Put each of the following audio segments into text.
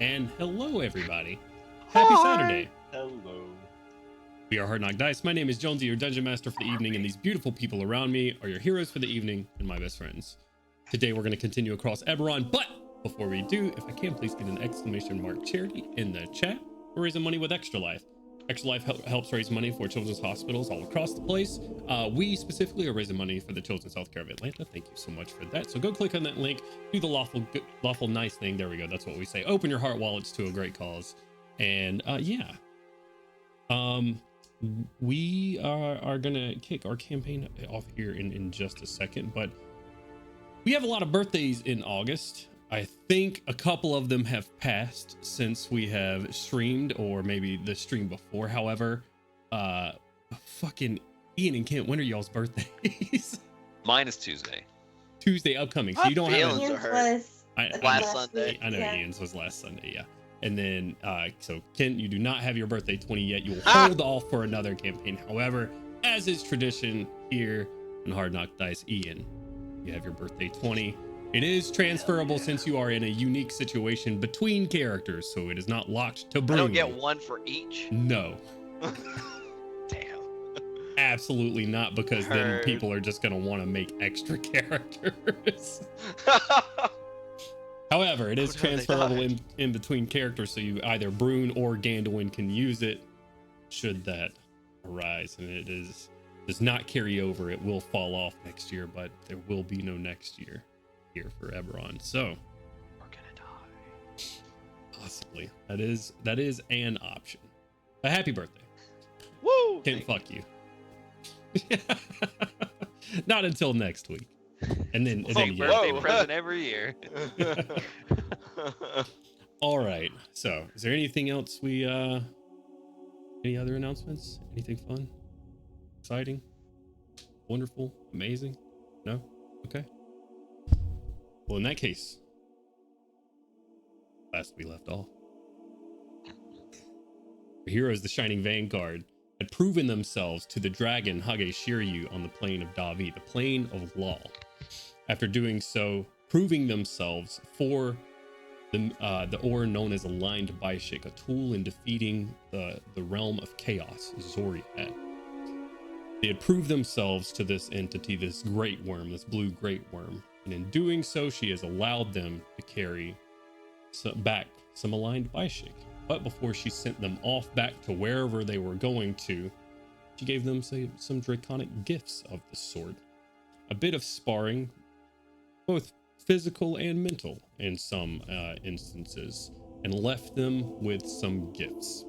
And hello, everybody. Happy Hi. Saturday. Hello. We are Hard Knock Dice. My name is Jonesy, your Dungeon Master for the evening, and these beautiful people around me are your heroes for the evening and my best friends. Today, we're going to continue across Eberron, but before we do, if I can, please get an exclamation mark charity in the chat. We're raising money with Extra Life. Extra Life helps raise money for children's hospitals all across the place. We specifically are raising money for the Children's Healthcare of Atlanta. Thank you so much for that. So go click on that link, do the lawful nice thing. There we go. That's what we say. Open your heart wallets to a great cause. And we are gonna kick our campaign off here in just a second, but we have a lot of birthdays in August. I think a couple of them have passed since we have streamed, or maybe the stream before. However, fucking Ian and Kent, when are y'all's birthdays? Mine is Tuesday. Tuesday upcoming. So you don't have Feelings a, are hurt. Last Sunday. I know Yeah. Ian's was last Sunday, yeah. And then, so Kent, you do not have your birthday 20 yet. You will hold off for another campaign. However, as is tradition here on Hard Knock Dice, Ian, you have your birthday 20. It is transferable since you are in a unique situation between characters, so it is not locked to I Bruno. don't get one for each. No, Damn. absolutely not, because then Heard. people are just going to want to make extra characters. However, it is Oh, no, they transferable died. in between characters, so you either Brune or Gandalin can use it should that arise, and it does not carry over. It will fall off next year, but there will be no next year here for Eberron. So We're gonna die. possibly that is an option. A happy birthday. Woo! Can't fuck you. Not until next week. And then Same yeah. birthday Whoa. present every year. All right. So, is there anything else any other announcements? Anything fun? Exciting? Wonderful? Amazing? No? Okay. Well, in that case, last we left off, the heroes, the Shining Vanguard, had proven themselves to the dragon Hage Shiryu on the plane of Davi, the plane of law. After doing so, proving themselves for the ore known as Aligned Baishik, a tool in defeating the realm of chaos Zoriat. They had proved themselves to this entity, this great worm, this blue great worm, and in doing so, she has allowed them to carry back some Aligned Baishik. But before she sent them off back to wherever they were going to, she gave them some draconic gifts of the sort. A bit of sparring, both physical and mental in some instances, and left them with some gifts.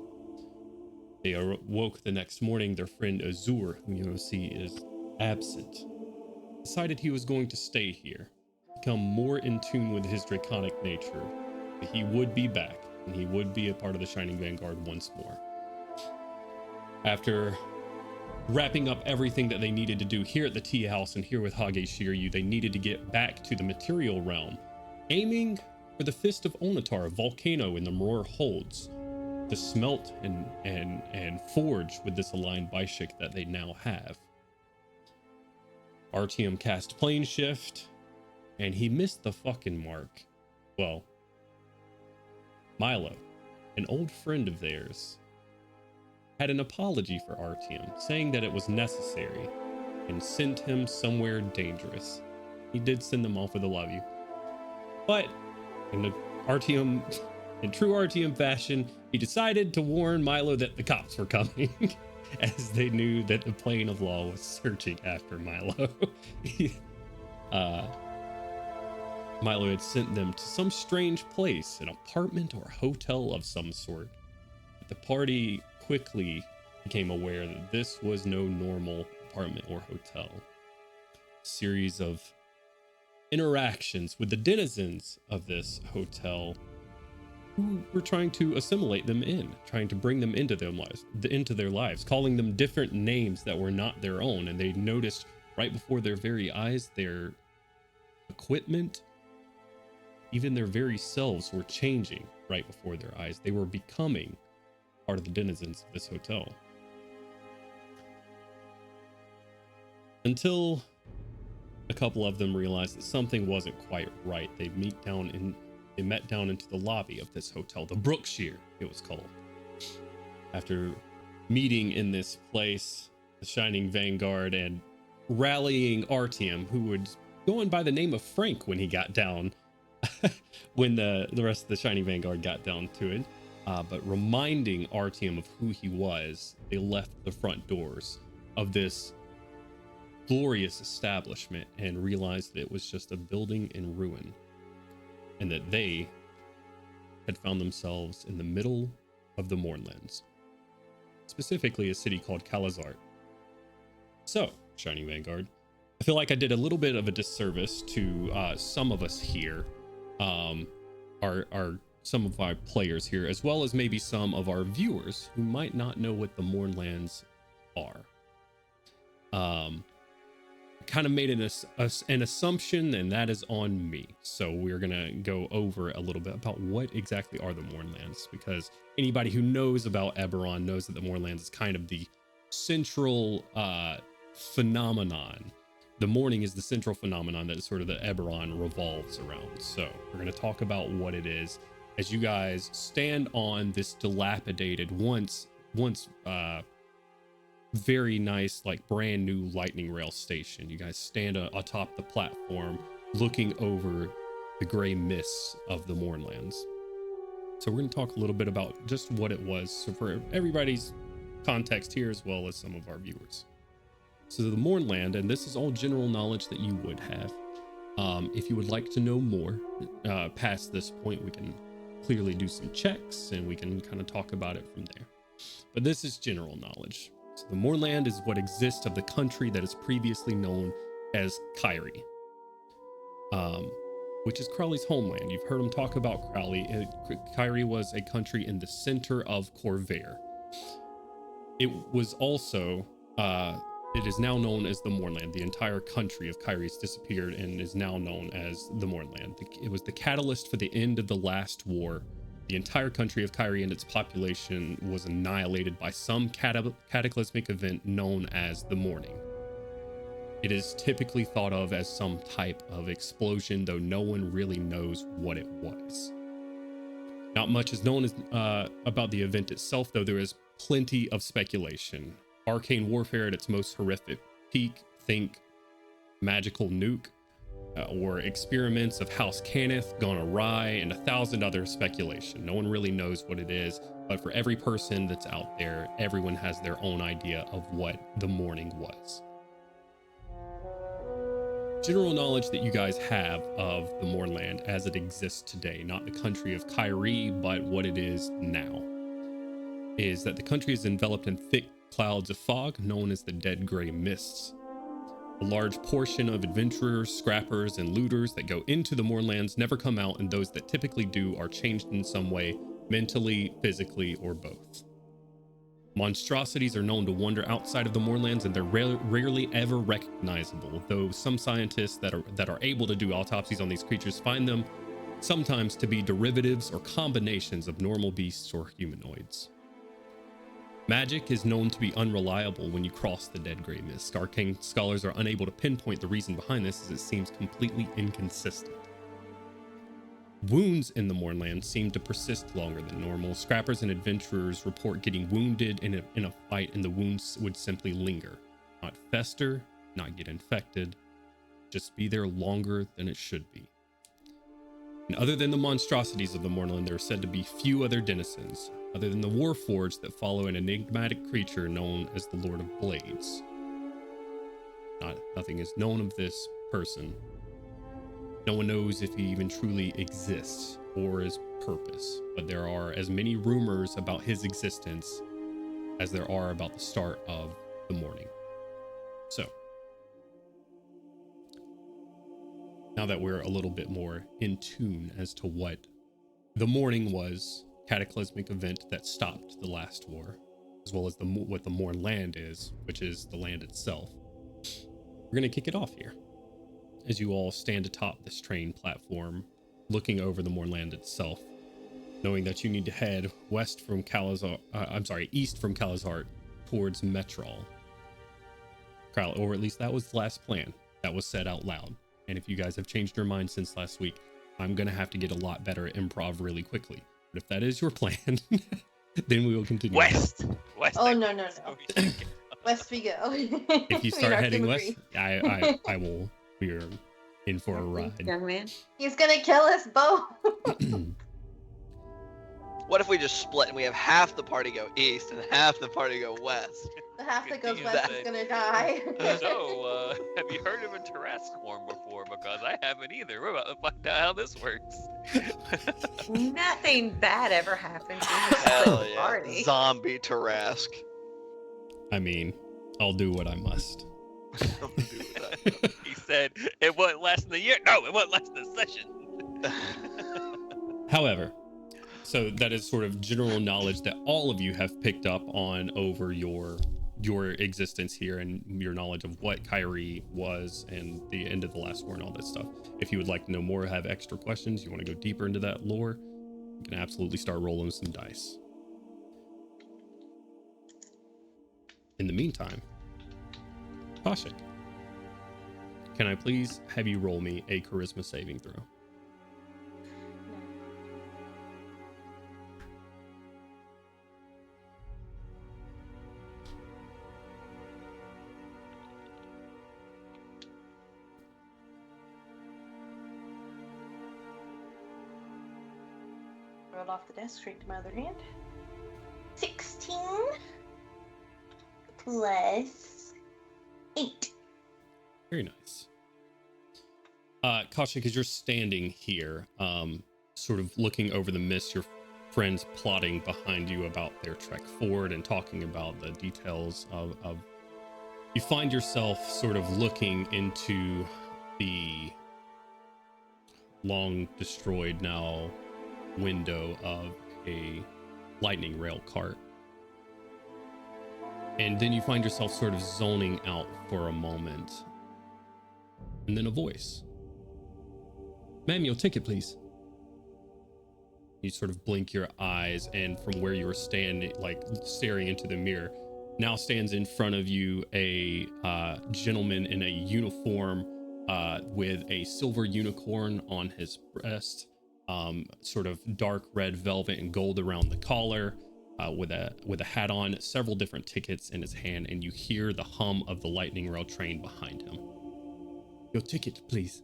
They awoke the next morning. Their friend Azur, who you see is absent, decided he was going to stay here, become more in tune with his draconic nature, but he would be back, and he would be a part of the Shining Vanguard once more. After wrapping up everything that they needed to do here at the tea house and here with Hage Shiryu, they needed to get back to the material realm, aiming for the Fist of Onatar, a volcano in the Mror Holds, to smelt and forge with this Aligned Baishik that they now have. Artyom cast Plane Shift, and he missed the fucking mark. Well, Milo, an old friend of theirs, had an apology for Artyom, saying that it was necessary, and sent him somewhere dangerous. He did send them off with a love you. But in true Artyom fashion, he decided to warn Milo that the cops were coming, as they knew that the plane of law was searching after Milo. Milo had sent them to some strange place, an apartment or hotel of some sort. But the party quickly became aware that this was no normal apartment or hotel. A series of interactions with the denizens of this hotel, who were trying to assimilate them in, trying to bring them into their lives, calling them different names that were not their own. And they noticed right before their very eyes, their equipment, even their very selves, were changing right before their eyes. They were becoming part of the denizens of this hotel. Until a couple of them realized that something wasn't quite right. They'd meet down They met down into the lobby of this hotel, the Brookshire, it was called. After meeting in this place, the Shining Vanguard, and rallying Artyom, who was going by the name of Frank when he got down, when the rest of the Shining Vanguard got down to it, but reminding Artyom of who he was, they left the front doors of this glorious establishment and realized that it was just a building in ruin, and that they had found themselves in the middle of the Mournlands, specifically a city called Kalazart. So, Shining Vanguard, I feel like I did a little bit of a disservice to some of us here, some of our players here, as well as maybe some of our viewers who might not know what the Mournlands are. Kind of made an assumption, and that is on me. So we're gonna go over a little bit about what exactly are the Mournlands, because anybody who knows about Eberron knows that the Mournlands is kind of the central phenomenon. The morning is the central phenomenon that sort of the Eberron revolves around. So we're going to talk about what it is as you guys stand on this dilapidated, once very nice, like brand new lightning rail station. You guys stand atop the platform looking over the gray mists of the Mournlands. So we're going to talk a little bit about just what it was, so for everybody's context here, as well as some of our viewers. So the Mournland, and this is all general knowledge that you would have. If you would like to know more past this point, we can clearly do some checks and we can kind of talk about it from there. But this is general knowledge. So the Mournland is what exists of the country that is previously known as Kyrie, which is Crowley's homeland. You've heard him talk about Crowley. Kyrie was a country in the center of Corvair. It was also it is now known as the Mournland. The entire country of Kyrie has disappeared and is now known as the Mournland. It was the catalyst for the end of the last war. The entire country of Kyrie and its population was annihilated by some cataclysmic event known as the Morning. It is typically thought of as some type of explosion, though no one really knows what it was. Not much is known about the event itself, though there is plenty of speculation. Arcane warfare at its most horrific peak, think magical nuke, or experiments of House Cannith gone awry, and 1,000 other speculation. No one really knows what it is, but for every person that's out there, everyone has their own idea of what the Morning was. General knowledge that you guys have of the Mournland as it exists today, not the country of Kyrie, but what it is now, is that the country is enveloped in thick clouds of fog known as the Dead Gray Mists. A large portion of adventurers, scrappers, and looters that go into the Mournlands never come out, and those that typically do are changed in some way, mentally, physically, or both. Monstrosities are known to wander outside of the Mournlands, and they're rarely ever recognizable, though some scientists that are able to do autopsies on these creatures find them sometimes to be derivatives or combinations of normal beasts or humanoids. Magic is known to be unreliable when you cross the Dead Gray Mist. Arcane scholars are unable to pinpoint the reason behind this, as it seems completely inconsistent. Wounds in the Mournland seem to persist longer than normal. Scrappers and adventurers report getting wounded in a fight, and the wounds would simply linger, not fester, not get infected, just be there longer than it should be. And other than the monstrosities of the Mournland, there are said to be few other denizens, other than the Warforged that follow an enigmatic creature known as the Lord of Blades. Nothing is known of this person. No one knows if he even truly exists or his purpose, but there are as many rumors about his existence as there are about the start of the Morning. So, now that we're a little bit more in tune as to what the Morning was, cataclysmic event that stopped the last war, as well as what the Mournland is, which is the land itself, we're going to kick it off here as you all stand atop this train platform looking over the Mournland itself, knowing that you need to head east from Kalazart towards Metral, or at least that was the last plan that was said out loud. And if you guys have changed your mind since last week, I'm going to have to get a lot better at improv really quickly. But if that is your plan, then we will continue. West. Oh, I no, think no, is no. where we should go. West we go. If you Me start and our heading team west, agree. I will. We're in for a ride. Young man. He's gonna kill us both. What if we just split and we have half the party go east and half the party go west? The half that goes Continue west that. is gonna die. So, have you heard of a Tarrasque before? Because I haven't either. We're about to find out how this works. Nothing bad ever happens in this Hell yeah. party. Zombie Tarrasque. I mean, I'll do what I must. He said it wouldn't last in the year. No, it wouldn't last in the session. However, so that is sort of general knowledge that all of you have picked up on over your existence here and your knowledge of what Kyrie was and the end of the last war and all that stuff. If you would like to know more, have extra questions, you want to go deeper into that lore, you can absolutely start rolling some dice. In the meantime, Kaushik, can I please have you roll me a charisma saving throw? Rolled off the desk straight to my other hand. 16 plus 8. Very nice. Kaushik, as you're standing here, sort of looking over the mist, your friends plotting behind you about their trek forward and talking about the details of you find yourself sort of looking into the long destroyed now window of a lightning rail cart. And then you find yourself sort of zoning out for a moment. And then a voice. Ma'am, your ticket, please. You sort of blink your eyes, and from where you were standing, like staring into the mirror, now stands in front of you a gentleman in a uniform with a silver unicorn on his breast, sort of dark red velvet and gold around the collar, with a hat on, several different tickets in his hand, and you hear the hum of the lightning rail train behind him. Your ticket, please.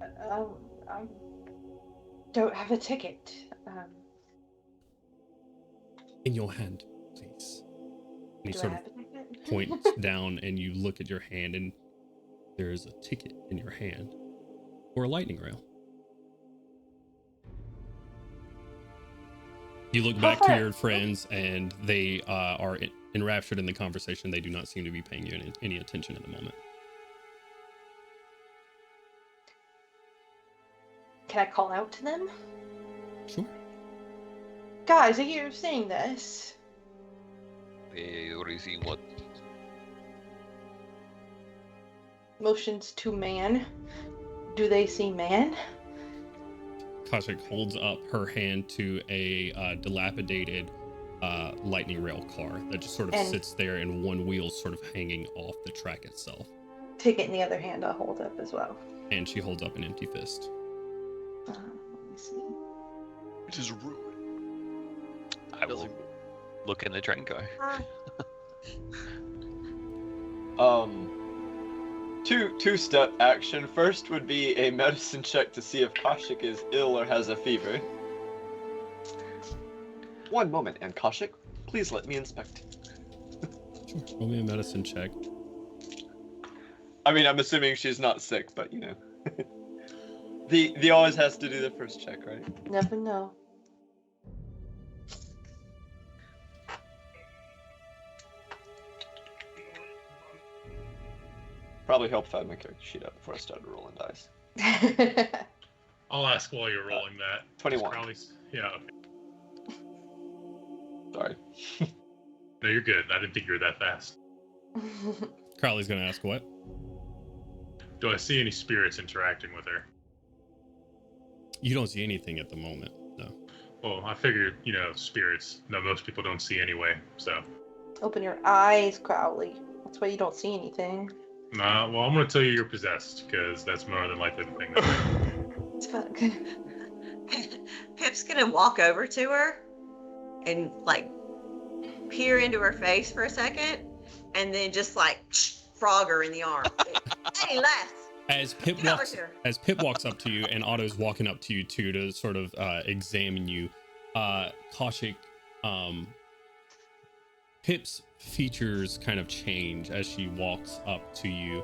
I don't have a ticket. In your hand, please. And he Do sort I of have a ticket? points down, and you look at your hand, and there is a ticket in your hand for a lightning rail. You look back to your friends, and they are enraptured in the conversation. They do not seem to be paying you any attention at the moment. Can I call out to them? Sure. Guys, I hear you saying this. Hey, what are you seeing? What? Motions to man. Do they see man? Kaushik holds up her hand to a dilapidated lightning rail car that just sort of sits there, and one wheel sort of hanging off the track itself. Ticket in the other hand I'll hold up as well. And she holds up an empty fist. Let me see. It is rude. I will look in the train car. Two-step action. First would be a medicine check to see if Kaushik is ill or has a fever. One moment, and Kaushik, please let me inspect. Sure. Roll me a medicine check. I mean, I'm assuming she's not sick, but you know. The always has to do the first check, right? Never know. Probably help if I had my character sheet up before I started rolling dice. I'll ask while you're rolling that. 21. Yeah. Okay. Sorry. No, you're good. I didn't think you were that fast. Crowley's gonna ask what? Do I see any spirits interacting with her? You don't see anything at the moment, no. Well, I figured, spirits. No, most people don't see anyway, so. Open your eyes, Crowley. That's why you don't see anything. Nah, well, I'm gonna tell you you're possessed, because that's more than likely the thing. It's fuck. Pip's gonna walk over to her and like peer into her face for a second, and then just like frog her in the arm. Hey, lass. As Pip Get over walks, here. as Pip walks up to you, and Otto's walking up to you too to sort of examine you, Kaushik, Pip's features kind of change as she walks up to you,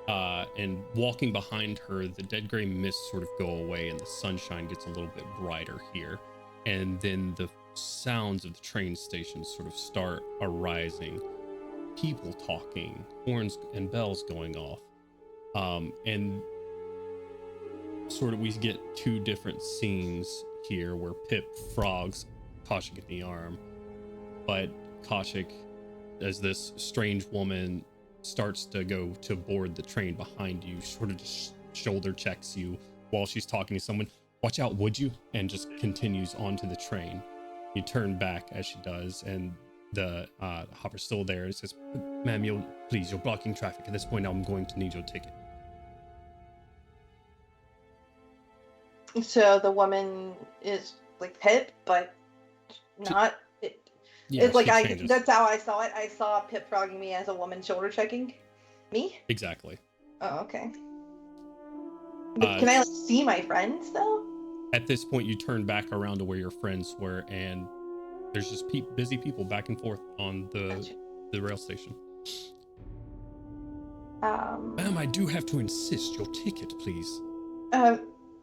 and walking behind her, the dead gray mists sort of go away, and the sunshine gets a little bit brighter here, and then the sounds of the train station sort of start arising, people talking, horns and bells going off. And sort of we get two different scenes here where Pip frogs Kaushik in the arm, but Kaushik, as this strange woman starts to go to board the train behind you, sort of just shoulder checks you while she's talking to someone. Watch out, would you? And just continues onto the train. You turn back as she does, and the hopper's still there. It says, "Ma'am, you're blocking traffic. At this point, I'm going to need your ticket." So the woman is like Pip, but not. Yeah, It's like she changes. that's how I saw it. I saw Pip frogging me as a woman shoulder checking me. Exactly. Oh, okay. But can I like see my friends though? At this point, you turn back around to where your friends were, and there's just busy people back and forth on Gotcha. the rail station. Ma'am, I do have to insist. Your ticket, please.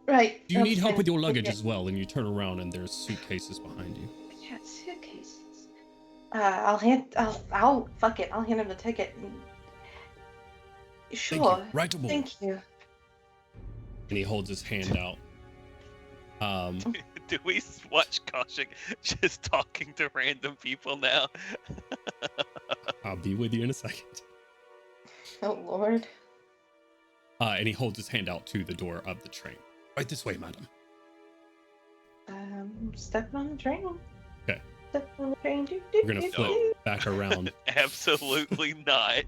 Right. Do you need help with your luggage Yeah. as well? And you turn around, and there's suitcases behind you. Yeah, suitcases. I'll fuck it. I'll hand him the ticket. Sure. Thank you. Right aboard. Thank you. And he holds his hand out. Do we watch Kaushik just talking to random people now? I'll be with you in a second. Oh Lord. And he holds his hand out to the door of the train. Right this way, madam. Stepping on the train. Okay. Stepping on the train. We're gonna flip back around. Absolutely not.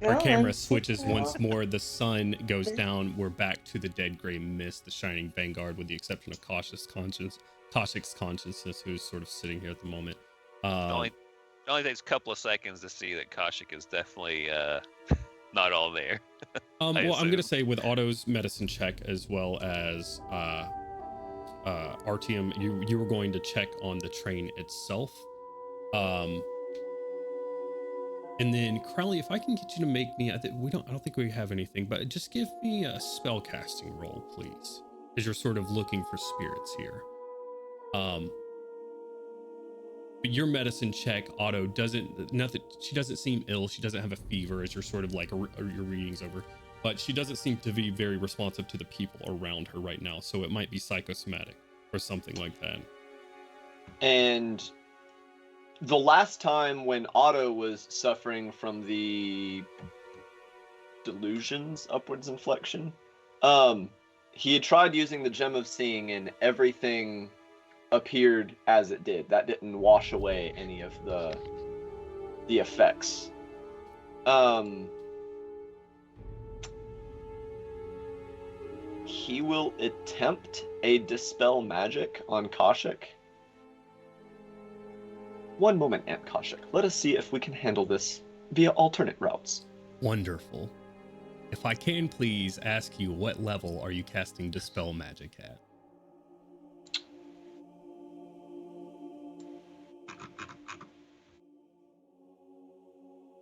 Our camera switches once more. The sun goes down. We're back to the dead gray mist, the shining vanguard, with the exception of Kaushik's consciousness, who's sort of sitting here at the moment. It only takes a couple of seconds to see that Kaushik is definitely not all there. Well, I'm assume. gonna say with Otto's medicine check as well as Artyom, you were going to check on the train itself. And then Crowley, if I can get you to make me, I don't think we have anything, but just give me a spell casting roll, please, as you're sort of looking for spirits here. But your medicine check, Otto, she doesn't seem ill. She doesn't have a fever as you're sort of like your reading's over, but she doesn't seem to be very responsive to the people around her right now. So it might be psychosomatic or something like that. And the last time when Otto was suffering from the delusions, upwards inflection, he had tried using the Gem of Seeing, and everything appeared as it did. That didn't wash away any of the effects. He will attempt a Dispel Magic on Kaushik. One moment, Aunt Kaushik. Let us see if we can handle this via alternate routes. Wonderful. If I can please ask you, what level are you casting Dispel Magic at?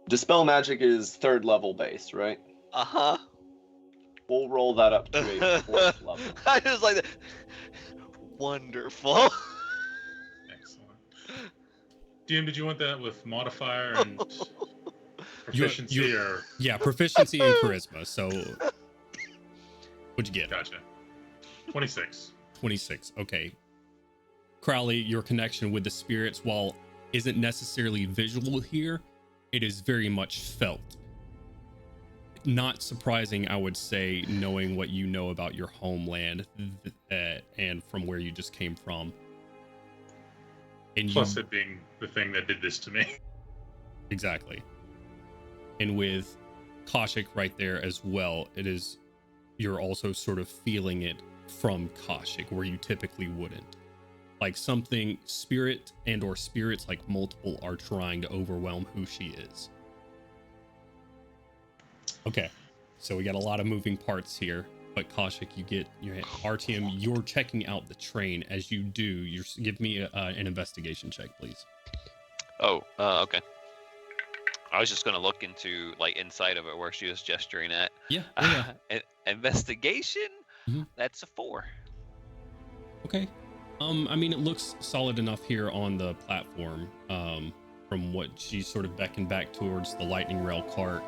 Dispel Magic is 3rd level base, right? Uh-huh. We'll roll that up to a 4th level. I just like that. Wonderful. Excellent. DM, did you want that with modifier and proficiency or? Yeah, proficiency and charisma. So, what'd you get? Gotcha. 26. 26. Okay. Crowley, your connection with the spirits, while isn't necessarily visual here, it is very much felt. Not surprising, I would say, knowing what you know about your homeland and from where you just came from. And Plus it being the thing that did this to me. Exactly. And with Kaushik right there as well. You're also sort of feeling it from Kaushik where you typically wouldn't. Like something spirit and or spirits like multiple are trying to overwhelm who she is. Okay, so we got a lot of moving parts here, but Kaushik, you get your RTM. You're checking out the train. As you do, give me an investigation check, please. Oh, okay. I was just gonna look into like inside of it where she was gesturing at. Yeah. Investigation. Mhm. That's a 4. Okay. I mean, it looks solid enough here on the platform. From what she's sort of beckoned back towards the lightning rail cart.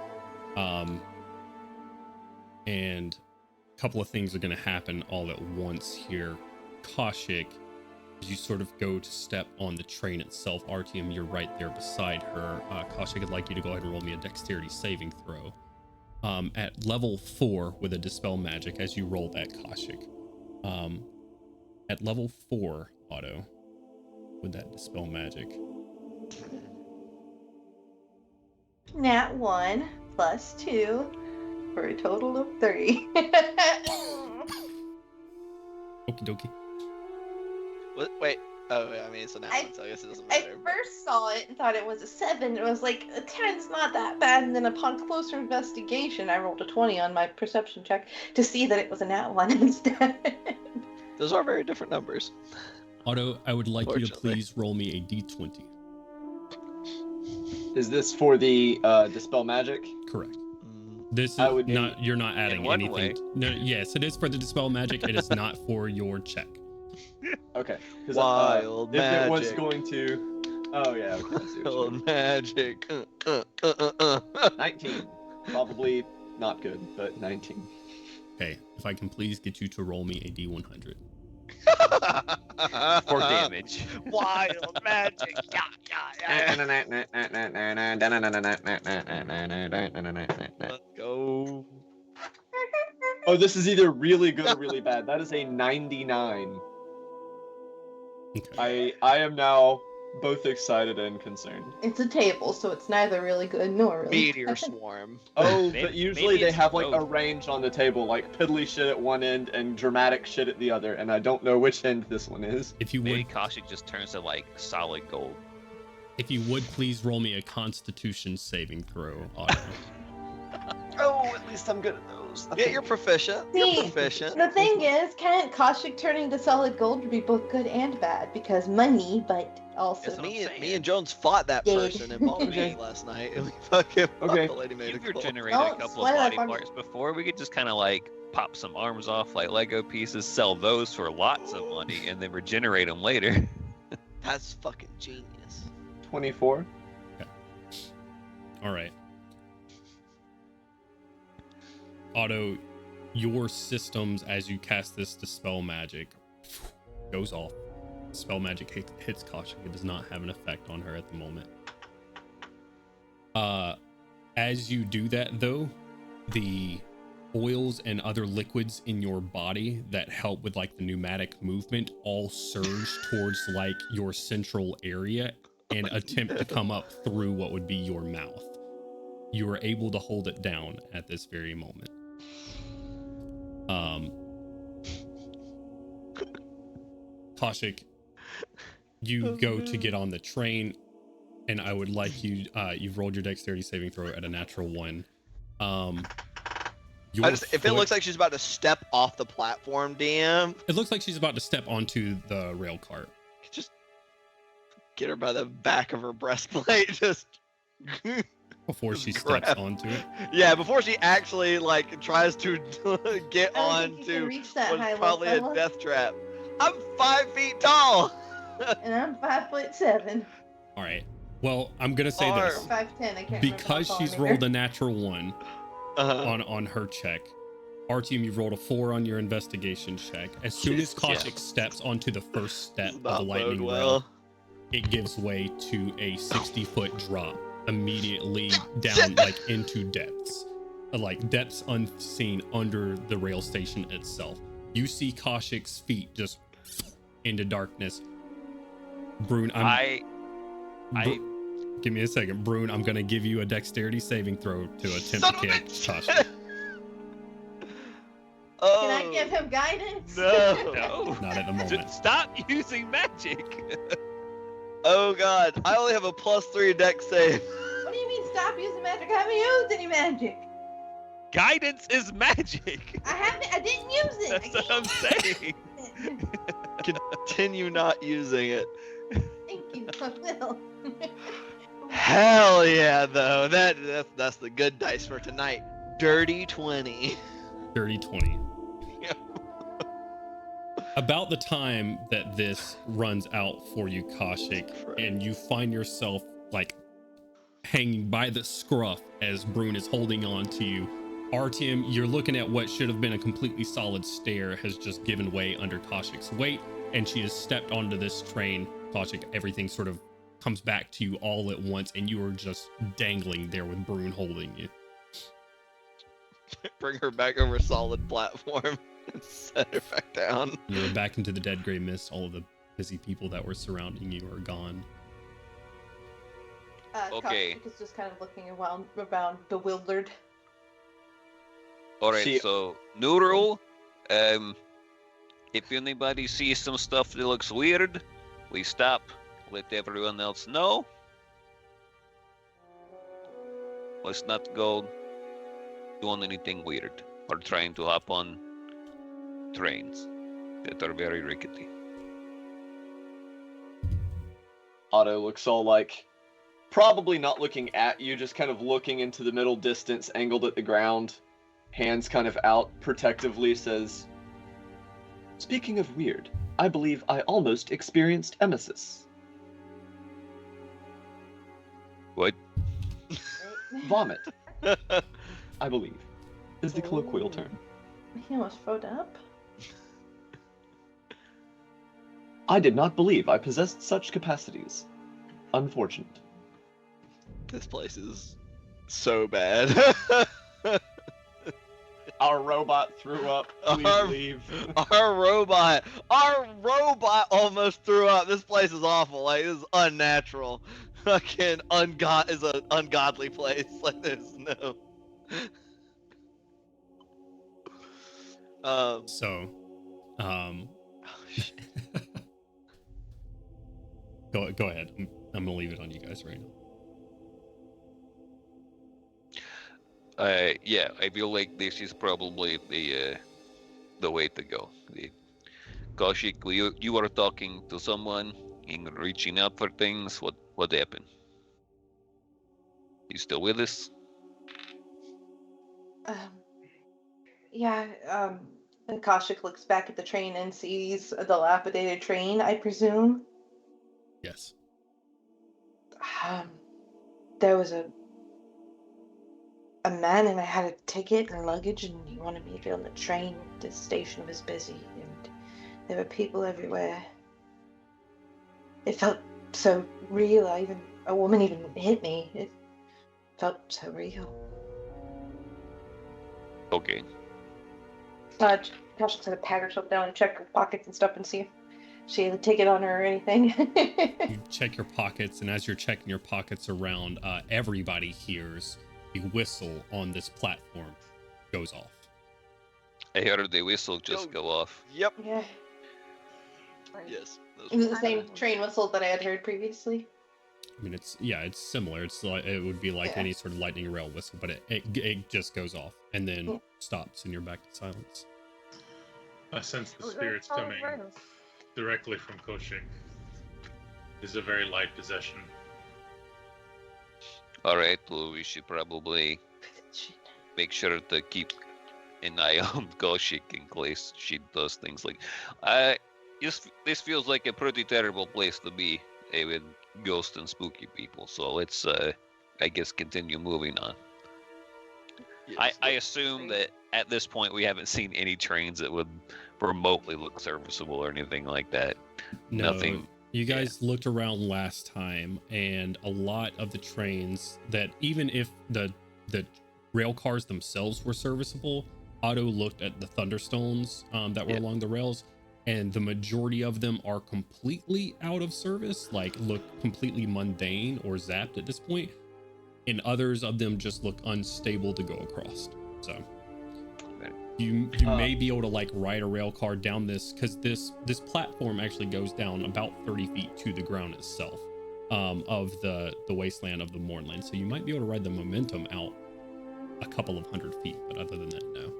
And a couple of things are going to happen all at once here. Kaushik, as you sort of go to step on the train itself, RTM, you're right there beside her. Kaushik, I'd like you to go ahead and roll me a dexterity saving throw. At level 4 with a dispel magic as you roll that, Kaushik. At level 4, Otto, with that dispel magic. Nat 1 plus 2 for a total of 3. Okie dokie. What? Wait. Oh, I mean, it's an I- one, so I guess it doesn't I matter. first saw it and thought it was a 7. It was like, a 10's not that bad. And then upon closer investigation, I rolled a 20 on my perception check to see that it was a nat 1 instead. Those are very different numbers. Otto, I would like you to Fortunately. please roll me a d20. Is this for the dispel magic? Correct. Mm, This is I would not, you're not adding one anything. way. No, yes, it is for the dispel magic. It is not for your check. Okay. 'Cause, Wild if it was magic. going to, oh yeah, okay, I see what you mean. Wild magic. 19. Probably not good, but 19. Okay, if I can please get you to roll me a d100. For damage. Wild magic. Let's go. Oh, this is either really good or really bad. That is a 99. Okay. I am now both excited and concerned. It's a table, so it's neither really good nor really Meteor bad. swarm. Oh, Maybe- but usually maybe they it's have like both. arranged on the table, like piddly shit at one end and dramatic shit at the other, and I don't know which end this one is. If you Maybe would, Kaushik just turns to like solid gold. please roll me a Constitution saving throw, Otto. Oh, at least I'm good at those. Yeah, you're proficient. You're See, proficient. The thing is, can't Kaushik turning to solid gold be both good and bad? Because money, but also... That's what I'm Me saying. and Jones fought that Dead. person in Baldur's Okay. Gate last night, and we fucking Okay. the lady made You've a call. regenerated Oh, a couple of swear body I'm- parts before. We could just kind of like pop some arms off like Lego pieces, sell those for lots of money, and then regenerate them later. That's fucking genius. 24. All right. Otto, your systems as you cast this dispel magic goes off. Spell magic hits Kaushik. It does not have an effect on her at the moment. As you do that though, the oils and other liquids in your body that help with like the pneumatic movement all surge towards like your central area and attempt to come up through what would be your mouth. You are able to hold it down at this very moment. Kaushik, you go to get on the train, and I would like you. You've rolled your dexterity saving throw at a natural 1. If it looks like she's about to step off the platform, DM, it looks like she's about to step onto the rail cart. just get her by the back of her breastplate. Just Before she Grab. steps onto it. yeah, before she actually like tries to get I don't think you can onto reach that what's high, probably little a fella. death trap. I'm 5 feet tall. And I'm 5'7". All right. Well, I'm gonna say Arm. this 5'10". I can't remember because how tall she's I'm either. rolled a natural 1 Uh-huh. on her check. Artyom, you've rolled a 4 on your investigation check. As soon as Kaushik steps onto the first step Does of the not lightning bode rail, well. it gives way to a 60-foot drop immediately down like into depths, like depths unseen under the rail station itself. You see Kaushik's feet just into darkness. Brune, I Give me a second, Brune. I'm gonna give you a dexterity saving throw to attempt Son to of a catch bitch! Tasha. Oh, Can I give him guidance? No. No. Not at the moment. Stop using magic. Oh god, I only have a +3 dex save. What do you mean stop using magic? I haven't used any magic. Guidance is magic. I didn't use it. That's what I'm saying. Continue not using it. Thank you. I will. Hell yeah, though. That's the good dice for tonight. Dirty 20. Dirty 20. Yeah. About the time that this runs out for you, Kaushik, and you find yourself like hanging by the scruff as Brune is holding on to you, Artyom, you're looking at what should have been a completely solid stair has just given way under Kaushik's weight, and she has stepped onto this train. Kaushik, everything sort of comes back to you all at once, and you are just dangling there with Brune holding you. Bring her back over solid platform and set her back down. You're back into the dead gray mist. All of the busy people that were surrounding you are gone. Okay. Kaushik is just kind of looking around bewildered. Alright, See- so new rule. If anybody sees some stuff that looks weird, we stop, let everyone else know. Let's not go doing anything weird or trying to hop on trains that are very rickety. Otto looks all like, probably not looking at you, just kind of looking into the middle distance, angled at the ground, hands kind of out protectively, says, "Speaking of weird, I believe I almost experienced emesis." What? Vomit, I believe, is the colloquial term. He almost throwed up. I did not believe I possessed such capacities. Unfortunate. This place is so bad. Our robot threw up. Please Our- leave. Our robot almost threw up. This place is awful. Like, this is unnatural. Fucking is an ungodly place. Like, there's no. So, oh, shit. go ahead. I'm gonna leave it on you guys right now. Yeah, I feel like this is probably the way to go. Kaushik, you were talking to someone and reaching out for things. What happened? You still with us? Yeah, and Kaushik looks back at the train and sees a dilapidated train, I presume. Yes. There was a man and I had a ticket and luggage and he wanted me to get on the train. The station was busy and there were people everywhere. It felt so real. A woman even hit me. It felt so real. Okay. Kaushik's gonna pat herself down and check her pockets and stuff and see if she had a ticket on her or anything. You check your pockets, and as you're checking your pockets around, everybody hears the whistle on this platform goes off. I heard the whistle just go off. Yep. Yeah. Yes. It was the same train whistle that I had heard previously. I mean, it's similar. It's like it would be like Yeah. any sort of lightning rail whistle, but it just goes off and then stops, and you're back to silence. I sense the spirits coming directly from Kaushik. This is a very light possession. Alright, well, we should probably make sure to keep an eye on Kaushik in case she does things like. This feels like a pretty terrible place to be with ghosts and spooky people. So let's, I guess, continue moving on. Yes, I assume that at this point we haven't seen any trains that would remotely look serviceable or anything like that. No, Nothing. you guys looked around last time, and a lot of the trains that, even if the rail cars themselves were serviceable, Otto looked at the Thunderstones that were Yeah. along the rails. and the majority of them are completely out of service, like look completely mundane or zapped at this point, and others of them just look unstable to go across. So you may be able to like ride a rail car down this, because this platform actually goes down about 30 feet to the ground itself, of the wasteland of the Mournland. So you might be able to ride the momentum out a couple of 100 feet, but other than that, no.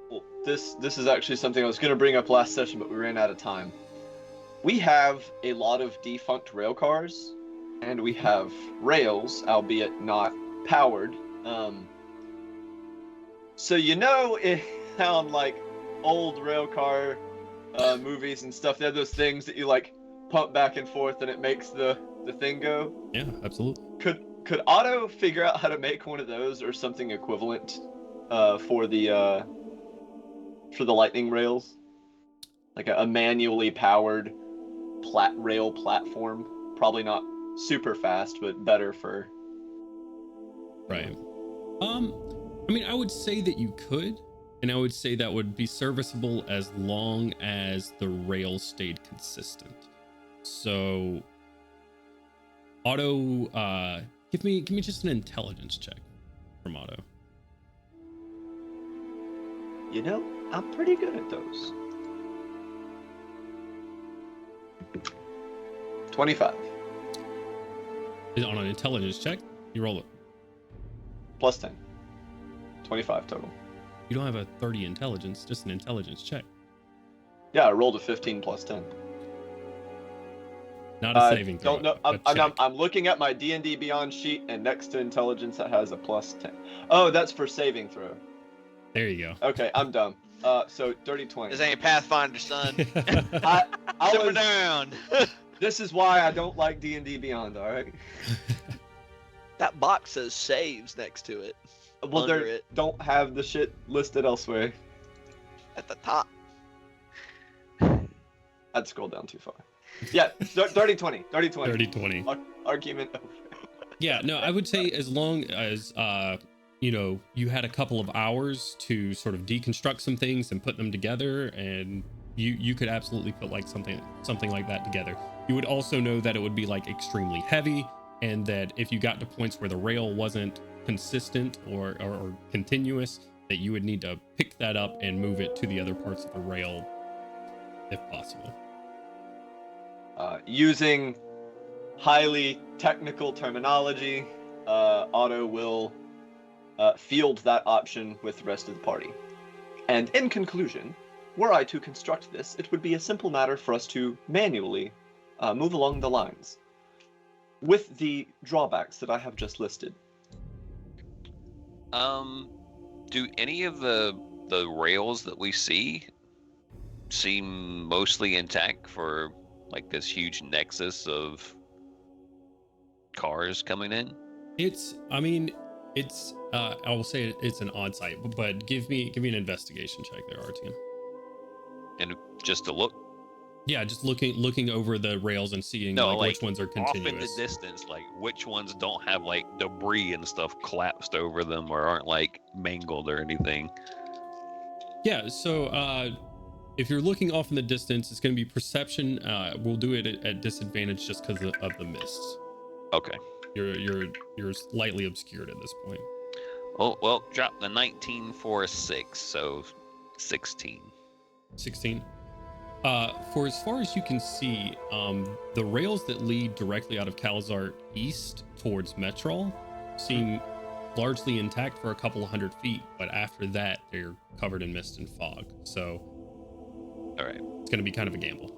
Well, this is actually something I was going to bring up last session, but we ran out of time. We have a lot of defunct rail cars, and we have rails, albeit not powered. So on like old rail car movies and stuff, they have those things that you like pump back and forth, and it makes the thing go. Yeah, absolutely. Could Otto figure out how to make one of those or something equivalent for the lightning rails, like a manually powered rail platform? Probably not super fast, but better for. Right. I mean, I would say that you could, and I would say that would be serviceable as long as the rail stayed consistent. So, Otto, give me just an intelligence check from Otto. I'm pretty good at those. 25. On an intelligence check, you roll it. Plus 10. 25 total. You don't have a 30 intelligence, just an intelligence check. Yeah, I rolled a 15 plus 10. Not a saving throw. No, I'm looking at my D&D Beyond sheet, and next to intelligence it has a plus 10. Oh, that's for saving throw. There you go. Okay, I'm dumb. So dirty 20. This ain't Pathfinder, son. I Simmer was, down. This is why I don't like D&D Beyond, all right? That box says saves next to it. Well, Under they it. don't have the shit listed elsewhere. At the top. I'd scroll down too far. Yeah, dirty 20. Dirty 20. Dirty 20. Argument over. Yeah, no, I would say as long as you had a couple of hours to sort of deconstruct some things and put them together, and you could absolutely put like something like that together. You would also know that it would be like extremely heavy, and that if you got to points where the rail wasn't consistent or continuous, that you would need to pick that up and move it to the other parts of the rail if possible. Using highly technical terminology, Otto will field that option with the rest of the party. And in conclusion, were I to construct this, it would be a simple matter for us to manually move along the lines, with the drawbacks that I have just listed. Do any of the rails that we see seem mostly intact for like this huge nexus of cars coming in? I will say it's an odd sight, but give me an investigation check there, Artian. And just to look? Yeah, just looking over the rails and seeing which ones are continuous. Off in the distance, like which ones don't have like debris and stuff collapsed over them or aren't like mangled or anything. Yeah, so if you're looking off in the distance, it's going to be perception. We'll do it at disadvantage just because of the mists. Okay. You're slightly obscured at this point. Oh well, drop the 19 for a 6, so 16. 16. For as far as you can see, the rails that lead directly out of Calzart east towards Metrol seem largely intact for a couple of 100 feet, but after that, they're covered in mist and fog. So, all right, it's going to be kind of a gamble.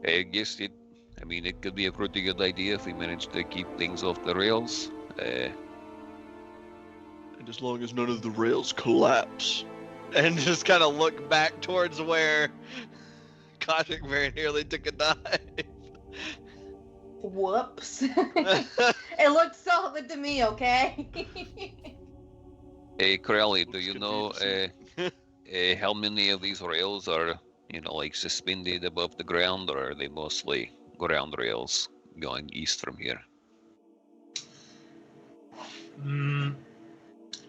I guess it could be a pretty good idea if we manage to keep things off the rails. And as long as none of the rails collapse. And just kind of look back towards where Kotick very nearly took a dive. Whoops. It looked solid to me, okay? Hey, Corelli, do you know how many of these rails are, like suspended above the ground, or are they mostly ground rails going east from here?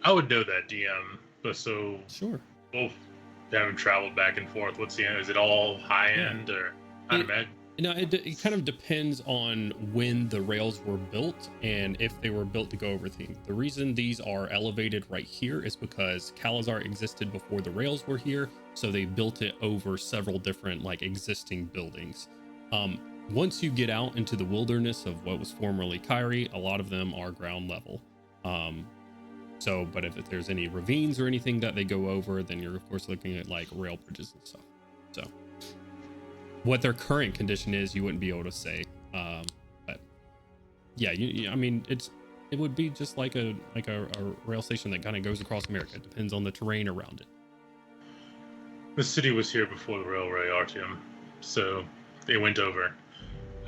I would know that, DM. But so Sure. both haven't traveled back and forth. What's the end? Is it all high end or kind of mag? It kind of depends on when the rails were built and if they were built to go over theme. The reason these are elevated right here is because Kalazar existed before the rails were here, so they built it over several different like existing buildings. Once you get out into the wilderness of what was formerly Kyrie, a lot of them are ground level. But if there's any ravines or anything that they go over, then you're of course looking at like rail bridges and stuff. So what their current condition is, you wouldn't be able to say. But yeah, I mean, it would be just like a rail station that kind of goes across America. It depends on the terrain around it. The city was here before the railway, Artyom, so they went over.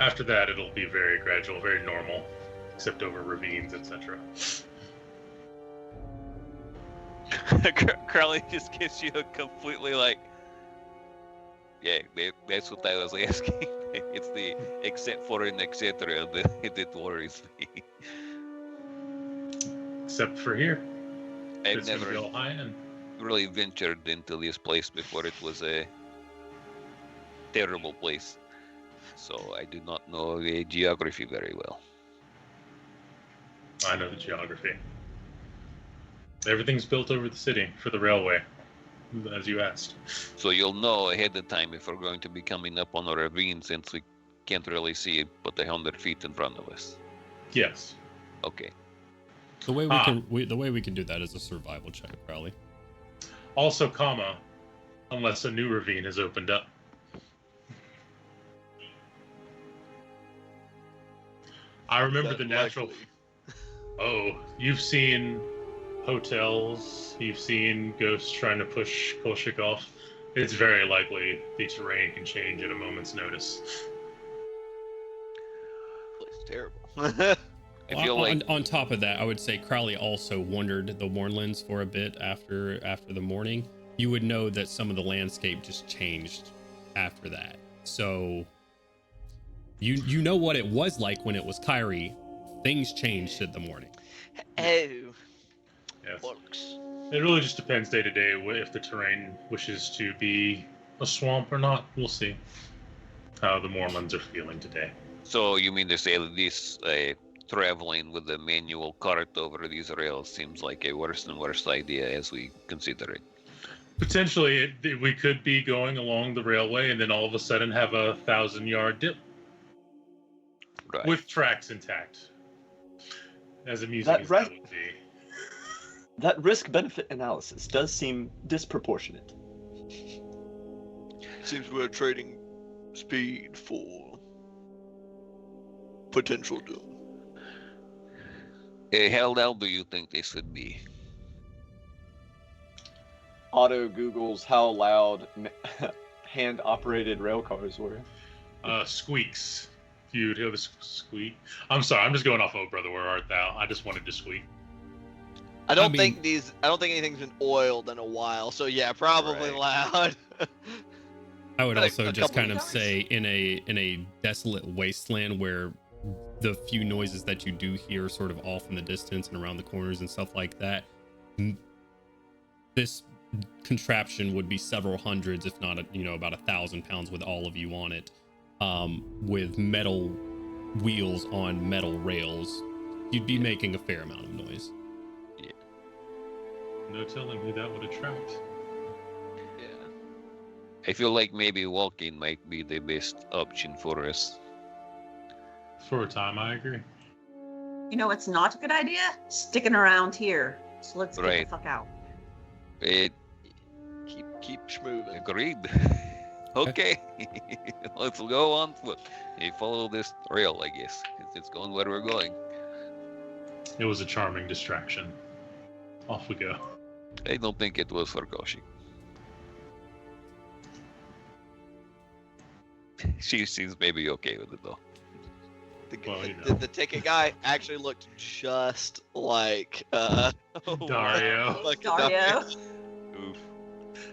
After that, it'll be very gradual, very normal, except over ravines, etc. Crowley just gives you a completely like, yeah, that's what I was asking. It's the except for an etc. that worries me. Except for here. I've It's gonna never be all high end. really ventured into this place before. It was a terrible place, so I do not know the geography very well. I know the geography. Everything's built over the city for the railway, as you asked. So you'll know ahead of time if we're going to be coming up on a ravine, since we can't really see it but 100 feet in front of us. Yes. Okay. The way we can do that is a survival check, Crowley. Also, unless a new ravine has opened up. I remember the natural. Likely? Oh, you've seen hotels. You've seen ghosts trying to push Kolchak off. It's very likely the terrain can change at a moment's notice. It's terrible. I feel like on top of that, I would say Crowley also wandered the Warnlands for a bit after the morning. You would know that some of the landscape just changed after that. So you know what it was like when it was Kyrie. Things changed at the morning. Oh, Yes. works. It really just depends day to day if the terrain wishes to be a swamp or not. We'll see how the Moorlands are feeling today. so. You mean to say that this traveling with a manual cart over these rails seems like a worse and worse idea as we consider it? Potentially, we could be going along the railway and then all of a sudden have a 1,000-yard dip Right. with tracks intact. As amusing That as right- that would be. That risk-benefit analysis does seem disproportionate. Seems we're trading speed for potential doom. How loud do you think this would be? Auto Googles how loud hand-operated rail cars were. Squeaks. If you'd hear the squeak. I'm sorry, I'm just going off of Brother Where Art Thou. I just wanted to squeak. I don't mean- think anything's been oiled in a while, so yeah, probably Right. loud. I would But also a just couple kind of cars. say in a desolate wasteland where the few noises that you do hear sort of off in the distance and around the corners and stuff like that, this contraption would be several hundreds, if not about 1,000 pounds with all of you on it, with metal wheels on metal rails. You'd be making a fair amount of noise. No telling who that would attract. Yeah. I feel like maybe walking might be the best option for us. For a time, I agree. You know, it's not a good idea sticking around here. So let's get Right. the fuck out. It Keep schmoving. agreed. Okay, let's go on foot. You follow this rail, I guess. It's going where we're going. It was a charming distraction. Off we go. I don't think it was for Koshi. She seems maybe okay with it though. Well, you know. The ticket guy actually looked just like Dario. like Dario. Oof.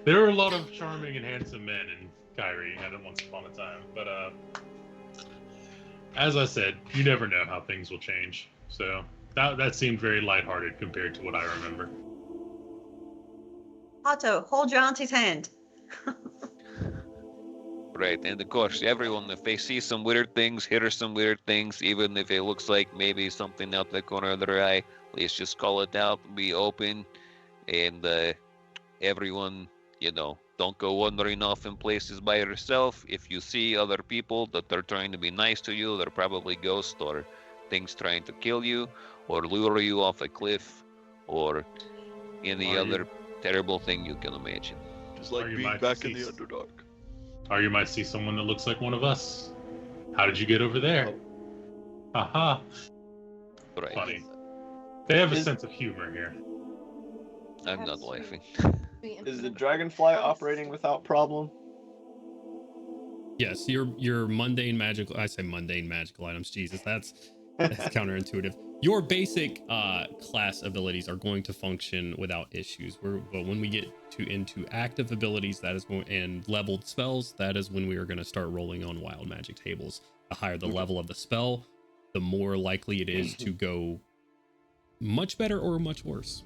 There are a lot of charming and handsome men in Kyrie at once upon a time, but as I said, you never know how things will change. So that seemed very lighthearted compared to what I remember. Otto, hold your auntie's hand. Right, and of course, everyone, if they see some weird things, hear some weird things, even if it looks like maybe something out the corner of their eye, let's just call it out, be open, and everyone, don't go wandering off in places by yourself. If you see other people that are trying to be nice to you, they're probably ghosts or things trying to kill you, or lure you off a cliff, or any other terrible thing you can imagine. Just like Or you being might back in see the Underdark. Or you might see someone that looks like one of us. How did you get over there? Haha. Right. Funny. They have a sense of humor here. I'm not laughing. Is the dragonfly operating without problem? Yes, your mundane magical. I say mundane magical items. Jesus, that's counterintuitive. Your basic class abilities are going to function without issues. But when we get into active abilities, that is and leveled spells, that is when we are going to start rolling on wild magic tables. The higher the level of the spell, the more likely it is to go much better or much worse.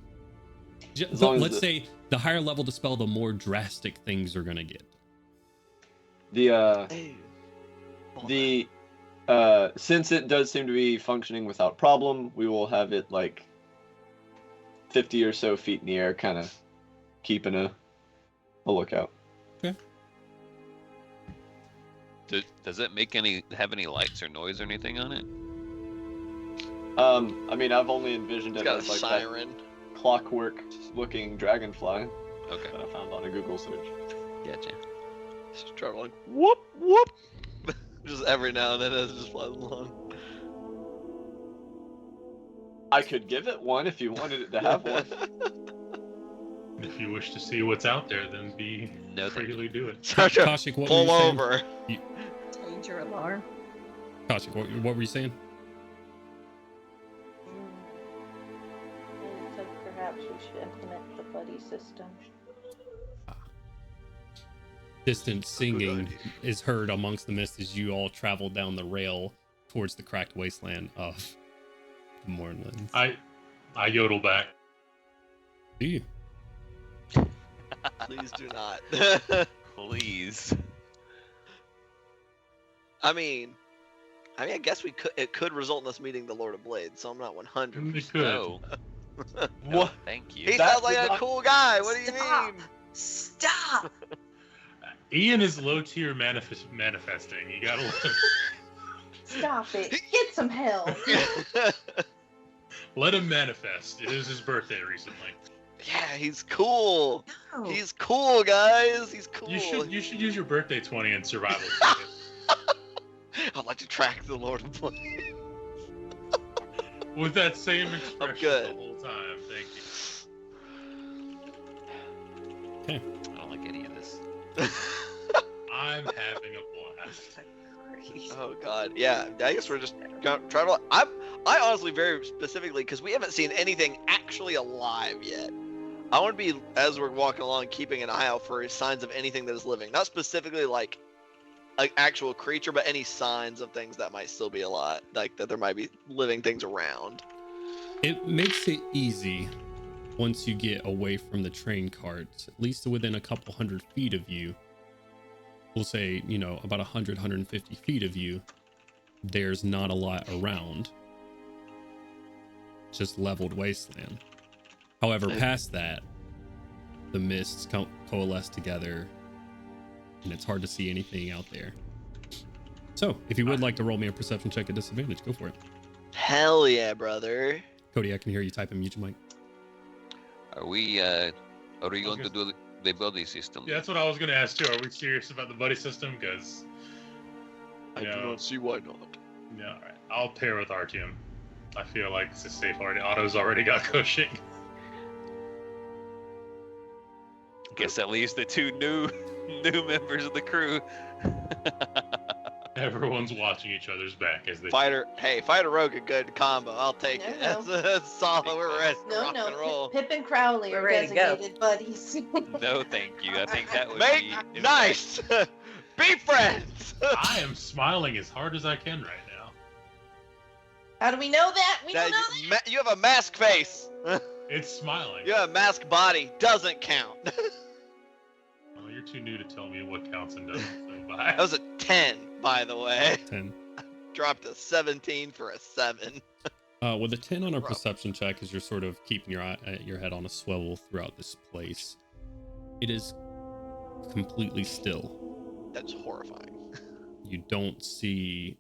Let's say the higher level the spell, the more drastic things are going to get. Since it does seem to be functioning without problem, we will have it like 50 or so feet in the air, kind of keeping a lookout. Okay. Does it have any lights or noise or anything on it? I mean, I've only envisioned It's it got a as like siren. that clockwork-looking dragonfly Okay, that I found on a Google search. gotcha. Just try to like whoop whoop. Just every now and then as it just flies along. I could give it one if you wanted it to have one. If you wish to see what's out there, then freely do it. Start to Kaushik, what pull were you saying? over. Danger alarm. Kaushik, what were you saying? I said perhaps we should implement the buddy system. Distant singing is heard amongst the mist as you all travel down the rail towards the cracked wasteland of the Mournlands. I yodel back. Do you? Please do not. Please. I mean, I guess it could result in us meeting the Lord of Blades, so I'm not 100%. It could. No. What? Thank you. He That sounds like does a not- cool guy. What do you Stop. mean? Stop! Ian is low tier manifesting. You gotta Stop it. Get some help. let him manifest. It is his birthday recently. Yeah, he's cool. No. He's cool, guys. He's cool. You should use your birthday 20 in survival. I'd like to track the Lord of Blades. With that same expression good. the whole time. Thank you. Okay. I don't like any of this. I'm having a blast. Oh god, yeah. I guess we're just gonna try to. I honestly, very specifically, because we haven't seen anything actually alive yet. I want to be, as we're walking along, keeping an eye out for signs of anything that is living. Not specifically like an actual creature, but any signs of things that might still be alive, like that there might be living things around. It makes it easy once you get away from the train carts, at least within a couple 100 feet of you. We'll say, about 100, 150 feet of you, there's not a lot around. Just leveled wasteland. However, past that, the mists coalesce together, and it's hard to see anything out there. So, if you would like to roll me a perception check at disadvantage, go for it. Hell yeah, brother. Cody, I can hear you type in mute your mic. Are we going to do the buddy system? Yeah, that's what I was gonna ask too. Are we serious about the buddy system? Because I do not see why not. yeah, all right. I'll pair with Artyom. I feel like it's a safe already. Otto's already got Koshik. Guess that leaves the two new members of the crew. Everyone's watching each other's back as they Fighter rogue, a good combo. I'll take it. No. That's solid. We're ready to rock and No, roll. Pip and Crowley We're are ready to go. designated buddies. No, thank you. I think that would Make be nice. Be friends. I am smiling as hard as I can right now. How do we know that? We don't know that. You have a mask face. It's smiling. Yeah, mask body doesn't count. Well, you're too new to tell me what counts and doesn't. So bye. That was a 10, by the way. 10. Dropped a 17 for a 7. With a 10 on a Bro. perception check, as you're sort of keeping your head on a swivel throughout this place, it is completely still. That's horrifying. You don't see,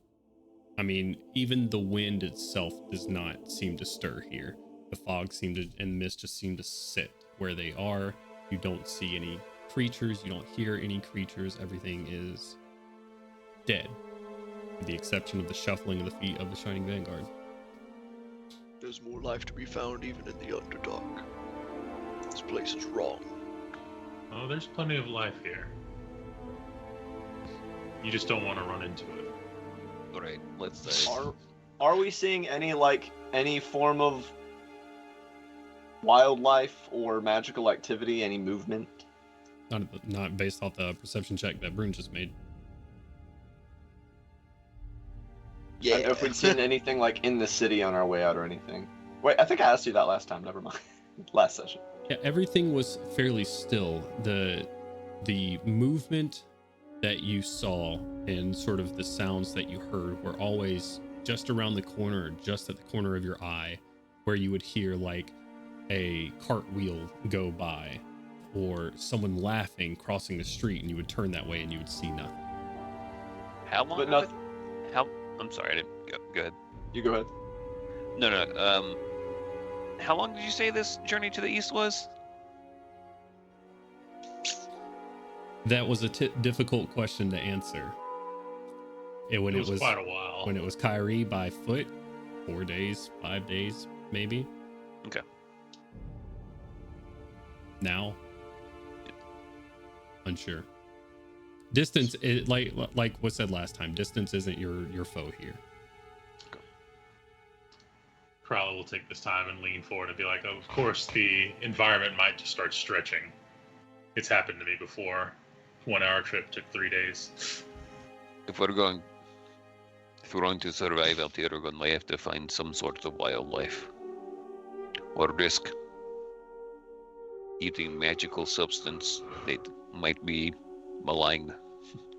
I mean, even the wind itself does not seem to stir here. The fog and mist just seem to sit where they are. You don't see any creatures. You don't hear any creatures. Everything is dead, with the exception of the shuffling of the feet of the Shining Vanguard. There's more life to be found even in the Underdark. This place is wrong. Oh, there's plenty of life here. You just don't want to run into it. All right, let's. Are we seeing any form of wildlife or magical activity, any movement? Not based off the perception check that Brune just made. I don't know if we'd seen anything like in the city on our way out or anything. Wait, I think I asked you that last time. Never mind. Last session. Yeah, everything was fairly still. The movement that you saw and sort of the sounds that you heard were always just around the corner, or just at the corner of your eye, where you would hear like a cartwheel go by or someone laughing crossing the street, and you would turn that way and you would see nothing. How long? But nothing. I'm sorry, I didn't go ahead. You go ahead. No. How long did you say this journey to the east was? That was a difficult question to answer. It was quite a while. When it was Kyrie by foot, 4 days, 5 days, maybe. Okay. Now, unsure. Distance, like was said last time, distance isn't your foe here. Crowley will take this time and lean forward and be like, of course, the environment might just start stretching. It's happened to me before. 1 hour trip took 3 days. If we're going to survive out here, we're going to have to find some sort of wildlife, or risk eating magical substance that might be maligned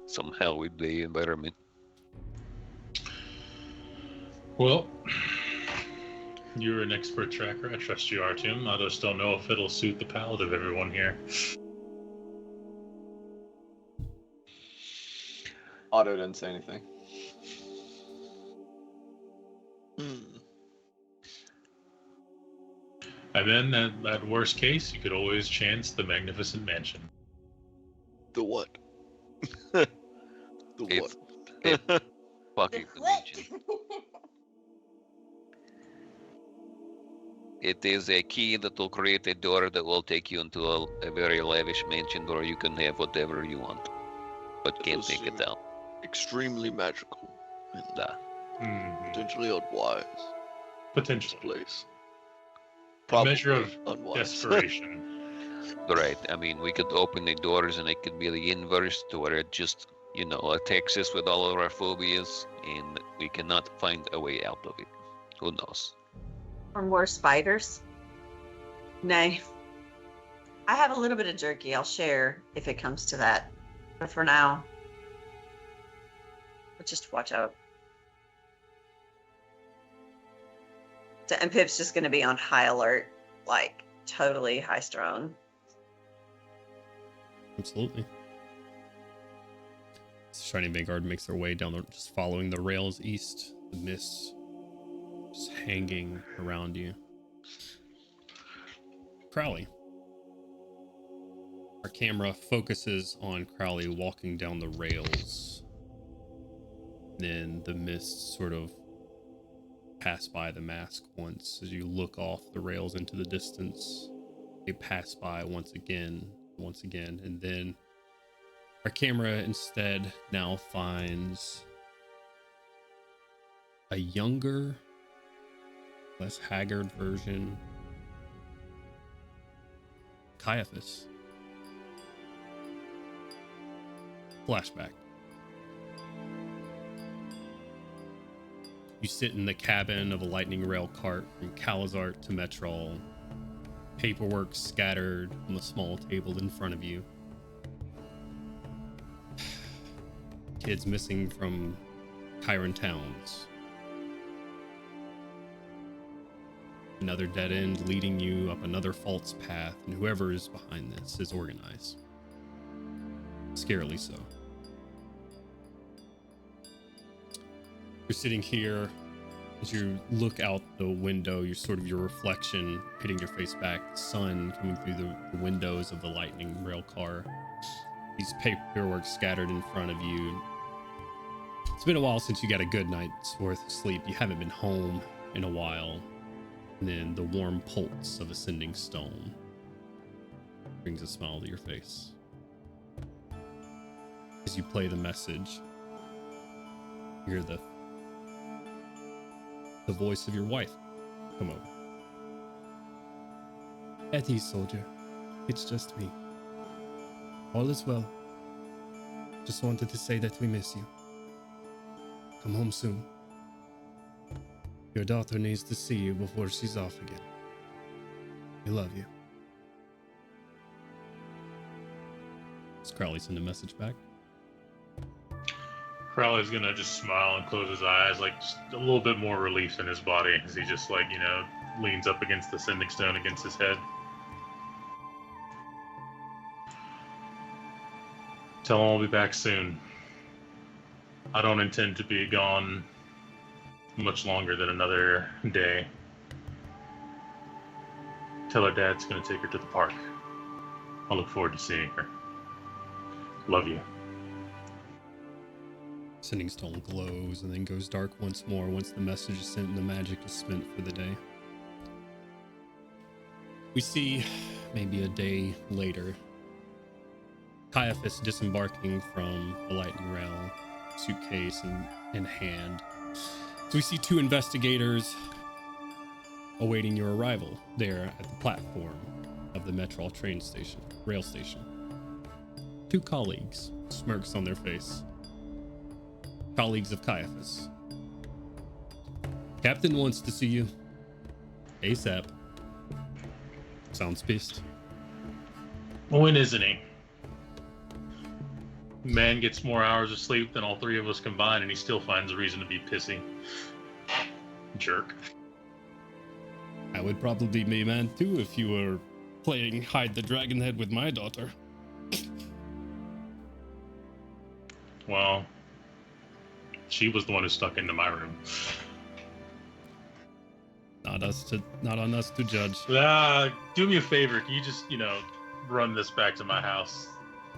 somehow with the environment. Well, you're an expert tracker. I trust you, Artyom. I just don't know if it'll suit the palate of everyone here. Otto didn't say anything. And then, at worst case, you could always chance the Magnificent Mansion. The what? The It's- what? Fucking dimension. It is a key that will create a door that will take you into a very lavish mansion where you can have whatever you want, but That can't does take it seem down. Extremely magical and Mm-hmm. potentially unwise. This Potentially. place. A measure of unwise. desperation. Right. I mean, we could open the doors and it could be the inverse to where it just, attacks us with all of our phobias and we cannot find a way out of it. Who knows? Or more spiders? Nay. I have a little bit of jerky I'll share if it comes to that. But for now, just watch out. And Pip's just going to be on high alert, like totally high strung. Absolutely. Shining Vanguard makes their way down, just following the rails east. The mist just hanging around you. Crowley. Our camera focuses on Crowley walking down the rails. Then the mist sort of pass by the mask once as you look off the rails into the distance. They pass by once again, and then our camera instead now finds a younger, less haggard version, Caiaphas. Flashback. You sit in the cabin of a lightning rail cart from Calazart to Metrol. paperwork scattered on the small table in front of you. Kids missing from Chiron towns. Another dead end leading you up another false path, and whoever is behind this is organized. Scarily so. You're sitting here. As you look out the window, you're sort of your reflection hitting your face back, the sun coming through the windows of the lightning rail car. These paperwork scattered in front of you. It's been a while since you got a good night's worth of sleep. You haven't been home in a while. And then the warm pulse of ascending stone brings a smile to your face. As you play the message, you hear the voice of your wife come over. At ease, soldier. It's just me. All is well. Just wanted to say that we miss you. Come home soon. Your daughter needs to see you before she's off again. We love you. Does Crowley send a message back? Crowley's gonna just smile and close his eyes, like just a little bit more relief in his body as he just leans up against the sending stone against his head. Tell him I'll be back soon. I don't intend to be gone much longer than another day. Tell her Dad's gonna take her to the park. I look forward to seeing her. Love you. Sending stone glows and then goes dark once more once the message is sent and the magic is spent for the day. We see maybe a day later, Caiaphas disembarking from the lightning rail, suitcase in hand. So we see two investigators awaiting your arrival there at the platform of the Metro rail station. Two colleagues, smirks on their face. Colleagues of Caiaphas. Captain wants to see you. ASAP. Sounds pissed. When isn't he? Man gets more hours of sleep than all three of us combined, and he still finds a reason to be pissy. Jerk. I would probably be man too if you were playing hide the dragon head with my daughter. Well, she was the one who stuck into my room. Not on us to judge. Do me a favor. Can you just, run this back to my house?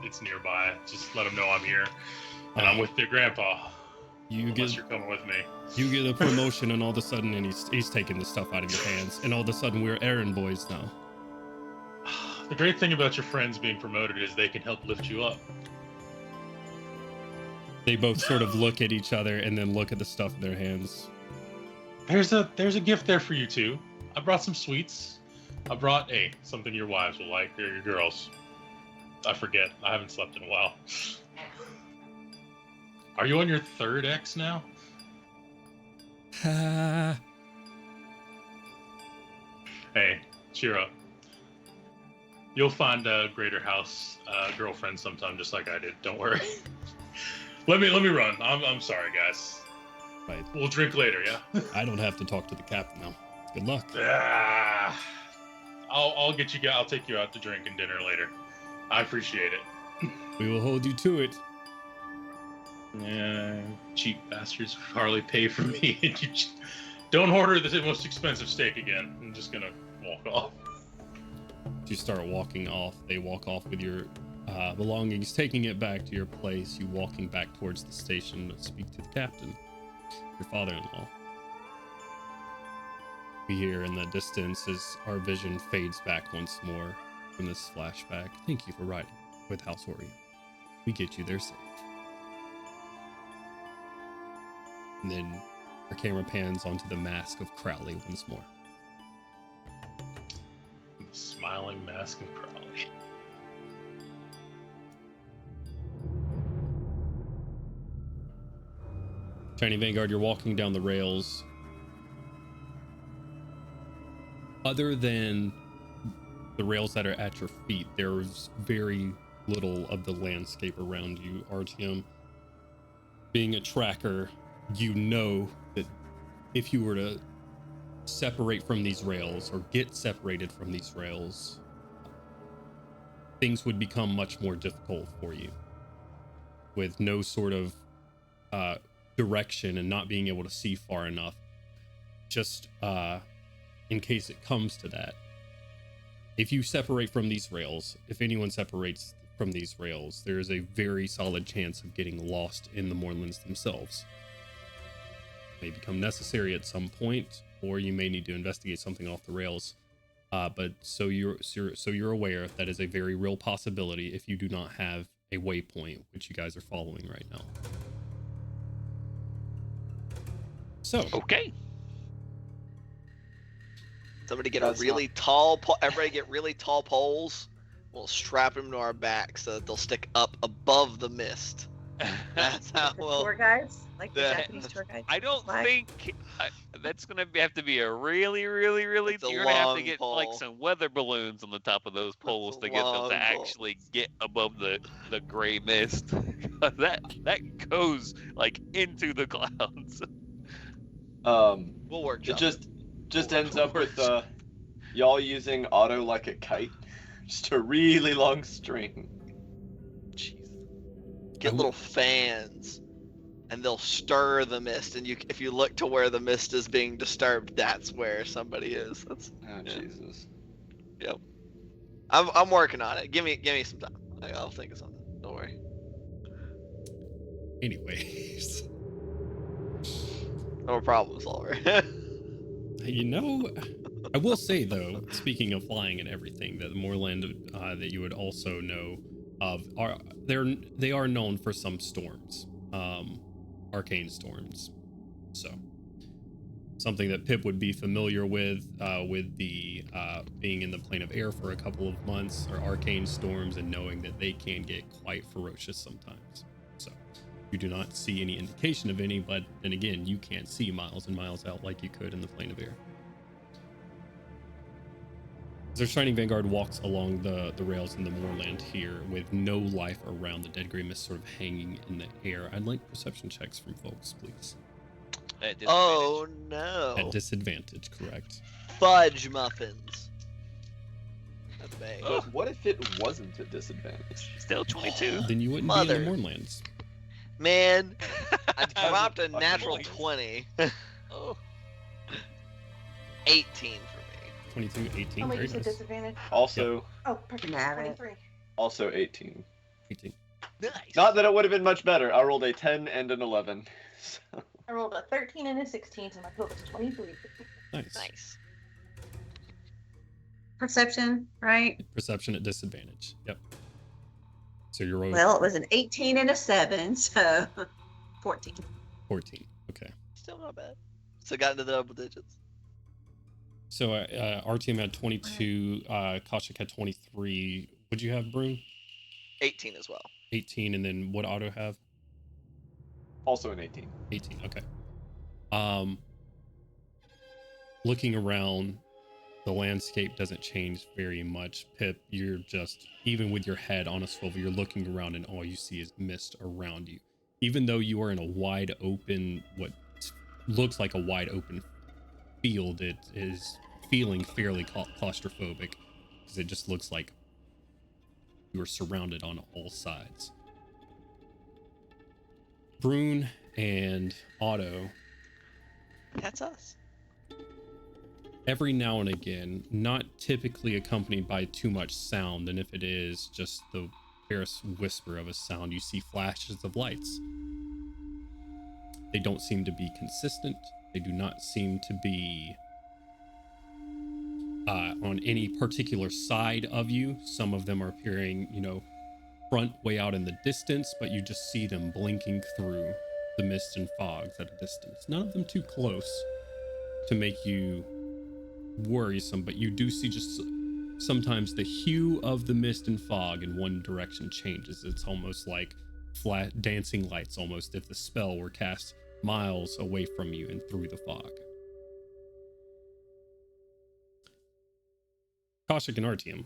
It's nearby. Just let him know I'm here. And I'm with your grandpa. Unless you're coming with me. You get a promotion and all of a sudden, and he's taking the stuff out of your hands. And all of a sudden, we're errand boys now. The great thing about your friends being promoted is they can help lift you up. They both sort of look at each other and then look at the stuff in their hands. There's a gift there for you two. I brought some sweets. I brought something your wives will like, or your girls. I forget. I haven't slept in a while. Are you on your third ex now? Hey, cheer up. You'll find a greater house girlfriend sometime, just like I did. Don't worry. Let me run. I'm sorry, guys. Right. We'll drink later, yeah? I don't have to talk to the captain now. Good luck. I'll get you. I'll take you out to drink and dinner later. I appreciate it. We will hold you to it. Yeah, cheap bastards hardly pay for me. Don't order the most expensive steak again. I'm just gonna walk off. You start walking off. They walk off with your belongings, taking it back to your place. You walking back towards the station to speak to the captain, your father-in-law. We hear in the distance as our vision fades back once more from this flashback. Thank you for riding with House Orient. We get you there safe. And then our camera pans onto the mask of Crowley once more. The smiling mask of Crowley. Tiny Vanguard, you're walking down the rails. Other than the rails that are at your feet, there's very little of the landscape around you, RTM. Being a tracker, you know that if you were to separate from these rails or get separated from these rails, things would become much more difficult for you with no sort of direction and not being able to see far enough. Just in case it comes to that, if you separate from these rails, if anyone separates from these rails, there is a very solid chance of getting lost in the moorlands themselves. May become necessary at some point, or you may need to investigate something off the rails. But so you're aware that is a very real possibility if you do not have a waypoint, which you guys are following right now. So Okay. Somebody get That's a really tall everybody get really tall poles. We'll strap them to our backs so that they'll stick up above the mist. That's how The we'll. tour guides, like the the- Japanese tour guides. I don't Flag. think that's gonna have to be a really. It's a You're gonna have to long get pole. like some weather balloons on the top of those poles a to get them long to pole. actually get above the gray mist. that goes like into the clouds. We'll work. It just We'll ends up with work. y'all using Otto like a kite, just a really long string. Jeez. Get little fans, and they'll stir the mist. And if you look to where the mist is being disturbed, that's where somebody is. That's. Oh Yeah. Jesus! Yep. I'm working on it. Give me some time. I'll think of something. Don't worry. anyways, I'm a problem solver. you know, I will say though, speaking of flying and everything, that the moorland that you would also know of they are known for some storms, arcane storms. So something that Pip would be familiar with the being in the plane of air for a couple of months, or arcane storms, and knowing that they can get quite ferocious sometimes. So you do not see any indication of any, but then again, you can't see miles and miles out like you could in the plane of air. As our Shining Vanguard walks along the rails in the moorland here with no life around, the dead gray mist sort of hanging in the air, I'd like perception checks from folks, please. At disadvantage. Oh no. At disadvantage, correct. Fudge muffins. That's bad. Oh. But what if it wasn't a disadvantage? Still 22. Then you wouldn't be Mother. in the moorlands. Man, I dropped a Fucking natural noise. 20. Oh. 18 for me. 22, 18, Oh, wait, very you said nice. disadvantage? Also, Oh, perfect. Have it. 23. also 18. 18. Nice. Not that it would have been much better. I rolled a 10 and an 11. So. I rolled a 13 and a 16, so my total was 23. Nice. Nice. Perception, right? Perception at disadvantage. Yep. So you're rolling Well, it was an 18 and a 7, so 14. 14. Okay. Still not bad. Still got into the double digits. So our team had 22, Kaushik had 23. What'd you have, Brune? 18 as well. 18, and then what Otto have? Also an 18. 18, okay. Looking around, the landscape doesn't change very much. Pip, you're just, even with your head on a swivel, you're looking around and all you see is mist around you. Even though you are in a wide open, what looks like a wide open field, it is feeling fairly claustrophobic because it just looks like you are surrounded on all sides. Brune and Otto, That's us. every now and again, not typically accompanied by too much sound, and if it is just the barest whisper of a sound, you see flashes of lights. They don't seem to be consistent. They do not seem to be on any particular side of you. Some of them are appearing, front way out in the distance, but you just see them blinking through the mist and fogs at a distance. None of them too close to make you worrisome, but you do see just sometimes the hue of the mist and fog in one direction changes. It's almost like flat dancing lights, almost if the spell were cast miles away from you and through the fog. Koshik and Artyom.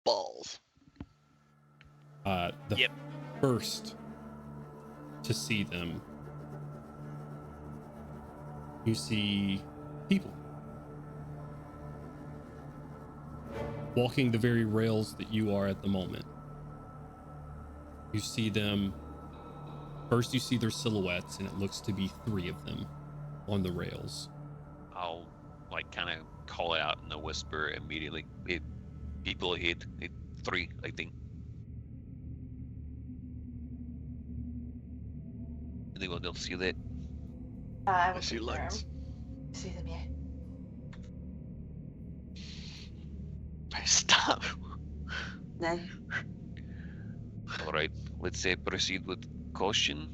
Balls. The Yep. first to see them, you see people walking the very rails that you are at the moment. You see them. First, you see their silhouettes, and it looks to be 3 of them on the rails. I'll like kind of call it out in a whisper immediately. People ahead. 3, I think. Anyone else see that? I I will see confirm. lights. See them, yeah. Stop. No. All right, let's say proceed with caution.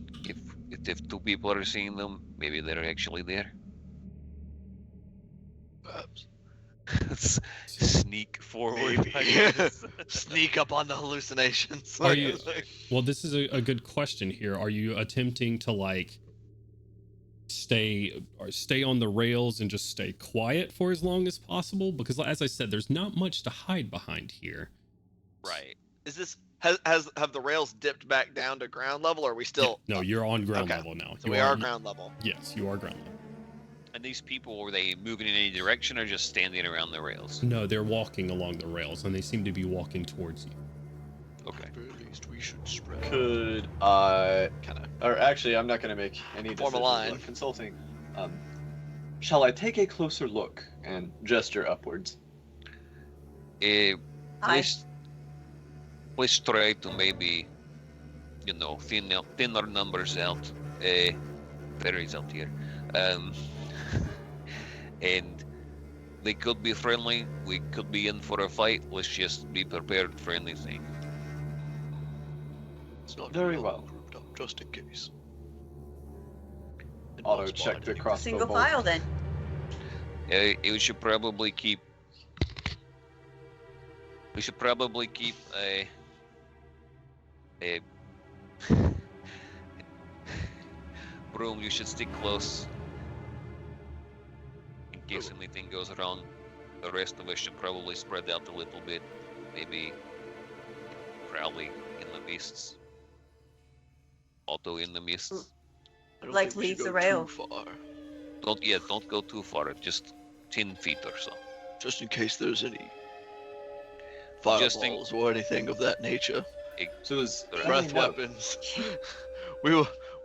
If 2 people are seeing them, maybe they're actually there. Perhaps. Sneak forward. Maybe. I guess. Sneak up on the hallucinations. Are you? Well, this is a good question here. Are you attempting to like stay on the rails and just stay quiet for as long as possible? Because as I said, there's not much to hide behind here. Right. Is this have the rails dipped back down to ground level, or are we still? No, you're on ground Okay. level now. So You we are on- ground level. Yes, you are ground level. And these people, were they moving in any direction or just standing around the rails? No, they're walking along the rails, and they seem to be walking towards you. Okay. At the very least, we should spread. Could I kind of, or actually, I'm not going to make any Form a decisions line. about consulting. Shall I take a closer look and gesture upwards? Hi. Please try to maybe, thin our numbers out. Fairies out here. And they could be friendly. We could be in for a fight. Let's just be prepared for anything. It's not Very all well. grouped up, just in case. And Auto not check spotted the anywhere. crossbow Single bolt. file then. We should probably keep. We should probably keep a. Broom, you should stick close. In case anything goes wrong, the rest of us should probably spread out a little bit. Maybe Crowley in the mists. Otto in the mists. I don't Like, think we should leave the go rail. Too far, Don't go too far. Just 10 feet or so. just in case there's any Just in- fireballs or anything of that nature. So is Breath weapons. we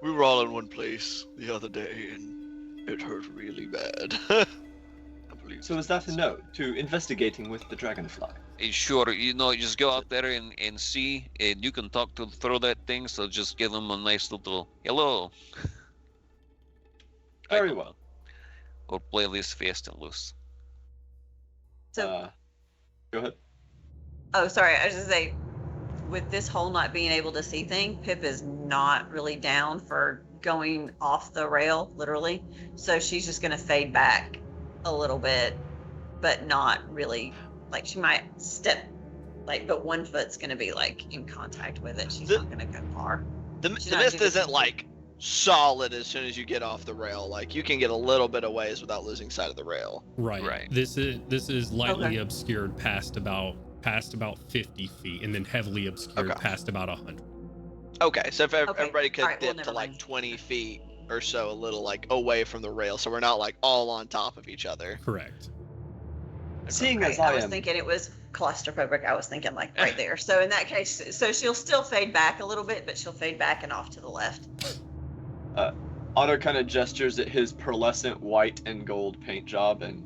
were all in one place the other day, and it hurt really bad. I believe. So is that a no to investigating with the dragonfly? Sure, just go out there and see, and you can talk through that thing, so just give them a nice little hello. Very well. Or play this fast and loose. So, Go ahead. oh, sorry. I was just say, with this whole not being able to see thing, Pip is not really down for going off the rail, literally. So she's just gonna fade back a little bit, but not really. Like she might step, but one foot's gonna be like in contact with it. She's not gonna go far. The She's the not mist gonna isn't see- like solid as soon as you get off the rail. Like you can get a little bit of ways without losing sight of the rail. Right. Right. This is lightly Okay. obscured past about 50 feet, and then heavily obscured Okay. past about 100. Okay, so if Okay, everybody could alright, well, dip to never like mind. 20 feet or so, a little like away from the rail, so we're not like all on top of each other. Correct. Seeing Right, as I I was am, thinking it was claustrophobic. I was thinking like right there. So in that case, so she'll still fade back a little bit, but she'll fade back and off to the left. Otto kind of gestures at his pearlescent white and gold paint job, and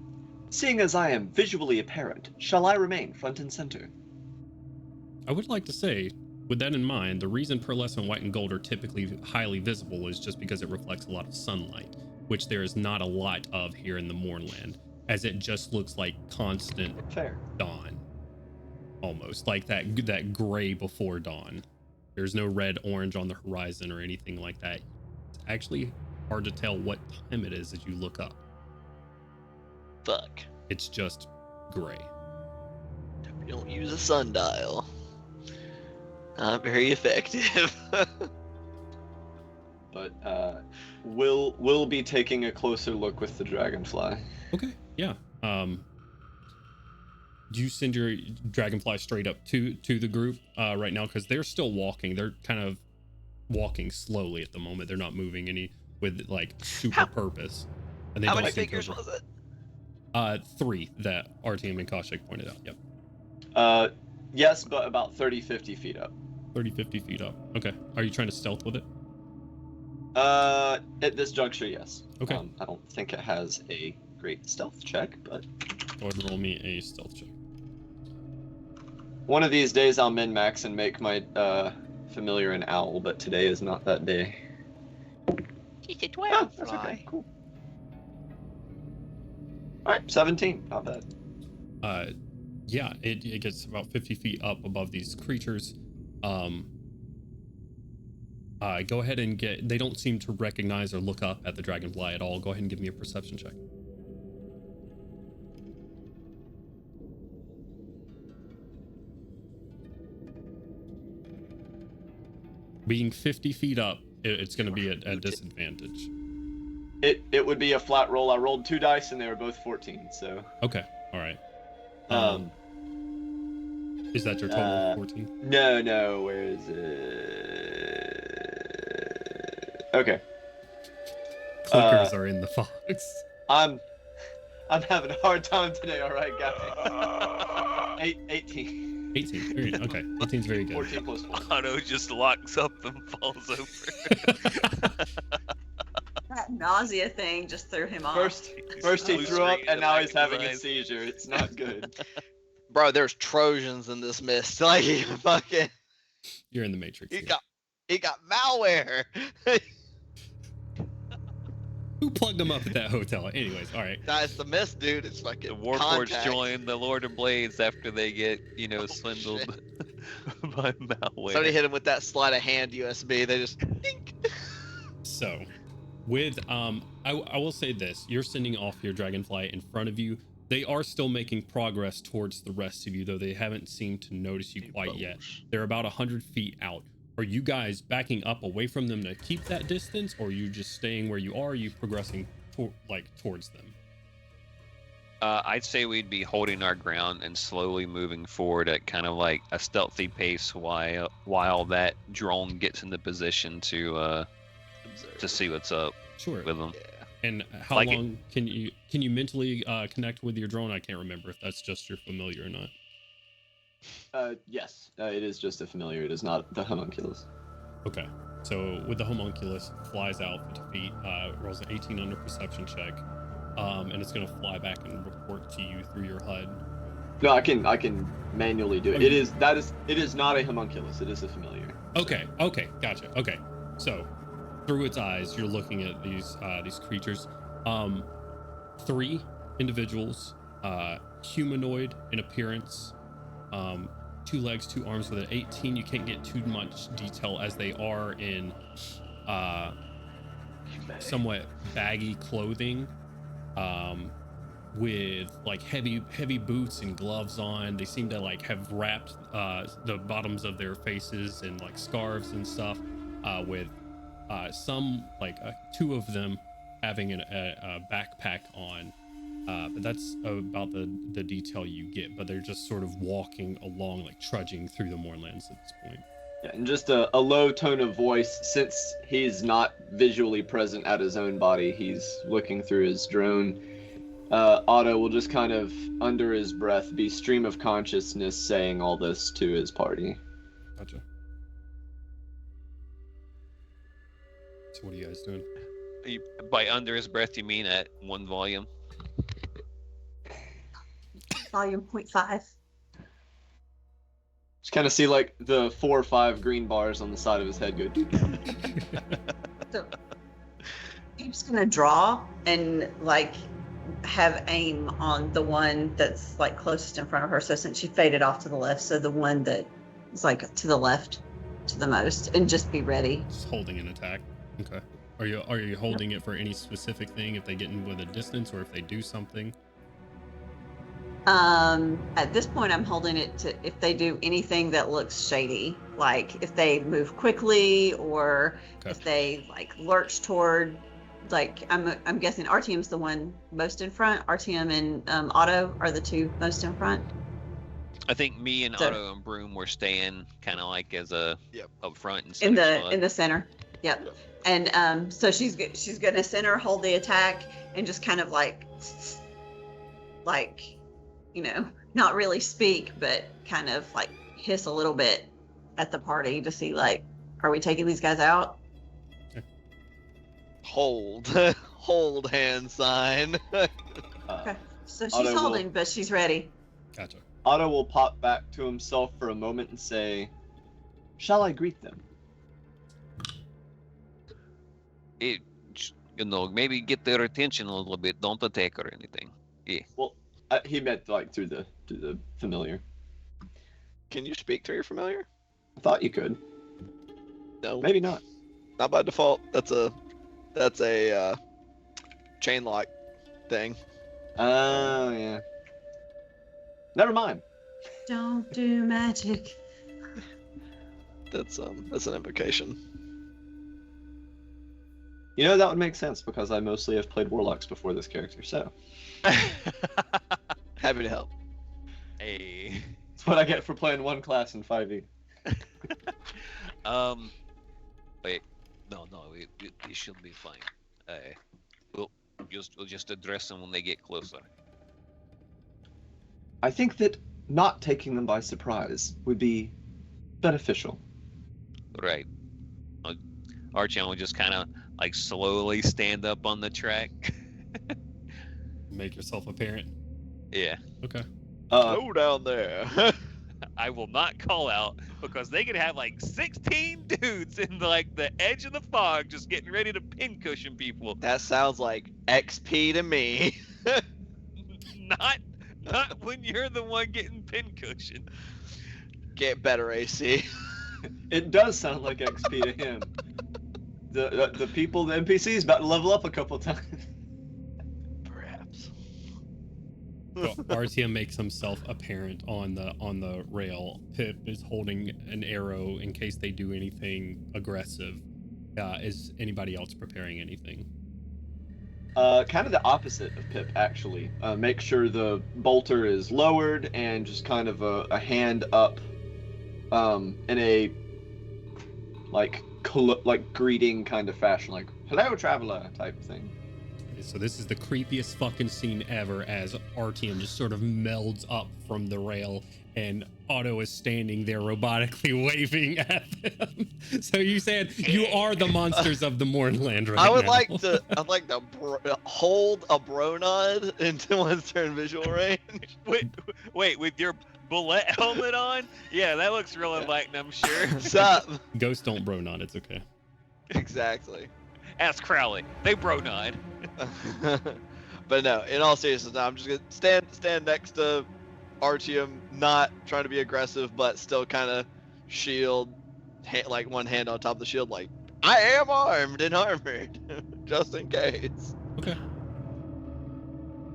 seeing as I am visually apparent, shall I remain front and center? I would like to say, with that in mind, the reason pearlescent white and gold are typically highly visible is just because it reflects a lot of sunlight, which there is not a lot of here in the Mournland, as it just looks like constant Fair. dawn, almost like that gray before dawn. There's no red, orange on the horizon or anything like that. It's actually hard to tell what time it is as you look up. Fuck. It's just gray. We don't use a sundial. Not very effective. But we'll be taking a closer look with the dragonfly. Okay, yeah. do you send your dragonfly straight up to the group right now? Because they're still walking. They're kind of walking slowly at the moment. They're not moving any with like super purpose. And they How don't many seem figures to- was it? 3 that RTM and Kaushik pointed out. Yep. Yes, but about 30-50 feet up. 30-50 feet up. Okay. Are you trying to stealth with it? At this juncture, yes. Okay. I don't think it has a great stealth check, but Go ahead and roll me a stealth check. one of these days I'll min-max and make my familiar an owl, but today is not that day. He's a 12 that's fly. okay. Cool. All right, 17. Not bad. Yeah, it gets about 50 feet up above these creatures. Go ahead and they don't seem to recognize or look up at the dragonfly at all. Go ahead and give me a perception check. Being 50 feet up, it's going to be at disadvantage. It would be a flat roll. I rolled 2 dice and they were both 14, so. Okay, all right. Is that your total 14? No, where is it? Okay. Clickers are in the fox. I'm having a hard time today, alright guys. 18. 18, very good. Okay, 18's very good. 14 plus 4. Otto just locks up and falls over. That nausea thing just threw him off. First he Blue threw up screen in and the now back he's of his having a eyes. seizure. It's not good. Bro, there's Trojans in this mist. Like, he fucking, You're in the Matrix. he here. got malware. Who plugged them up at that hotel? Anyways, all right. That's the mist, dude. It's fucking The Warforged contact. join the Lord of Blades after they get, swindled by malware. Somebody hit him with that sleight of hand USB. They just dink. So, with I will say this: you're sending off your dragonfly in front of you. They are still making progress towards the rest of you, though they haven't seemed to notice you quite yet. They're about 100 feet out. Are you guys backing up away from them to keep that distance, or are you just staying where you are? Are you progressing towards them? I'd say we'd be holding our ground and slowly moving forward at kind of like a stealthy pace while that drone gets into position to see what's up Sure. with them. Yeah. And how Like long can you mentally connect with your drone? I can't remember if that's just your familiar or not. Yes, it is just a familiar. It is not the homunculus. Okay. So with the homunculus, it flies out 50 feet, rolls an 18 under perception check, and it's gonna fly back and report to you through your HUD. No, I can manually do it. Okay. It is not a homunculus. It is a familiar. Okay, gotcha. Okay, so through its eyes, you're looking at these creatures. 3 individuals, humanoid in appearance, 2 legs, 2 arms with an 18. You can't get too much detail as they are in somewhat baggy clothing, with like heavy boots and gloves on. They seem to like have wrapped the bottoms of their faces in like scarves and stuff, with some like 2 of them having a backpack on, but that's about the detail you get. But they're just sort of walking along, like trudging through the moorlands at this point. Yeah, and just a low tone of voice. Since he's not visually present at his own body, he's looking through his drone. Otto will just kind of, under his breath, be stream of consciousness saying all this to his party. Gotcha. So what are you guys doing? By under his breath, you mean at 1 volume? Volume 0.5. Just kind of see like the 4 or 5 green bars on the side of his head go. Doot. So I'm just gonna draw and like have aim on the one that's like closest in front of her. So since she faded off to the left, so the one that is like to the left, to the most, and just be ready. Just holding an attack. Okay. Are you holding it for any specific thing? If they get in with a distance, or if they do something? At this point, I'm holding it to if they do anything that looks shady, like if they move quickly or Okay. if they like lurch toward, like I'm guessing RTM's the one most in front. RTM and Otto are the 2 most in front. I think me and So- Otto and Broom were staying kind of like as a Yep. up front and in center the center. Yep. Yep. And so she's gonna center, hold the attack, and just kind of like, not really speak, but kind of like hiss a little bit at the party to see like, are we taking these guys out? Hold. Hold hand sign. Okay. So she's Otto will- holding, but she's ready. Gotcha. Otto will pop back to himself for a moment and say, "Shall I greet them?" Maybe get their attention a little bit. Don't attack or anything. Well, he meant like through the familiar. Can you speak through your familiar? I thought you could. No. Maybe not. Not by default. That's a chain lock thing. Oh yeah. Never mind. Don't do magic. That's an invocation. You know, that would make sense because I mostly have played warlocks before this character, so Happy to help. Hey. that's what I get for playing one class in 5e. Wait. No, it should be fine. We'll just address them when they get closer. I think that not taking them by surprise would be beneficial. Right. Archon will just kind of like slowly stand up on the track. Make yourself apparent. Yeah. Okay. Go down there. I will not call out because they could have like 16 dudes in like the edge of the fog just getting ready to pincushion people. That sounds like XP to me. Not when you're the one getting pincushioned. Get better, AC. It does sound like XP to him. The people, the NPCs, about to level up a couple times. Perhaps. So Artyom makes himself apparent on the rail. Pip is holding an arrow in case they do anything aggressive. Is anybody else preparing anything? Kind of the opposite of Pip, actually. Make sure the bolter is lowered and just kind of a hand up, in a like greeting kind of fashion, like "Hello, traveler" type thing. Okay, so this is the creepiest fucking scene ever as Artyom just sort of melds up from the rail and Otto is standing there robotically waving at them. So you said you are the monsters of the Mornland right now. I would like to hold a Bronod into one's turn visual range. Wait, with your bullet helmet on? Yeah, that looks real enlightened, I'm sure. What's up? Ghosts don't bro nod, it's okay. Exactly. Ask Crowley. They bro nod. But no, in all seriousness, I'm just gonna stand next to Artyom, not trying to be aggressive, but still kind of shield, like one hand on top of the shield, like I am armed and armored, just in case. Okay.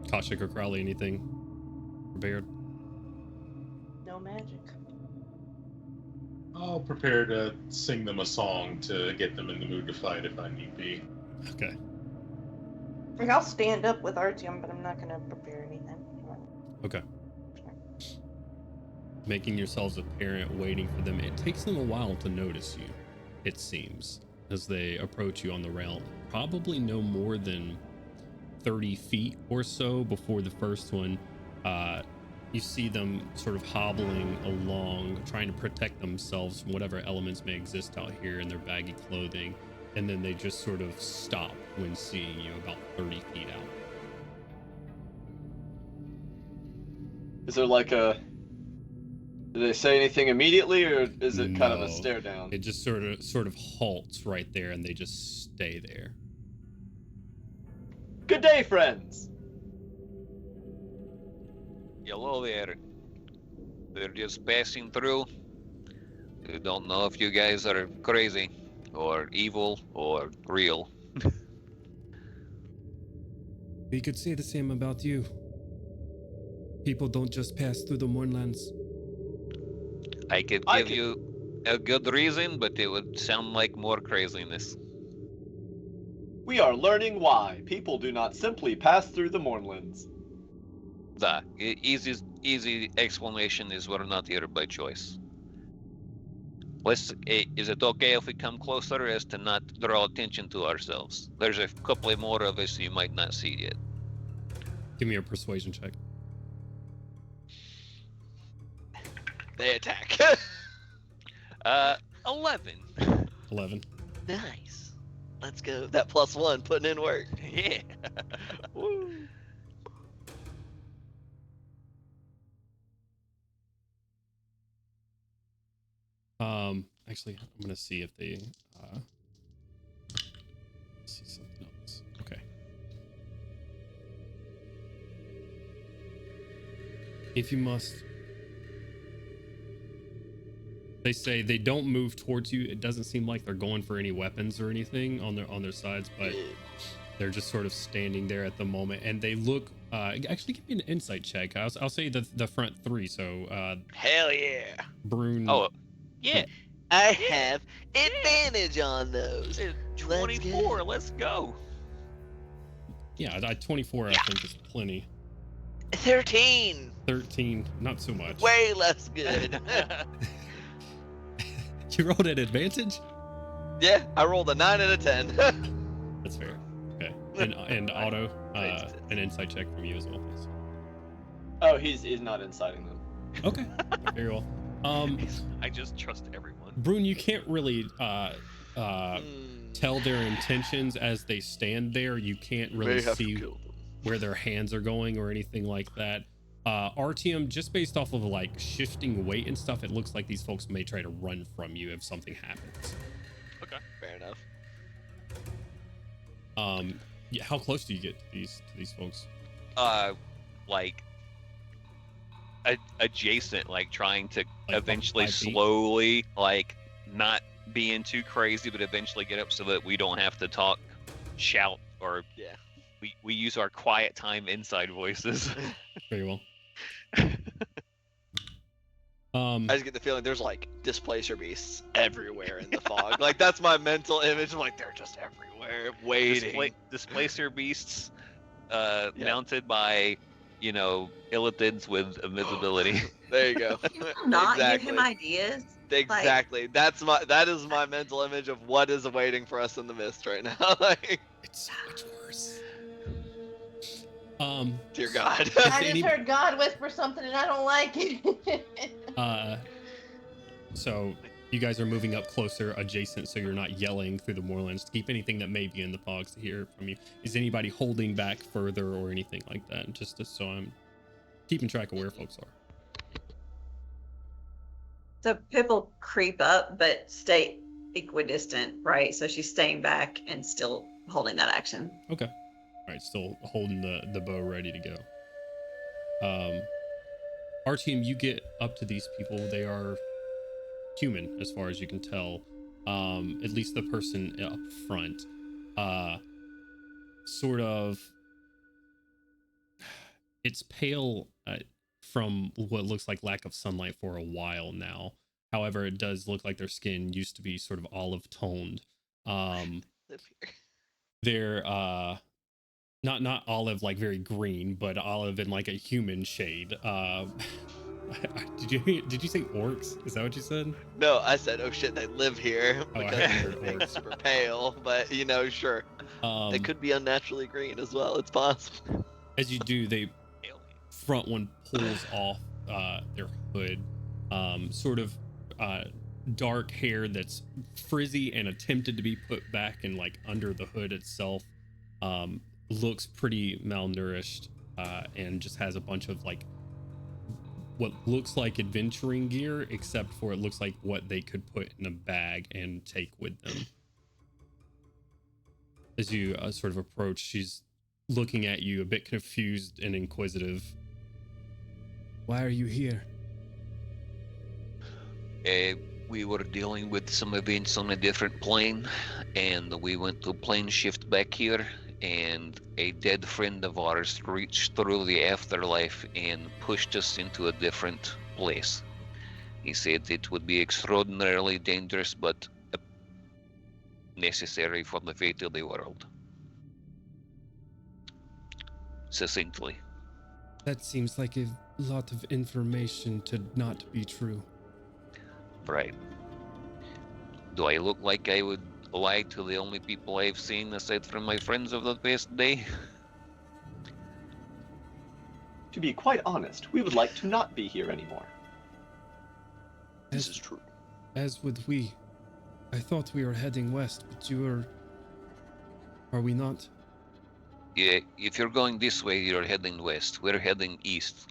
Kaushik or Crowley, anything prepared? No magic. I'll prepare to sing them a song to get them in the mood to fight if I need be. Okay. Like, I'll stand up with Artyom, but I'm not gonna prepare anything. Okay. Making yourselves apparent, waiting for them. It takes them a while to notice you, it seems, as they approach you on the rail. Probably no more than 30 feet or so before the first one. You see them sort of hobbling along, trying to protect themselves from whatever elements may exist out here in their baggy clothing. And then they just sort of stop when seeing you about 30 feet out. Is there like a... Do they say anything immediately, or is it kind of a No. stare down? It just sort of halts right there, and they just stay there. Good day, friends! Hello there. They're just passing through. We don't know if you guys are crazy, or evil, or real. We could say the same about you. People don't just pass through the Mournlands. I could give you a good reason, but it would sound like more craziness. We are learning why people do not simply pass through the Mournlands. Easy explanation is we're not here by choice. Is it okay if we come closer as to not draw attention to ourselves? There's a couple more of us you might not see yet. Give me a persuasion check. They attack. 11. 11. Nice. Let's go. That +1, putting in work. Yeah. Woo. Actually, I'm gonna see if they see something else. Okay. If you must, they say they don't move towards you. It doesn't seem like they're going for any weapons or anything on their sides, but they're just sort of standing there at the moment, and they look. Actually, give me an insight check. I'll say the front three. So, Hell yeah. Brune. Oh, yeah. I have advantage on those. 24. Let's go. Yeah, 24. I think is plenty. 13. 13, not so much. Way less good. You rolled at advantage? Yeah, I rolled a 9 out of 10. That's fair. Okay. And Otto, an insight check from you as well, please. Oh, he's not inciting them. Okay. Very well. I just trust everyone. Brune, you can't really tell their intentions as they stand there. You can't really see where their hands are going or anything like that. Artyom, just based off of like shifting weight and stuff, it looks like these folks may try to run from you if something happens. Okay, fair enough. Yeah, how close do you get to these folks? Like adjacent, like trying to Like eventually 5 feet? slowly, like not being too crazy, but eventually get up so that we don't have to talk, shout, or Yeah. we use our quiet time inside voices. Very well. I just get the feeling there's like displacer beasts everywhere in the fog. Like that's my mental image. I'm like they're just everywhere, waiting. Displacer beasts, mounted by, illithids with invisibility. There you go. Not give him ideas. Exactly. That is my mental image of what is awaiting for us in the mist right now. Like, It's so much worse. dear God. I just heard God whisper something and I don't like it. So you guys are moving up closer, adjacent, so you're not yelling through the moorlands to keep anything that may be in the fogs to hear from you. Is anybody holding back further or anything like that? So I'm keeping track of where folks are. So Pip will creep up, but stay equidistant, right? So she's staying back and still holding that action. Okay. All right, still holding the bow ready to go. Our team, you get up to these people. They are human, as far as you can tell. At least the person up front. Sort of. It's pale from what looks like lack of sunlight for a while now. However, it does look like their skin used to be sort of olive toned. They're not olive like very green, but olive in like a human shade. Did you say orcs? Is that what you said? No, I said, oh shit, they live here. Oh, I Because heard they're orcs. super pale, but sure. They could be unnaturally green as well. It's possible. As you do, they front one pulls off their hood, sort of dark hair that's frizzy and attempted to be put back and like under the hood itself. Looks pretty malnourished, and just has a bunch of like what looks like adventuring gear, except for it looks like what they could put in a bag and take with them. As you sort of approach, she's looking at you, a bit confused and inquisitive. Why are you here? We were dealing with some events on a different plane, and we went to plane shift back here, and a dead friend of ours reached through the afterlife and pushed us into a different place. He said it would be extraordinarily dangerous, but necessary for the fate of the world. Succinctly. That seems like a lot of information to not be true. Right. Do I look like I would lie to the only people I've seen aside from my friends of the past day? To be quite honest, we would like to not be here anymore. This is true. As would we. I thought we were heading west, but are we not? Yeah, if you're going this way, you're heading west. We're heading east.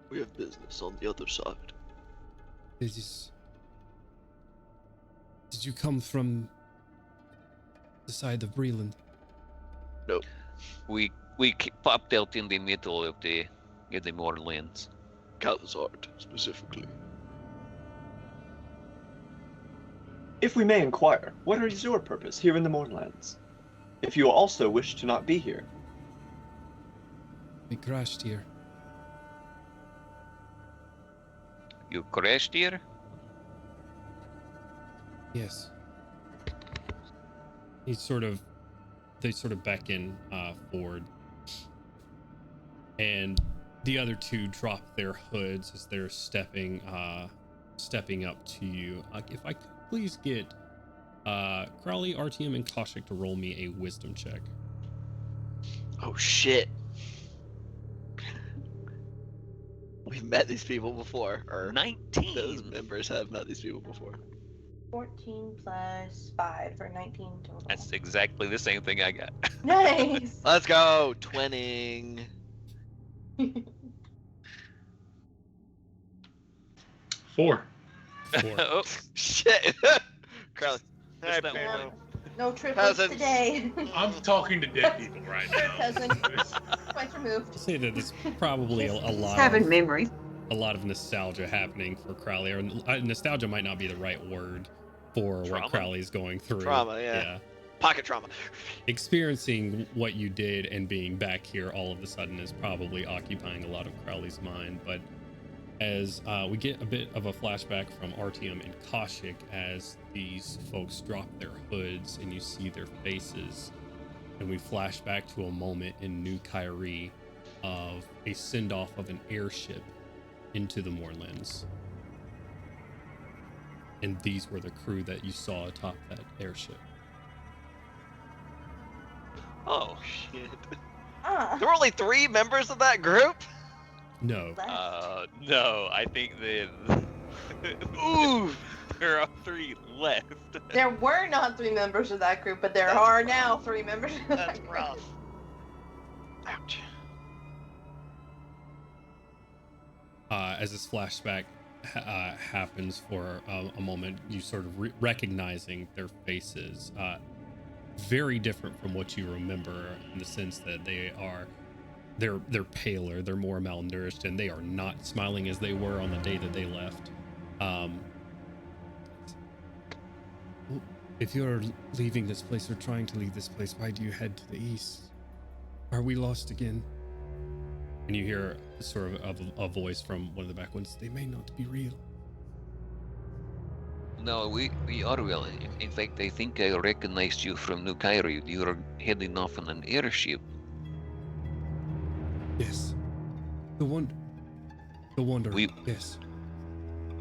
We have business on the other side. Did you come from the side of Breland? No. We popped out in the middle of the moorlands. Calazard, specifically. If we may inquire, what is your purpose here in the Moorlands? If you also wish to not be here. We crashed here. You crashed here? Yes. They sort of beckon forward, and the other two drop their hoods as they're stepping up to you. If I could please get Crowley, RTM, and Koshik to roll me a wisdom check. Oh shit. We've met these people before, or 19. those members have met these people before. 14 plus 5 for 19 total. That's exactly the same thing I got. Nice. Let's go, twinning. 4. Oh, Shit. Crowley. Just Hey, that Pedro. one. No triplets How's it- today. I'm talking to dead people right now. Cousin. Twice removed. I'll say that there's probably a lot Having of, memory. a lot of nostalgia happening for Crowley. Or nostalgia might not be the right word for Trauma? what Crowley's going through. Trauma, yeah. Pocket trauma. Experiencing what you did and being back here all of a sudden is probably occupying a lot of Crowley's mind. But as we get a bit of a flashback from RTM and Koshik as these folks drop their hoods and you see their faces, and we flash back to a moment in New Kyrie of a send-off of an airship into the Moorlands. And these were the crew that you saw atop that airship. Oh shit. Ah. There were only 3 members of that group? No. No, I think Ooh. there are 3 left. There were not 3 members of that group, but there That's are rough. now 3 members of that That's group. rough. Ouch. As this flashback happens for a moment, you sort of recognizing their faces. Very different from what you remember, in the sense that they're paler, they're more malnourished, and they are not smiling as they were on the day that they left. If you're leaving this place or trying to leave this place, why do you head to the east? Are we lost again? And you hear sort of a voice from one of the back ones. They may not be real. No, we are real. In fact, I think I recognized you from New Cairo. You were heading off on an airship. Yes. The Wanderer. We- Yes.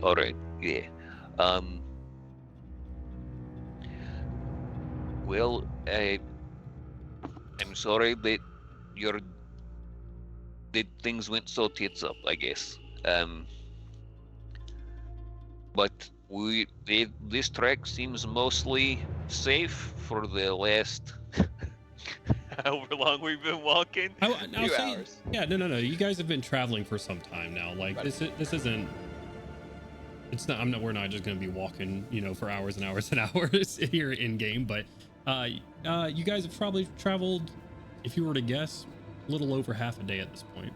All right, yeah. Well, I'm sorry that things went so tits up, I guess. But this track seems mostly safe for the last however long we've been walking. I'll Few say, hours. yeah, no. You guys have been traveling for some time now. Like Right. this isn't. It's not. We're not just going to be walking, for hours and hours and hours here in game. But you guys have probably traveled, if you were to guess, a little over half a day at this point.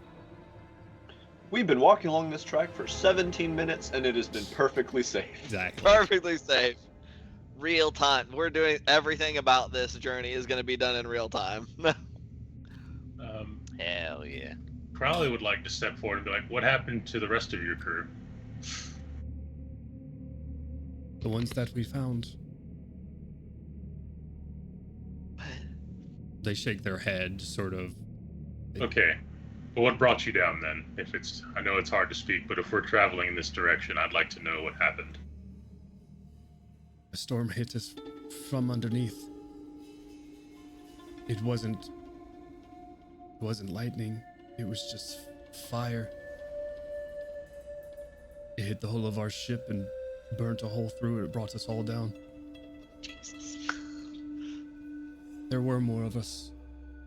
We've been walking along this track for 17 minutes and it has been perfectly safe. Exactly. Perfectly safe. Real time. We're doing everything about this journey is going to be done in real time. Hell yeah. Crowley would like to step forward and be like, "What happened to the rest of your crew?" The ones that we found. They shake their head, sort of. Okay. But what brought you down then? I know it's hard to speak, but if we're traveling in this direction, I'd like to know what happened. A storm hit us from underneath. It wasn't lightning. It was just fire. It hit the hull of our ship and burnt a hole through it. It brought us all down. Jesus. There were more of us.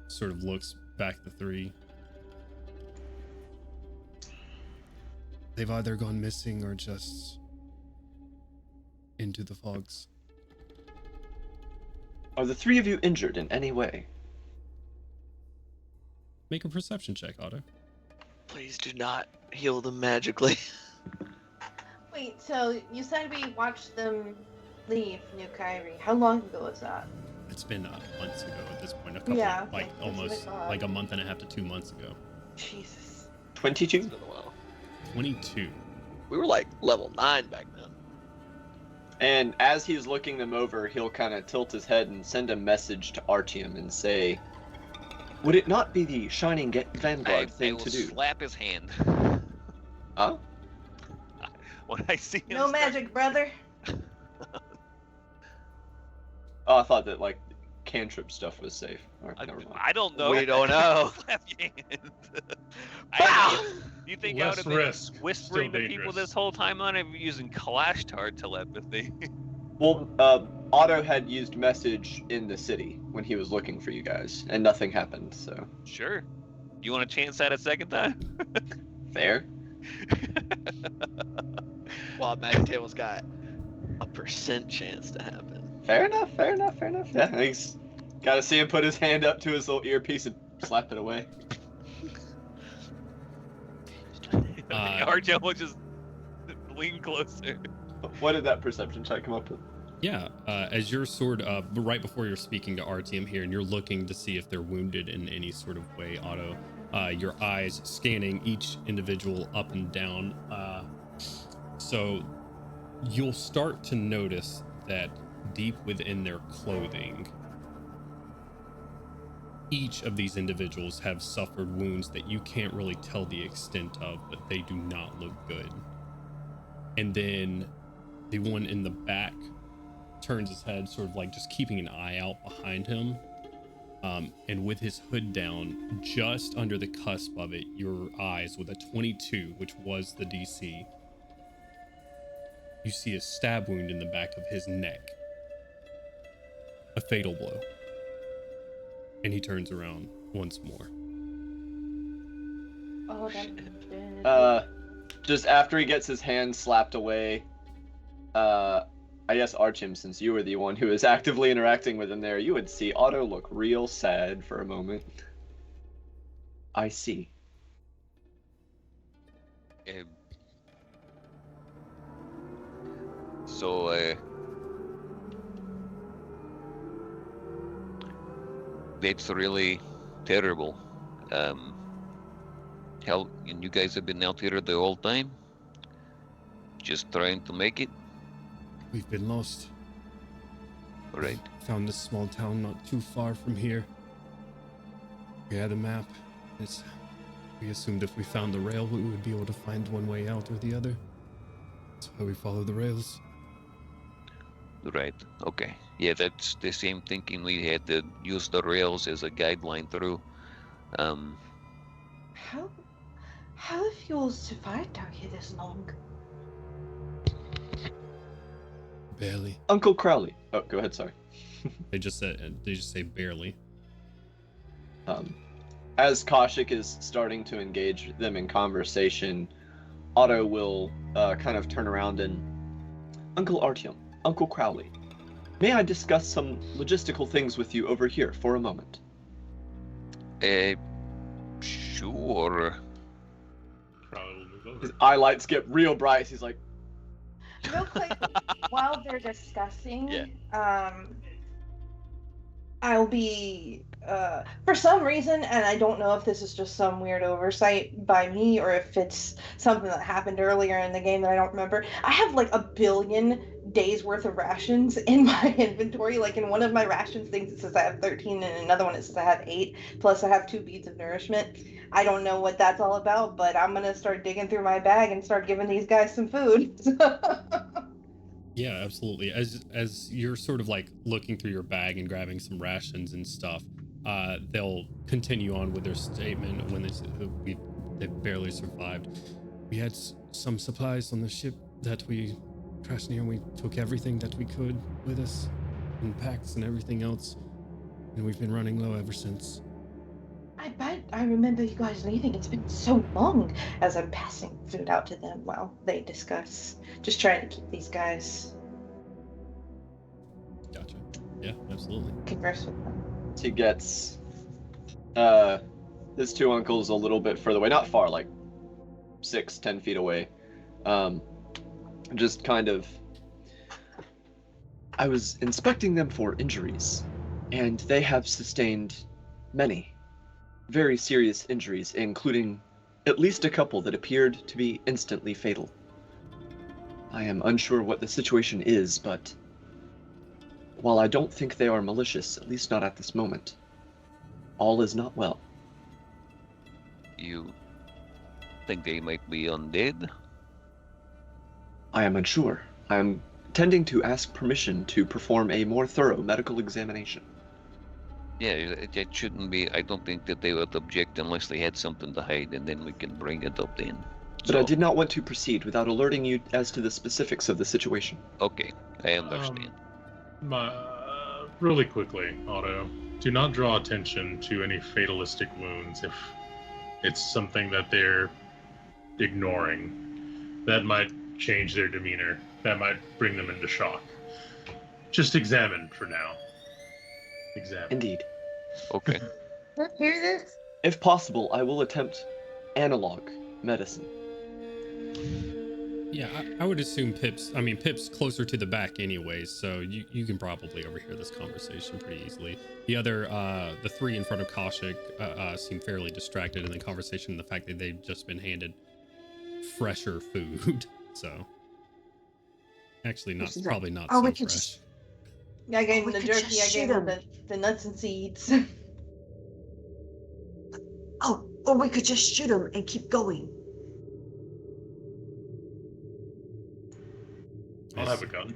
Sort of looks back the three. They've either gone missing or just into the fogs. Are the three of you injured in any way? Make a perception check, Otto. Please do not heal them magically. Wait, so you said we watched them leave New Kyrie. How long ago was that? It's been months ago at this point. A couple, Yeah, like that's what I almost thought. like a month and a half to 2 months ago. Jesus. 22? It's been a while. 22. We were like level 9 back then. And as he's looking them over, he'll kind of tilt his head and send a message to Artyom and say, "Would it not be the Shining Vanguard I thing will to do?" slap his hand. Huh? When I see him. No start- magic, brother. Oh, I thought that, like, cantrip stuff was safe. Alright, never mind. I don't know. We don't know. Slap your hand. Wow! You think I would Less have been risk, whispering still to people dangerous. this whole time on it using Kalashtar telepathy? Well, Otto had used message in the city when he was looking for you guys, and nothing happened, so... Sure. You want to chance that a second time? Fair. Well, Magic Table's got a % chance to happen. Fair enough, fair enough, fair enough. Yeah, he's gotta see him put his hand up to his little earpiece and slap it away. Arjo will just lean closer. What did that perception check come up with? Yeah, as you're right before you're speaking to Artyom here, and you're looking to see if they're wounded in any sort of way, Otto, your eyes scanning each individual up and down. So you'll start to notice that deep within their clothing, each of these individuals have suffered wounds that you can't really tell the extent of, but they do not look good. And then the one in the back turns his head, sort of like just keeping an eye out behind him. And with his hood down, just under the cusp of it, your eyes with a 22, which was the DC, you see a stab wound in the back of his neck. A fatal blow. And he turns around once more. Oh, that. Just after he gets his hand slapped away, I guess Artyom, since you were the one who is actively interacting with him there, you would see Otto look real sad for a moment. I see. So, that's really terrible. Hell, and you guys have been out here the whole time? Just trying to make it? We've been lost. Right. Found this small town not too far from here. We had a map. We assumed if we found the rail, we would be able to find one way out or the other. That's why we followed the rails. Right. Okay. Yeah, that's the same thinking we had, to use the rails as a guideline through. How have you all survived out here this long? Barely. Uncle Crowley. Oh, go ahead, sorry. They just say barely. As Kaushik is starting to engage them in conversation, Otto will kind of turn around and... Uncle Artyom, Uncle Crowley, may I discuss some logistical things with you over here for a moment? Sure. Probably will move over. His eye lights get real bright. He's like, Real quick, while they're discussing, Yeah. I'll be, for some reason, and I don't know if this is just some weird oversight by me or if it's something that happened earlier in the game that I don't remember. I have like a billion days worth of rations in my inventory. Like in one of my rations things, it says I have 13, and another one it says I have 8, plus I have 2 beads of nourishment. I don't know what that's all about, but I'm gonna start digging through my bag and start giving these guys some food. Yeah, absolutely. As you're sort of like looking through your bag and grabbing some rations and stuff, they'll continue on with their statement when they've barely survived. We had some supplies on the ship that we crashed near. We took everything that we could with us, and packs and everything else, and we've been running low ever since. I bet I remember you guys leaving. It's been so long, as I'm passing food out to them while they discuss. Just trying to keep these guys Gotcha. Yeah, absolutely. converse with them. He gets his 2 uncles a little bit further away, not far, like 6-10 feet away. Just kind of, I was inspecting them for injuries, and they have sustained many very serious injuries, including at least a couple that appeared to be instantly fatal. I am unsure what the situation is, but while I don't think they are malicious, at least not at this moment, all is not well. You think they might be undead? I am unsure. I am intending to ask permission to perform a more thorough medical examination. Yeah, it shouldn't be. I don't think that they would object unless they had something to hide, and then we can bring it up then. But I did not want to proceed without alerting you as to the specifics of the situation. Okay, I understand. Really quickly, Otto, do not draw attention to any fatalistic wounds if it's something that they're ignoring. That might change their demeanor. That might bring them into shock. Just examine for now. Examine. Indeed. Okay. Hear this? If possible, I will attempt analog medicine. Yeah, I would assume Pip's closer to the back anyways, so you can probably overhear this conversation pretty easily. The other, the 3 in front of Kaushik seem fairly distracted in the conversation and the fact that they've just been handed fresher food. So, actually probably not so fresh. I gave him we the could jerky, just I gave shoot him the nuts and seeds. Oh, or we could just shoot him and keep going. I'll have a gun.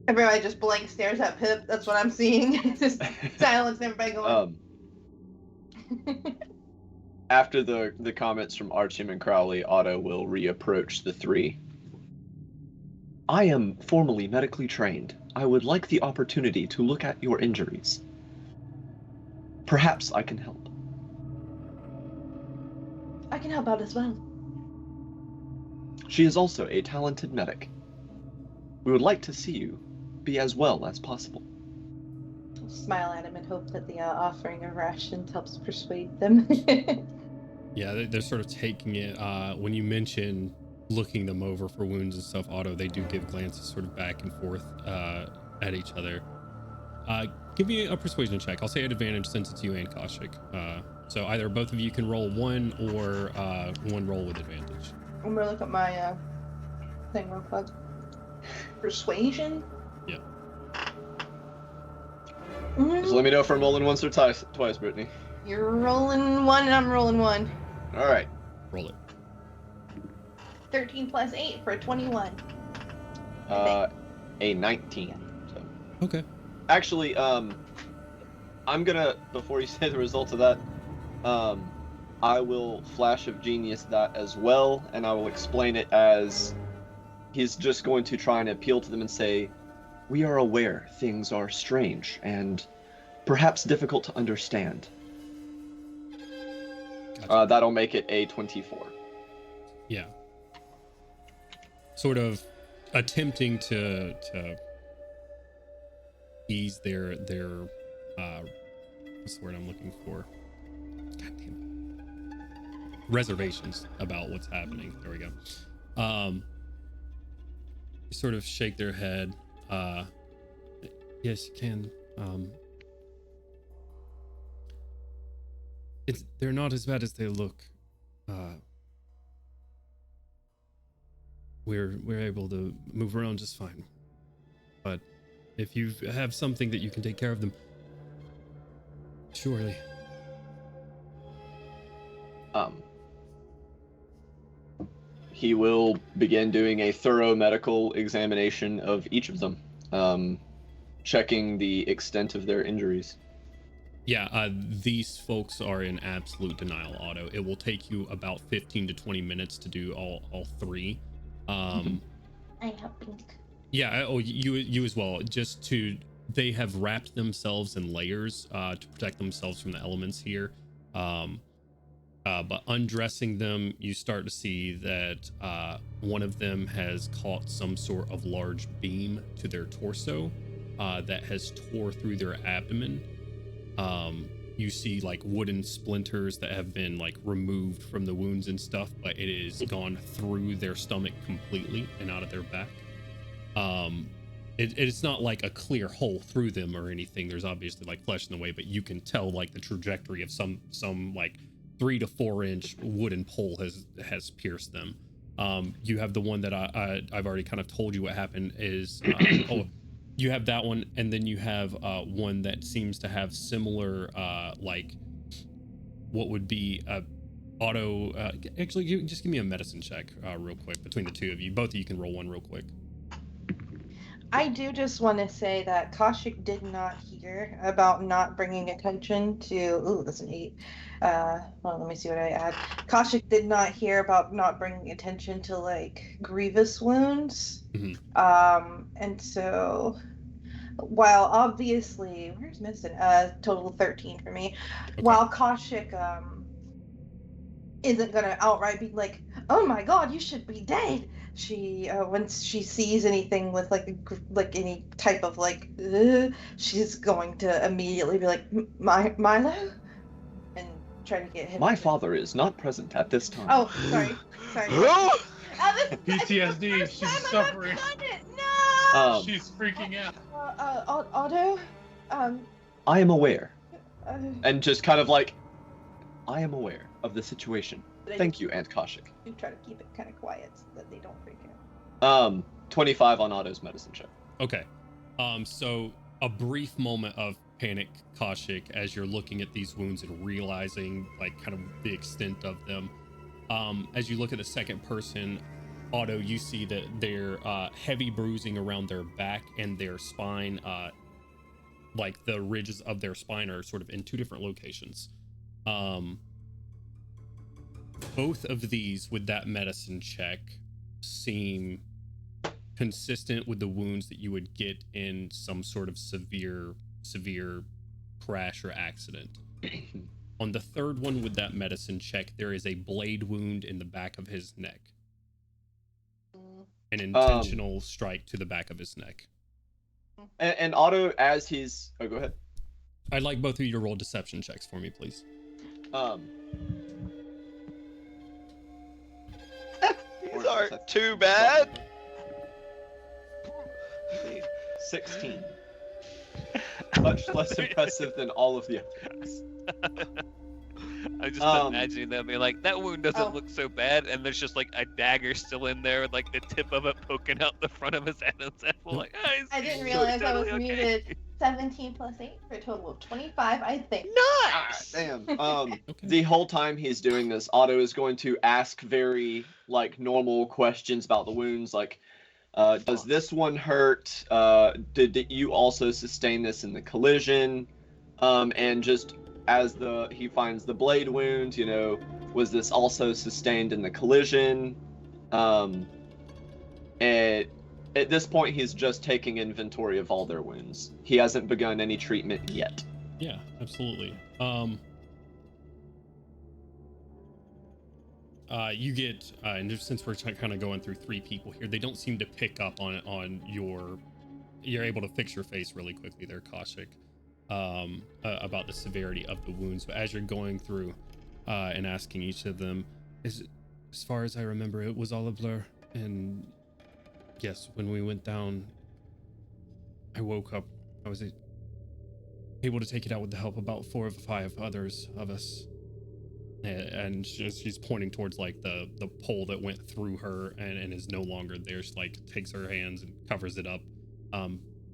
Everybody just blank stares at Pip. That's what I'm seeing. Just silence, everybody going. After the comments from Archim and Crowley, Otto will reapproach the 3. I am formally medically trained. I would like the opportunity to look at your injuries. Perhaps I can help. I can help out as well. She is also a talented medic. We would like to see you be as well as possible. I'll smile at him and hope that the offering of rations helps persuade them. Yeah, they're sort of taking it. When you mention looking them over for wounds and stuff, Otto, they do give glances sort of back and forth at each other. Give me a persuasion check. I'll say at advantage since it's you and Kaushik. So either both of you can roll 1 or 1 roll with advantage. I'm gonna look at my thing real quick. Persuasion? Yeah. Just let me know if I'm rolling once or twice, Brittany. You're rolling 1 and I'm rolling 1. All right. Roll it. 13 plus 8 for a 21. A 19. So. Okay. Actually, I'm gonna, before you say the results of that, I will Flash of Genius that as well, and I will explain it as he's just going to try and appeal to them and say, we are aware things are strange and perhaps difficult to understand. Gotcha. That'll make it a 24. Yeah. Sort of attempting to ease their what's the word I'm looking for? God damn it. Reservations about what's happening. There we go. Sort of shake their head. Yes, you can. They're not as bad as they look. We're able to move around just fine. But if you have something that you can take care of them, surely. He will begin doing a thorough medical examination of each of them, checking the extent of their injuries. Yeah, these folks are in absolute denial, Otto. It will take you about 15 to 20 minutes to do all three. I helping. Yeah, you as well. They have wrapped themselves in layers to protect themselves from the elements here. But undressing them, you start to see that one of them has caught some sort of large beam to their torso that has tore through their abdomen. You see like wooden splinters that have been like removed from the wounds and stuff, but it is gone through their stomach completely and out of their back. It's not like a clear hole through them or anything. There's obviously like flesh in the way, but you can tell like the trajectory of some like 3 to 4 inch wooden pole has pierced them. You have the one that I've already kind of told you what happened is you have that one, and then you have one that seems to have similar like what would be auto actually just give me a medicine check real quick between the two of you. Both of you can roll one real quick. I do just want to say that Kaushik did not hear about not bringing attention to. Ooh, that's an 8. Well, let me see what I add. Kaushik did not hear about not bringing attention to like grievous wounds. And so, while obviously, where's medicine? Total 13 for me. Okay. While Kaushik isn't gonna outright be like, "Oh my God, you should be dead." She, once she sees anything with like any type of like, she's going to immediately be like, Milo, and try to get him. My father is not present at this time. Oh, sorry. PTSD. She's suffering. No. She's freaking out. Otto. I am aware, and just kind of like, I am aware of the situation. Thank you, Aunt Kaushik. You try to keep it kind of quiet so that they don't freak out. 25 on Otto's medicine check. Okay. So a brief moment of panic, Kaushik, as you're looking at these wounds and realizing like kind of the extent of them. As you look at the second person, Otto, you see that they're heavy bruising around their back and their spine, like the ridges of their spine are sort of in two different locations. Both of these with that medicine check seem consistent with the wounds that you would get in some sort of severe crash or accident. On the third one with that medicine check, there is a blade wound in the back of his neck. An intentional strike to the back of his neck. And Otto, as he's... Oh, go ahead. I'd like both of you to roll deception checks for me, please. These aren't too bad. 16. Much less impressive than all of the others. I'm just imagining them being like, that wound doesn't look so bad, and there's just like a dagger still in there with like the tip of it poking out the front of his head. And like, I didn't realize I was muted. 17 plus 8 for a total of 25, I think. Nice! Damn. The whole time he's doing this, Otto is going to ask very like normal questions about the wounds, like, does this one hurt? Did you also sustain this in the collision? And just as he finds the blade wound, was this also sustained in the collision? And at this point, he's just taking inventory of all their wounds. He hasn't begun any treatment yet. Yeah, absolutely. You get, and just since we're kind of going through 3 people here, they don't seem to pick up on you're able to fix your face really quickly there, Kaushik, about the severity of the wounds. But as you're going through and asking each of them, as far as I remember, it was all a blur. And yes, when we went down, I woke up. I was able to take it out with the help of about 4 or 5 others of us. and she's pointing towards like the pole that went through her and is no longer there. She like takes her hands and covers it up.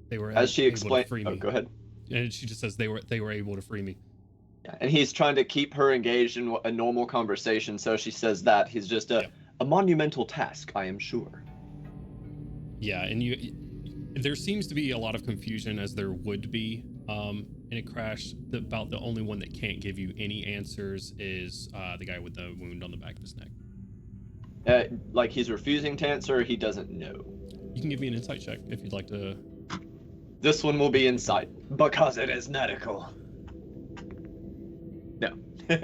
They were As she able to explained, free me. go ahead. And she just says they were able to free me. Yeah, and he's trying to keep her engaged in a normal conversation, so she says that he's just a monumental task, I am sure. Yeah, and there seems to be a lot of confusion, as there would be in a crash. About the only one that can't give you any answers is the guy with the wound on the back of his neck. Like he's refusing to answer, or he doesn't know. You can give me an insight check if you'd like to. This one will be insight, because it is medical. No.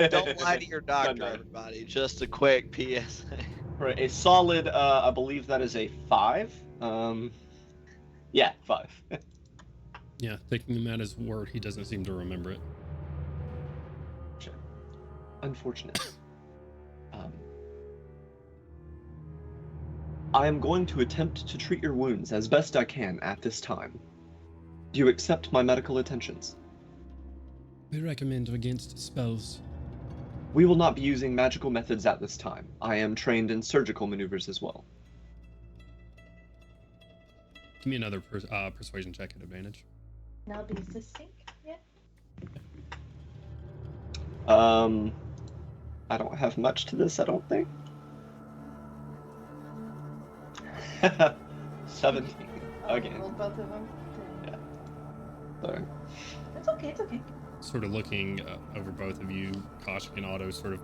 Don't lie to your doctor, No. everybody. Just a quick PSA. Right, a solid, I believe that is a 5. Yeah, 5. Yeah, taking him at his word, he doesn't seem to remember it. Unfortunate. I am going to attempt to treat your wounds as best I can at this time. Do you accept my medical attentions? We recommend against spells. We will not be using magical methods at this time. I am trained in surgical maneuvers as well. Give me another persuasion check at advantage. Now be succinct. Yeah. I don't have much to this, I don't think. 17 again. Roll both of them. Yeah. Sorry. It's okay. It's okay. Sort of looking over both of you, Koshik and Otto, sort of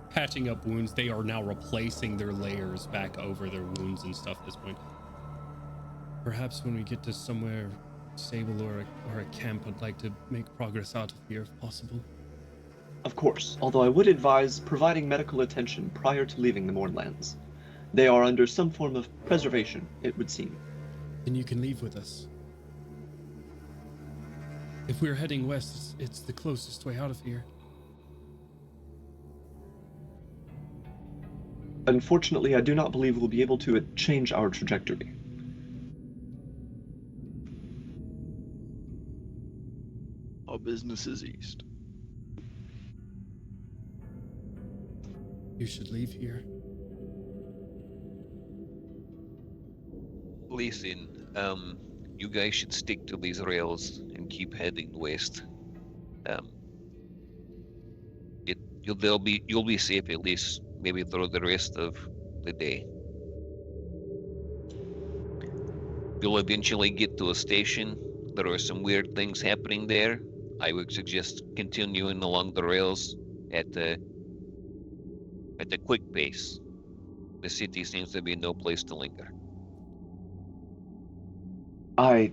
patching up wounds. They are now replacing their layers back over their wounds and stuff at this point. Perhaps when we get to somewhere stable or a camp, I'd like to make progress out of here if possible. Of course, although I would advise providing medical attention prior to leaving the Mournlands. They are under some form of preservation, it would seem. Then you can leave with us. If we're heading west, it's the closest way out of here. Unfortunately, I do not believe we'll be able to change our trajectory. All business is east. You should leave here. Listen, you guys should stick to these rails and keep heading west. You'll be safe at least maybe through the rest of the day. You'll eventually get to a station. There are some weird things happening there. I would suggest continuing along the rails at a quick pace. The city seems to be no place to linger. I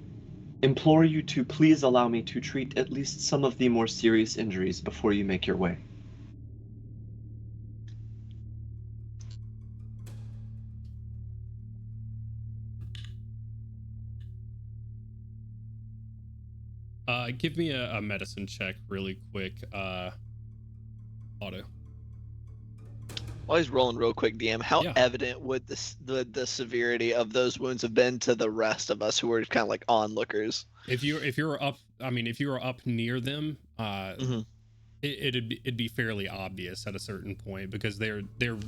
implore you to please allow me to treat at least some of the more serious injuries before you make your way. Give me a medicine check really quick, Otto. While he's rolling real quick, DM, how Yeah. evident would the severity of those wounds have been to the rest of us who were kind of like onlookers? If you're up, I mean, if you were up near them, Mhm. it'd be fairly obvious at a certain point because they're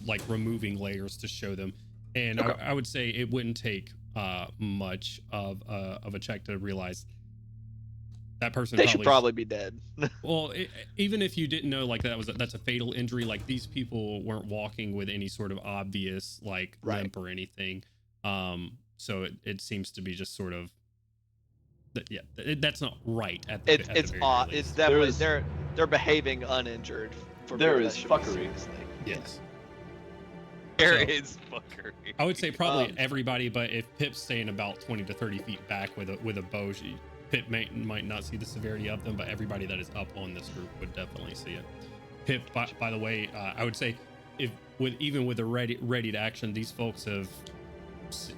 like removing layers to show them, and Okay. I would say it wouldn't take much of a check to realize that person. They should probably be dead. Well, even if you didn't know, like that's a fatal injury. Like these people weren't walking with any sort of obvious like Right. limp or anything. So it seems to be just sort of that's not right. It's very odd. least. It's definitely There is- they're behaving uninjured. For There people is that should be fuckery. seriously. Yes. There So- is fuckery. I would say probably Um, everybody, but if Pip's staying about 20 to 30 feet back with a bow, Pip might not see the severity of them, but everybody that is up on this group would definitely see it. Pip, by the way, I would say even with a ready to action, these folks have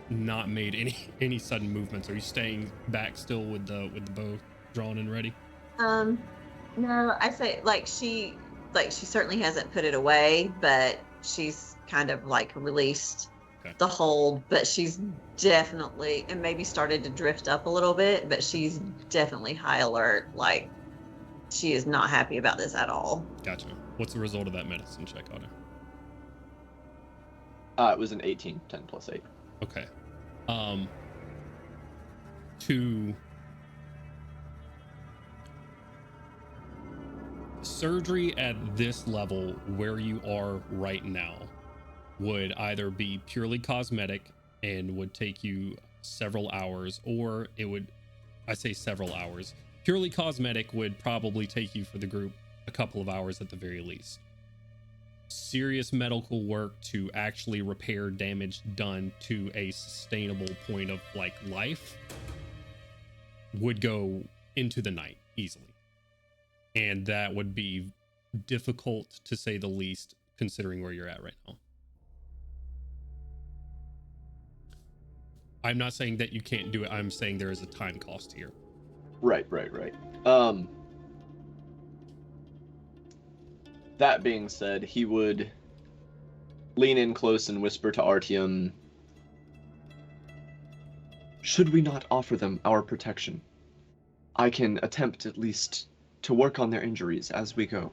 not made any sudden movements. Are you staying back still with the bow drawn and ready? No, I say she certainly hasn't put it away, but she's kind of like released Okay. the hold, but she's definitely, and maybe started to drift up a little bit, but she's definitely high alert. Like she is not happy about this at all. Gotcha. What's the result of that medicine check, Otto? It was an 18, 10 plus 8. Okay. To surgery at this level where you are right now would either be purely cosmetic and would take you several hours, or it would, I say several hours. Purely cosmetic would probably take you for the group a couple of hours at the very least. Serious medical work to actually repair damage done to a sustainable point of like life would go into the night easily. And that would be difficult to say the least, considering where you're at right now. I'm not saying that you can't do it. I'm saying there is a time cost here. Right. That being said, he would lean in close and whisper to Artyom, "Should we not offer them our protection? I can attempt at least to work on their injuries as we go."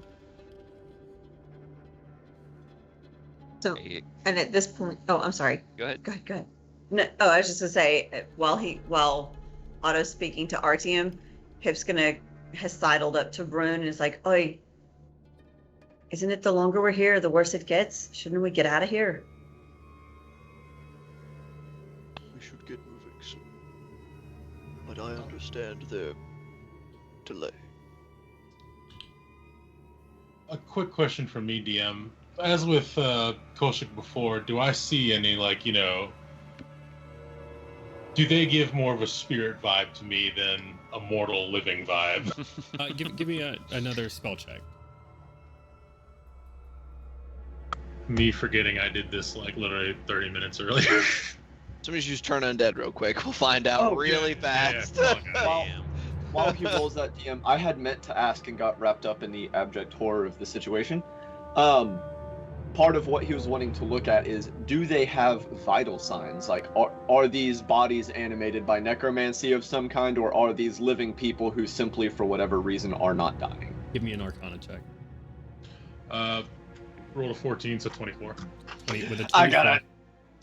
So, Hey, and at this point, oh, I'm sorry. go ahead. Go ahead. No, oh, I was just gonna say, while Otto's speaking to Artyom, Pip's has sidled up to Brune and is like, "Oi, isn't it the longer we're here, the worse it gets? Shouldn't we get out of here?" We should get moving soon. But I understand their delay. A quick question from me, DM. As with Kolchak before, do I see any, like, you know, do they give more of a spirit vibe to me than a mortal living vibe? Give me another spell check. Me forgetting I did this like literally 30 minutes earlier. Somebody should just turn undead real quick. We'll find out really fast. Yeah. While he rolls that, DM, I had meant to ask and got wrapped up in the abject horror of the situation. Part of what he was wanting to look at is, do they have vital signs? Like, are these bodies animated by necromancy of some kind, or are these living people who simply, for whatever reason, are not dying? Give me an Arcana check. Roll a 14, so 24. With a 24, I got it.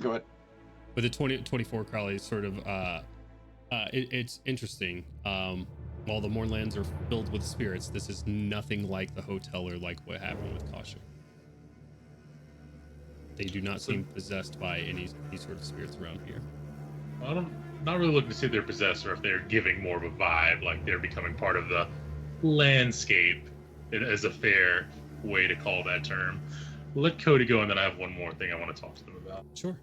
Go ahead. With a 24, Crowley sort of, it's interesting. While the Mournlands are filled with spirits, this is nothing like the hotel or like what happened with Kasha. They do not seem possessed by any sort of spirits around here. I'm not really looking to see if they're possessed or if they're giving more of a vibe, like they're becoming part of the landscape, as a fair way to call that term. Let Cody go, and then I have one more thing I want to talk to them about. Sure.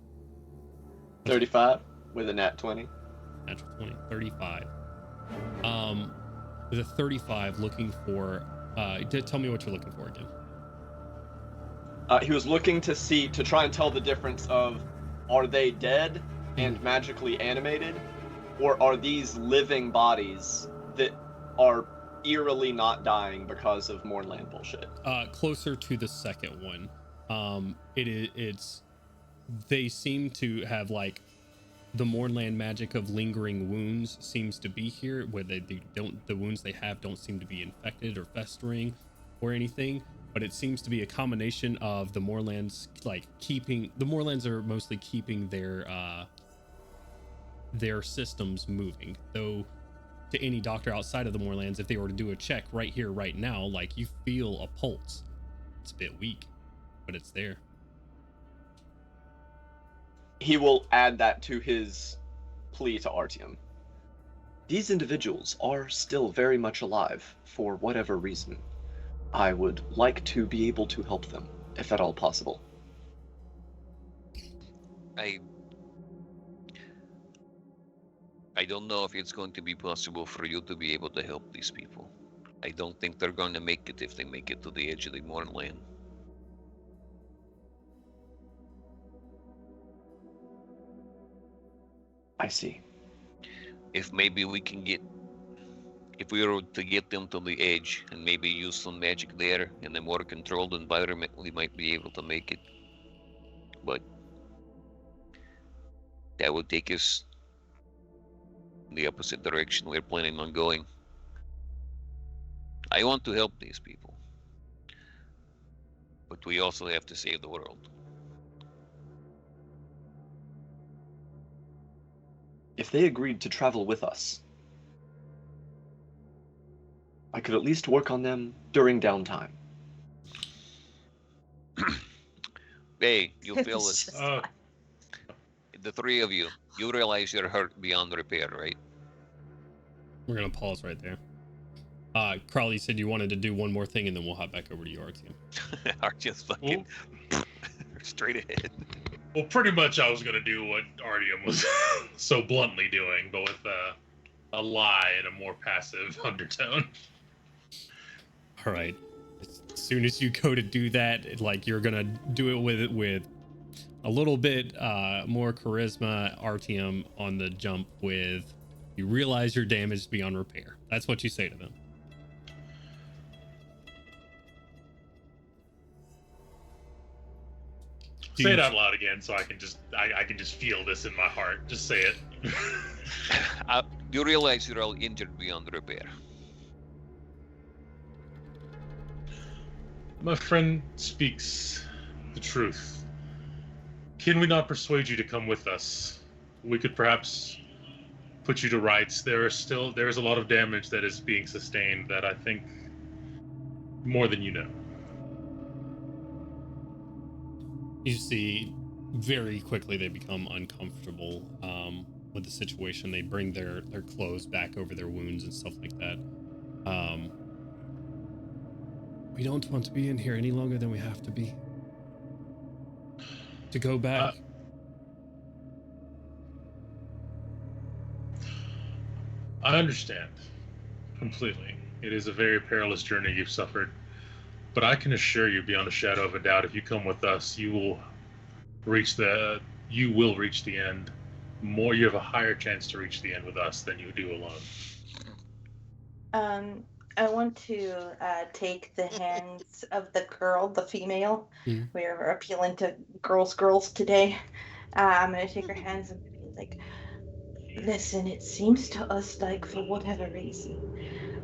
35 with a nat 20. Natural 20. 35. With a 35, looking for... tell me what you're looking for again. He was looking to try and tell the difference of, are they dead and magically animated, or are these living bodies that are eerily not dying because of Mournland bullshit? Closer to the second one. It's they seem to have like the Mournland magic of lingering wounds seems to be here, where the wounds they have don't seem to be infected or festering or anything. But it seems to be a combination of the Mournlands, like the Mournlands are mostly keeping their systems moving. Though to any doctor outside of the Mournlands, if they were to do a check right here, right now, like you feel a pulse. It's a bit weak, but it's there. He will add that to his plea to Artyom. These individuals are still very much alive for whatever reason. I would like to be able to help them, if at all possible. I don't know if it's going to be possible for you to be able to help these people. I don't think they're going to make it if they make it to the edge of the Mournland. I see. If maybe we can get... If we were to get them to the edge and maybe use some magic there in a more controlled environment, we might be able to make it. But that would take us in the opposite direction we're planning on going. I want to help these people. But we also have to save the world. If they agreed to travel with us, I could at least work on them during downtime. Hey, you feel It's this? just- The three of you, you realize you're hurt beyond repair, right? We're gonna pause right there. Crowley said you wanted to do one more thing, and then we'll hop back over to you, RTM. Are just fucking straight ahead. Well, pretty much I was going to do what Artyom was so bluntly doing, but with a lie and a more passive undertone. All right. As soon as you go to do that, like you're gonna do it with a little bit more charisma. RTM on the jump with, you realize you're damaged beyond repair. That's what you say to them. Say it out loud again, so I can just feel this in my heart. Just say it. You realize you're all injured beyond repair. My friend speaks the truth. Can we not persuade you to come with us? We could perhaps put you to rights. There is a lot of damage that is being sustained that I think more than you know. You see, very quickly they become uncomfortable with the situation. They bring their clothes back over their wounds and stuff like that. We don't want to be in here any longer than we have to be. To go back. I understand completely. It is a very perilous journey you've suffered. But I can assure you beyond a shadow of a doubt, if you come with us, you will reach the end. You have a higher chance to reach the end with us than you do alone. I want to take the hands of the girl, the female. Mhm. We're appealing to girls today. I'm gonna take her hands and be like, listen, it seems to us like for whatever reason,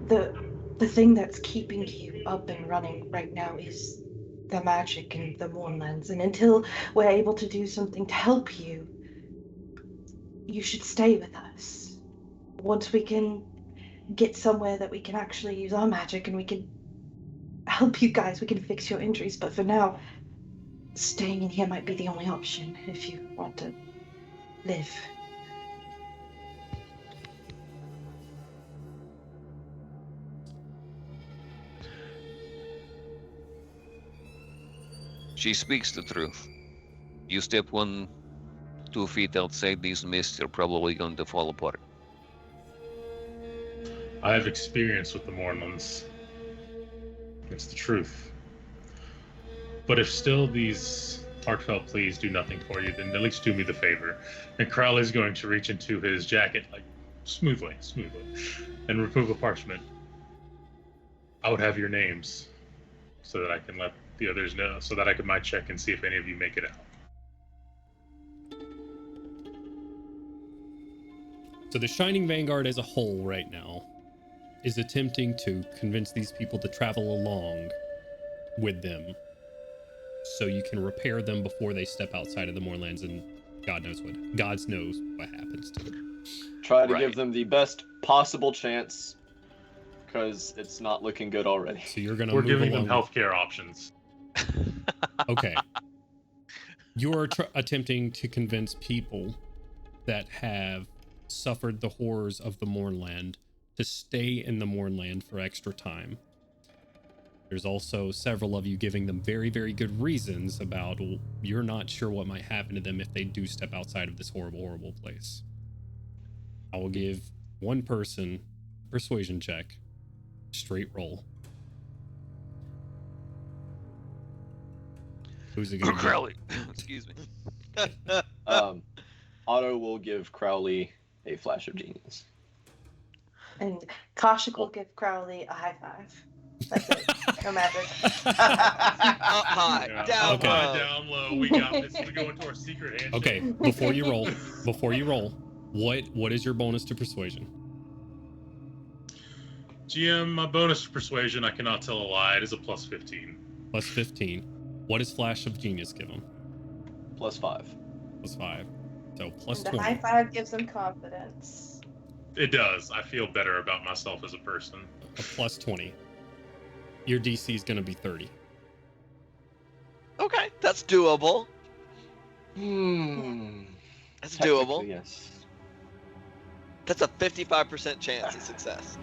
the thing that's keeping you up and running right now is the magic in the Mournlands. And until we're able to do something to help you, you should stay with us. Once we can get somewhere that we can actually use our magic and we can help you guys, we can fix your injuries. But for now, staying in here might be the only option if you want to live. She speaks the truth. You step 1-2 feet outside these mists, you're probably going to fall apart. I have experience with the Mournlands. It's the truth. But if still these heartfelt pleas do nothing for you, then at least do me the favor. And Crowley's going to reach into his jacket, like, smoothly, and remove a parchment. I would have your names so that I can let the others know, so that I might check and see if any of you make it out. So the Shining Vanguard as a whole right now is attempting to convince these people to travel along with them so you can repair them before they step outside of the Mournlands, and God knows what happens to them. Try to Right. give them the best possible chance, because it's not looking good already. So you're gonna We're move giving along. them healthcare options. Okay. You're attempting to convince people that have suffered the horrors of the Mournland to stay in the Mournland for extra time. There's also several of you giving them very, very good reasons about you're not sure what might happen to them if they do step outside of this horrible, horrible place. I will give one person persuasion check, straight roll. Who's it gonna be? Crowley. Excuse me. Otto will give Crowley a flash of genius. And Kaushik will give Crowley a high five. That's it. No magic. Up high, Yeah. down Okay. low. Down low. We got this. We go into our secret handshake. Okay, before you roll, what is your bonus to persuasion? GM, my bonus to persuasion, I cannot tell a lie. It is a plus 15. Plus 15. What does Flash of Genius give him? +5. +5. So plus And the 20. high five gives them confidence. It does. I feel better about myself as a person. A +20. Your DC is going to be 30. Okay, that's doable. That's Technically, doable. yes. That's a 55% chance of success.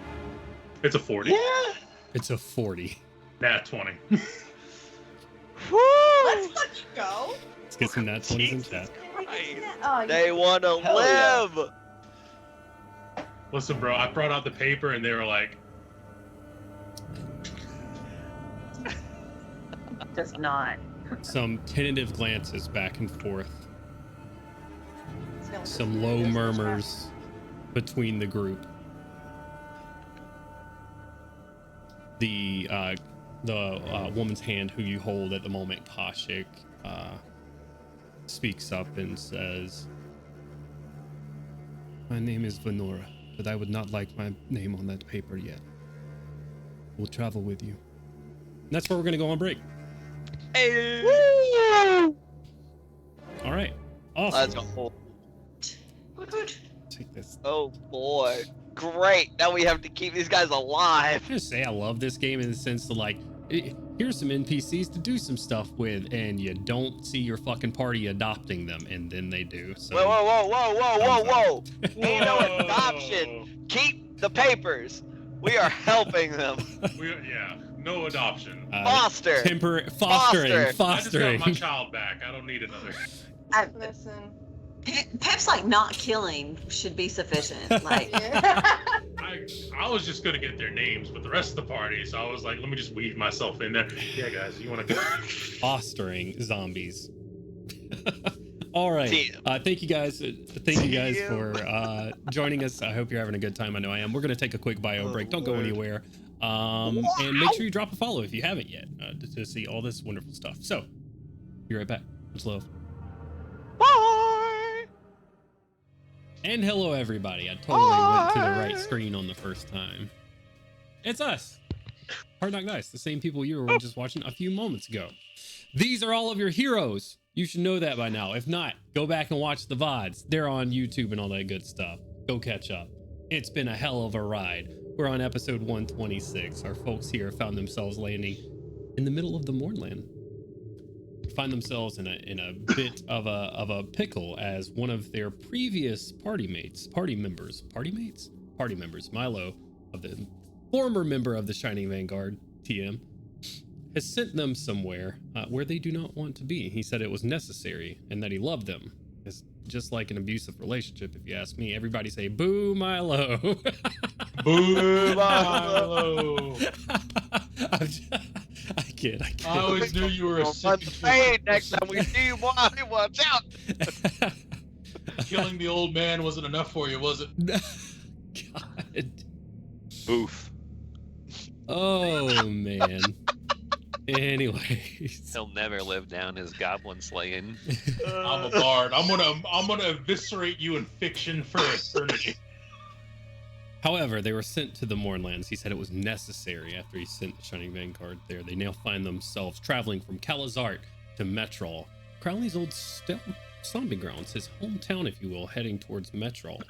It's a 40. Yeah. It's a 40. Nat 20. Woo! Let's fucking go. Let's get some nat 20s in Jesus chat. Christ. Oh, you They want to Hell yeah. live. Listen, bro, I brought out the paper and they were like, Does not. Some tentative glances back and forth. still- Some low murmurs between the group. The woman's hand who you hold at the moment, Kashik, speaks up and says, "My name is Venora, but I would not like my name on that paper yet. We'll travel with you." And that's where we're going to go on break. Hey. All right. Awesome. Let's go. Take this. Oh boy. Great. Now we have to keep these guys alive. I just say I love this game in the sense that, like, here's some NPCs to do some stuff with, and you don't see your fucking party adopting them, and then they do. So Whoa, whoa, whoa, whoa, whoa, whoa, whoa. Ain't no Whoa. adoption. Keep the papers. We are helping them. Yeah, no adoption. Foster. fostering. Foster. I just got my Fostering. child back. I don't need another. Listen. Pep's like not killing should be sufficient. Like, Yeah. I was just gonna get their names, but the rest of the party, so I was like, let me just weave myself in there. Yeah, guys, you want to go? Fostering zombies. All right. Team. Thank you guys. Thank you guys Team. for joining us. I hope you're having a good time. I know I am. We're going to take a quick bio break. Don't go Lord. anywhere. And make sure you drop a follow if you haven't yet to see all this wonderful stuff. So, be right back. Much love. Bye. And hello, everybody. I totally went to the right screen on the first time. It's us. Hard Knock Dice, the same people you were just watching a few moments ago. These are all of your heroes. You should know that by now. If not, go back and watch the VODs. They're on YouTube and all that good stuff. Go catch up. It's been a hell of a ride. We're on episode 126. Our folks here found themselves landing in the middle of the Mournland. Find themselves in a bit of a pickle as one of their previous party members, Milo, of the former member of the Shining Vanguard, TM, has sent them somewhere where they do not want to be. He said it was necessary and that he loved them. It's just like an abusive relationship, if you ask me. Everybody say, "Boo, Milo." Boo, Milo. I kid. I always knew you were a On sick the fade next time we see you, boy. Watch out. Killing the old man wasn't enough for you, was it? God. Boof. Oh, man. Anyways. He'll never live down his goblin slaying. I'm a bard. I'm gonna eviscerate you in fiction for eternity. However, they were sent to the Mournlands. He said it was necessary after he sent the Shining Vanguard there. They now find themselves traveling from Calazart to Metrol, Crowley's old stomping grounds, his hometown, if you will, heading towards Metrol.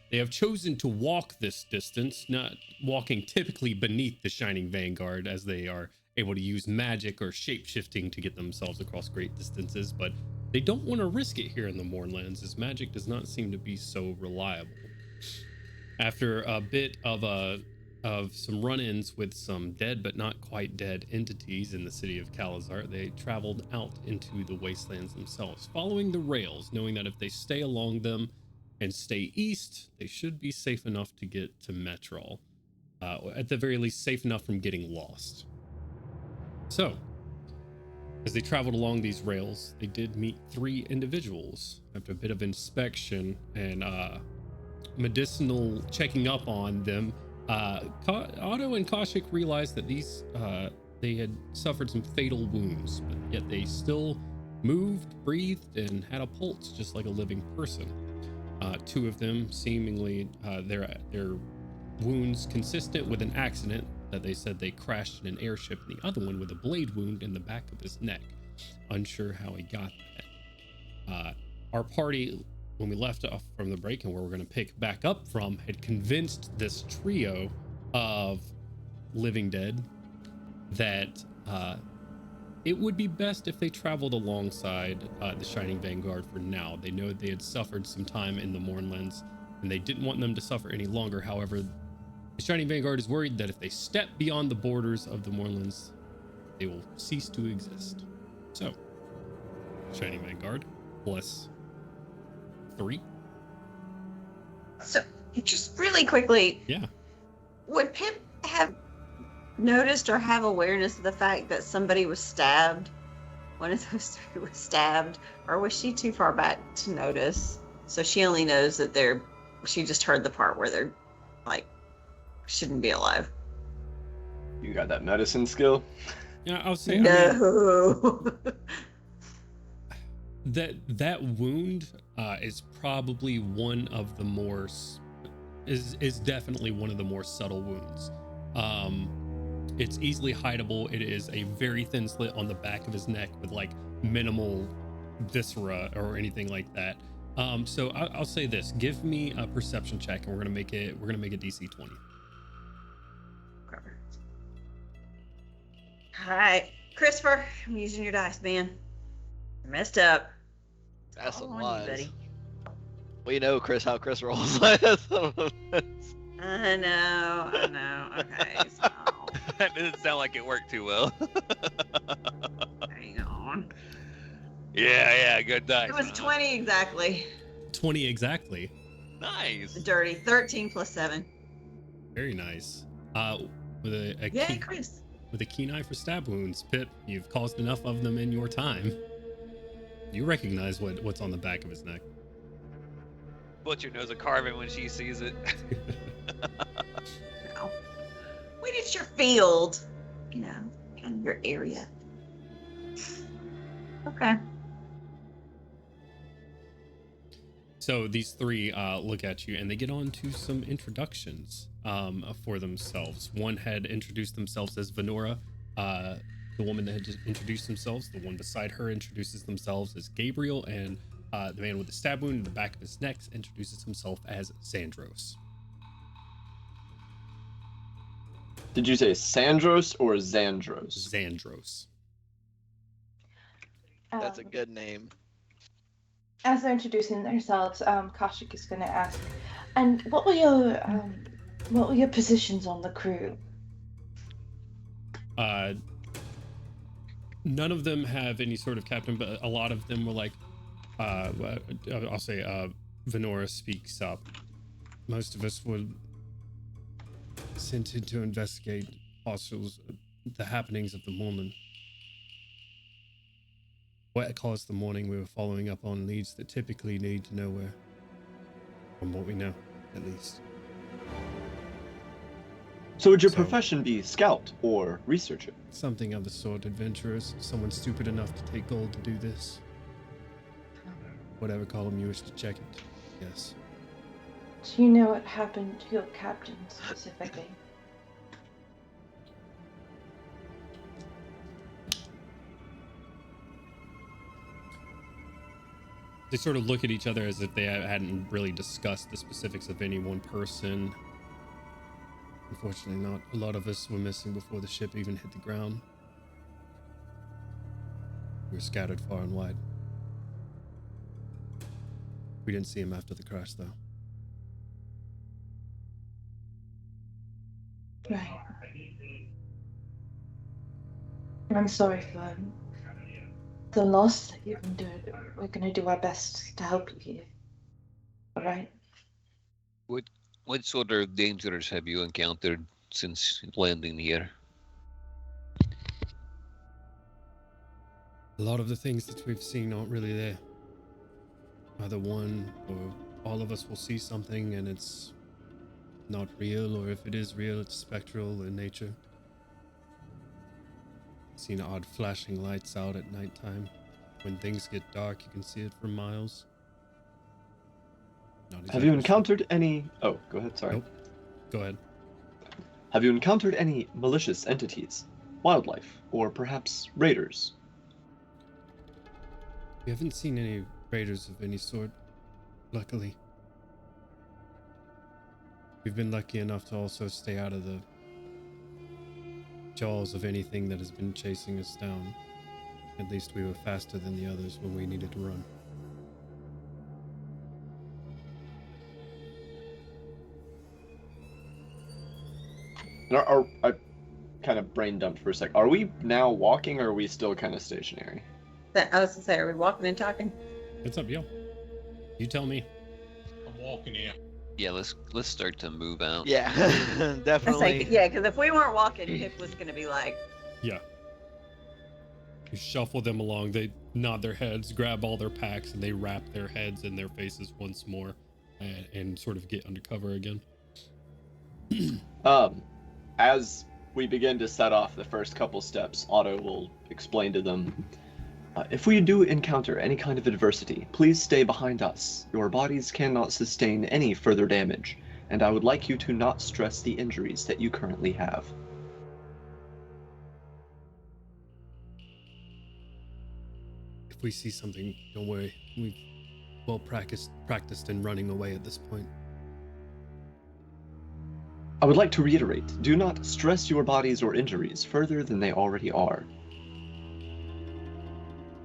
They have chosen to walk this distance, not walking typically beneath the Shining Vanguard, as they are able to use magic or shape-shifting to get themselves across great distances, but they don't want to risk it here in the Mournlands, as magic does not seem to be so reliable. After a bit of some run-ins with some dead but not quite dead entities in the city of Calazart, they traveled out into the wastelands themselves, following the rails, knowing that if they stay along them and stay east, they should be safe enough to get to Metrol. At the very least, safe enough from getting lost. So, as they traveled along these rails, they did meet 3 individuals. After a bit of inspection and medicinal checking up on them, Otto and Kaushik realized that they had suffered some fatal wounds, but yet they still moved, breathed, and had a pulse just like a living person. 2 of them seemingly their wounds consistent with an accident that they said they crashed in an airship, and the other one with a blade wound in the back of his neck. Unsure how he got that. Our party, when we left off from the break and where we're going to pick back up from, had convinced this trio of living dead that it would be best if they traveled alongside the Shining Vanguard for now. They know they had suffered some time in the Mournlands, and they didn't want them to suffer any longer. However, the Shining Vanguard is worried that if they step beyond the borders of the Mournlands, they will cease to exist. So, Shining Vanguard, +3. So, just really quickly. Yeah. Would Pip have noticed or have awareness of the fact that somebody was stabbed? One of those three was stabbed, or was she too far back to notice? So she only knows that she just heard the part where they're like, shouldn't be alive. You got that medicine skill? Yeah, I'll say No. that wound is probably one of the more is definitely one of the more subtle wounds. It's easily hideable. It is a very thin slit on the back of his neck with like minimal viscera or anything like that. So I'll say this: give me a perception check, and we're gonna make it DC 20. All right, Christopher, I'm using your dice, man. I messed up. That's All some on you, lies. buddy. We know how Chris rolls. I know. Okay, so That doesn't sound like it worked too well. hang on. Yeah, good dice. It was 20 exactly. 20 exactly. Nice. Dirty. 13 plus 7. Very nice. With a Yay, Chris. with a keen eye for stab wounds, Pip, you've caused enough of them in your time. You recognize what's on the back of his neck. Butcher knows a carving when she sees it. No. Wait, it's your field. You know, in your area. Okay. So these three look at you, and they get on to some introductions for themselves. One had introduced themselves as Venora. The woman that had just introduced themselves, the one beside her introduces themselves as Gabriel, and the man with the stab wound in the back of his neck introduces himself as Xandros. Did you say Sandros or Xandros? Xandros. That's a good name. As they're introducing themselves, Kashik is going to ask, and what were your positions on the crew? None of them have any sort of captain, but a lot of them were like, I'll say, Venora speaks up. Most of us were sent in to investigate the happenings of the morning. What caused the morning, we were following up on leads that typically need to know where, from what we know, at least. So would your profession be scout or researcher? Something of the sort, adventurers. Someone stupid enough to take gold to do this. Whatever column you wish to check it, yes. Do you know what happened to your captain specifically? They sort of look at each other as if they hadn't really discussed the specifics of any one person. Unfortunately not. A lot of us were missing before the ship even hit the ground. We were scattered far and wide. We didn't see him after the crash, though. Right. I'm sorry for the loss that you've endured. We're going to do our best to help you here. All right? What sort of dangers have you encountered since landing here? A lot of the things that we've seen aren't really there. Either one or all of us will see something and it's not real, or if it is real, it's spectral in nature. Seen odd flashing lights out at nighttime. When things get dark, you can see it for miles. Have you encountered any... Oh, go ahead, sorry. Nope. Go ahead. Have you encountered any malicious entities? Wildlife, or perhaps raiders? We haven't seen any raiders of any sort, luckily. We've been lucky enough to also stay out of the jaws of anything that has been chasing us down. At least we were faster than the others when we needed to run. I kind of brain dumped for a sec. Are we now walking, or are we still kind of stationary? I was gonna say, are we walking and talking? It's up to you. You tell me. I'm walking in. Yeah, let's start to move out. Yeah, I definitely. say, yeah, because if we weren't walking, Pip was gonna be like, Yeah. You shuffle them along. They nod their heads, grab all their packs, and they wrap their heads in their faces once more and sort of get undercover again. As we begin to set off the first couple steps, Otto will explain to them, if we do encounter any kind of adversity, please stay behind us. Your bodies cannot sustain any further damage, and I would like you to not stress the injuries that you currently have. If we see something, don't worry. We've well practiced in running away at this point. I would like to reiterate, do not stress your bodies or injuries further than they already are.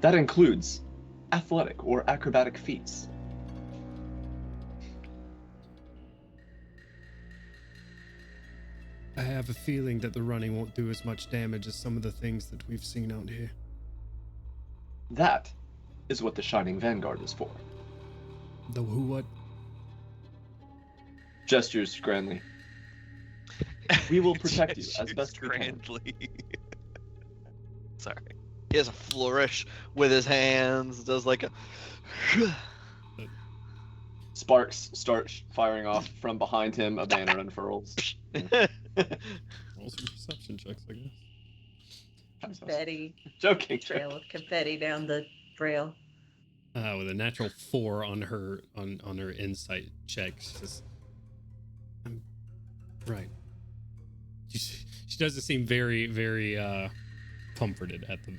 That includes athletic or acrobatic feats. I have a feeling that the running won't do as much damage as some of the things that we've seen out here. That is what the Shining Vanguard is for. The who what? Gestures grandly. We will protect you as best we can. Sorry. He has a flourish with his hands. Does like a. Sparks start firing off from behind him. A banner unfurls. Roll some perception checks, I guess. confetti Joking. trail of confetti down the trail. With a natural 4 on her insight check, she says, "I'm right." She doesn't seem very, very comforted at this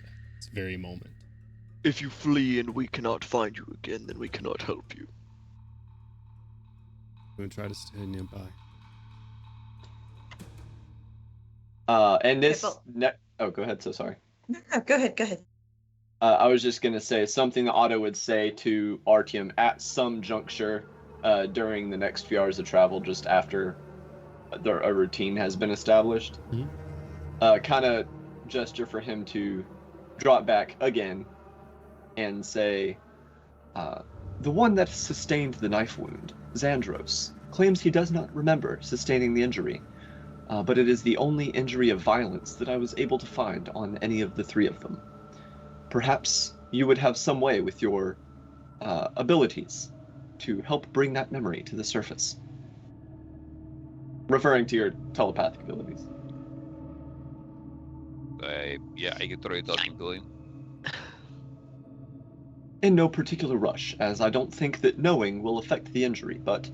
very moment. If you flee and we cannot find you again, then we cannot help you. I'm gonna try to stay nearby. And this. Okay, Oh, go ahead. So sorry. No, go ahead. I was just gonna say something that Otto would say to Artyom at some juncture during the next few hours of travel, just after a routine has been established. Mhm. Kind of gesture for him to drop back again and say, the one that sustained the knife wound, Xandros, claims he does not remember sustaining the injury, but it is the only injury of violence that I was able to find on any of the three of them. Perhaps you would have some way with your abilities to help bring that memory to the surface. Referring to your telepathic abilities. Yeah, I can try talking to him. In no particular rush, as I don't think that knowing will affect the injury, but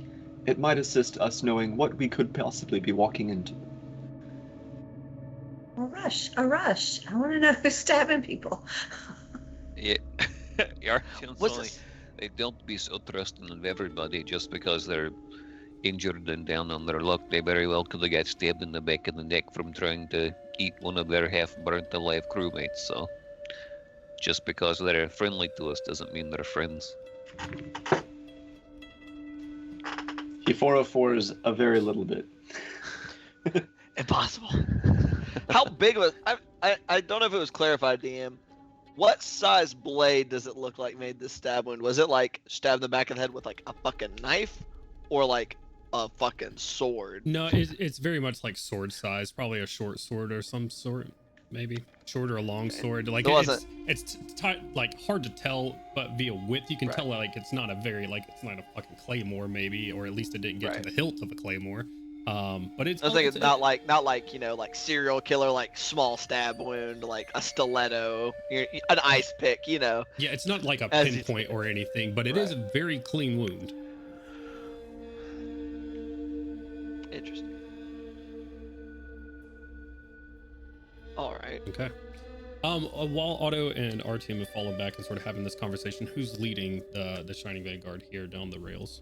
it might assist us knowing what we could possibly be walking into. A rush. I want to know who's stabbing people. Yeah, What's only, this? they don't be so trusting of everybody just because they're injured and down on their luck. They very well could have got stabbed in the back of the neck from trying to eat one of their half-burnt alive crewmates, so just because they're friendly to us doesn't mean they're friends. He 404s a very little bit. Impossible. How big was I don't know if it was clarified, DM. What size blade does it look like made this stab wound? Was it like stabbed in the back of the head with like a fucking knife, or like a fucking sword? No, it's very much like sword size, probably a short sword or some sort, maybe short or a long sword. Like it's like hard to tell, but via width you can tell like it's not a fucking claymore maybe, or at least it didn't get to the hilt of a claymore. But it's. I was thinking not like like serial killer, like small stab wound, like a stiletto, an ice pick, Yeah, it's not like a pinpoint or anything, but it is a very clean wound. Interesting. All right. Okay. While Otto and our team have fallen back and sort of having this conversation, who's leading the Shining Vanguard here down the rails?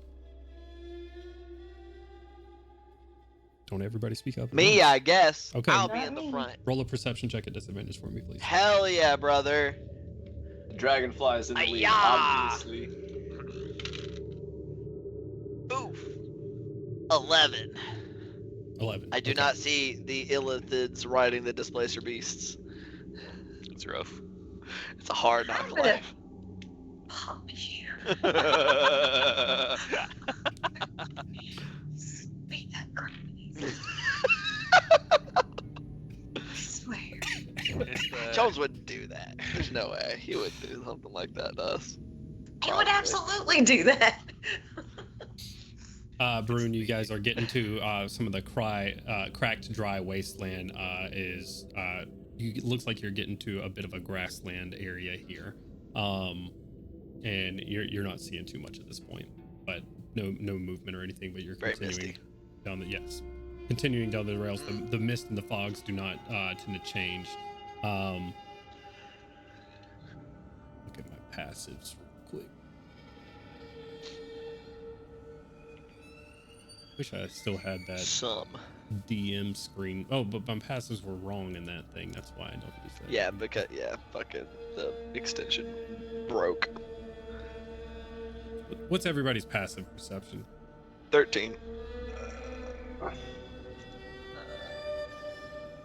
Don't everybody speak up. at Me, once. I guess. Okay. I'll be Not in the me. front. Roll a perception check at disadvantage for me, please. Hell yeah, brother. Dragonfly is in the lead, Ayah! obviously. Oof. 11. 11. I do Okay. not see the Illithids riding the Displacer Beasts. It's rough. It's a hard knock I'm gonna- life. Pop you. Beat that crap. I swear. Jones wouldn't do that. There's no way he would do something like that to us. He would Probably. absolutely do that. Brune, you guys are getting to some of the cracked, dry wasteland. It looks like you're getting to a bit of a grassland area here, and you're not seeing too much at this point. But no movement or anything. But you're Very continuing misty. down continuing down the rails. The mist and the fogs do not tend to change. Look at my passives real quick. Wish I still had that Some. DM screen. Oh, but my passives were wrong in that thing. That's why I don't use that. Yeah, because fucking the extension broke. What's everybody's passive perception? 13.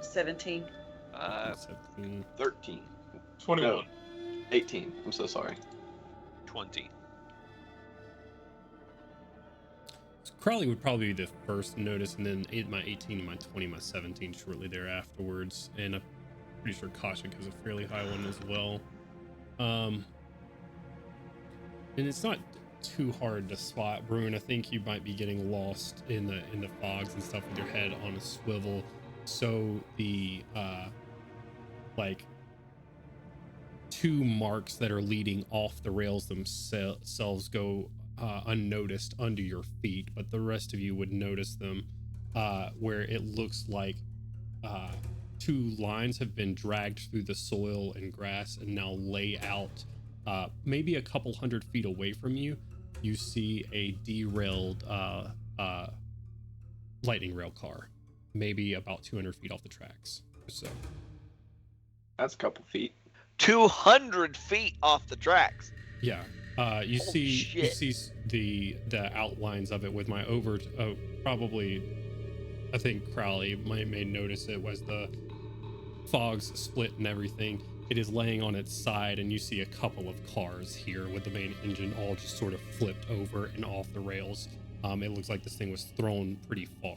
17. 17. 13. 21. No, 18. I'm so sorry. 20. So Crowley would probably be the first notice, and then my 18 and my 20, my 17 shortly there afterwards, and I'm pretty sure Kasha has a fairly high one as well. And it's not too hard to spot, Brune. I think you might be getting lost in the fogs and stuff with your head on a swivel. So the like two marks that are leading off the rails themselves go unnoticed under your feet, but the rest of you would notice them where it looks like two lines have been dragged through the soil and grass and now lay out maybe a couple 100 feet away from you. You see a derailed lightning rail car, maybe about 200 feet off the tracks or so. That's a couple feet. 200 feet off the tracks. Yeah. You Holy see shit. the outlines of it with my probably I think Crowley may notice it was the fogs split and everything. It is laying on its side, and you see a couple of cars here with the main engine all just sort of flipped over and off the rails. It looks like this thing was thrown pretty far.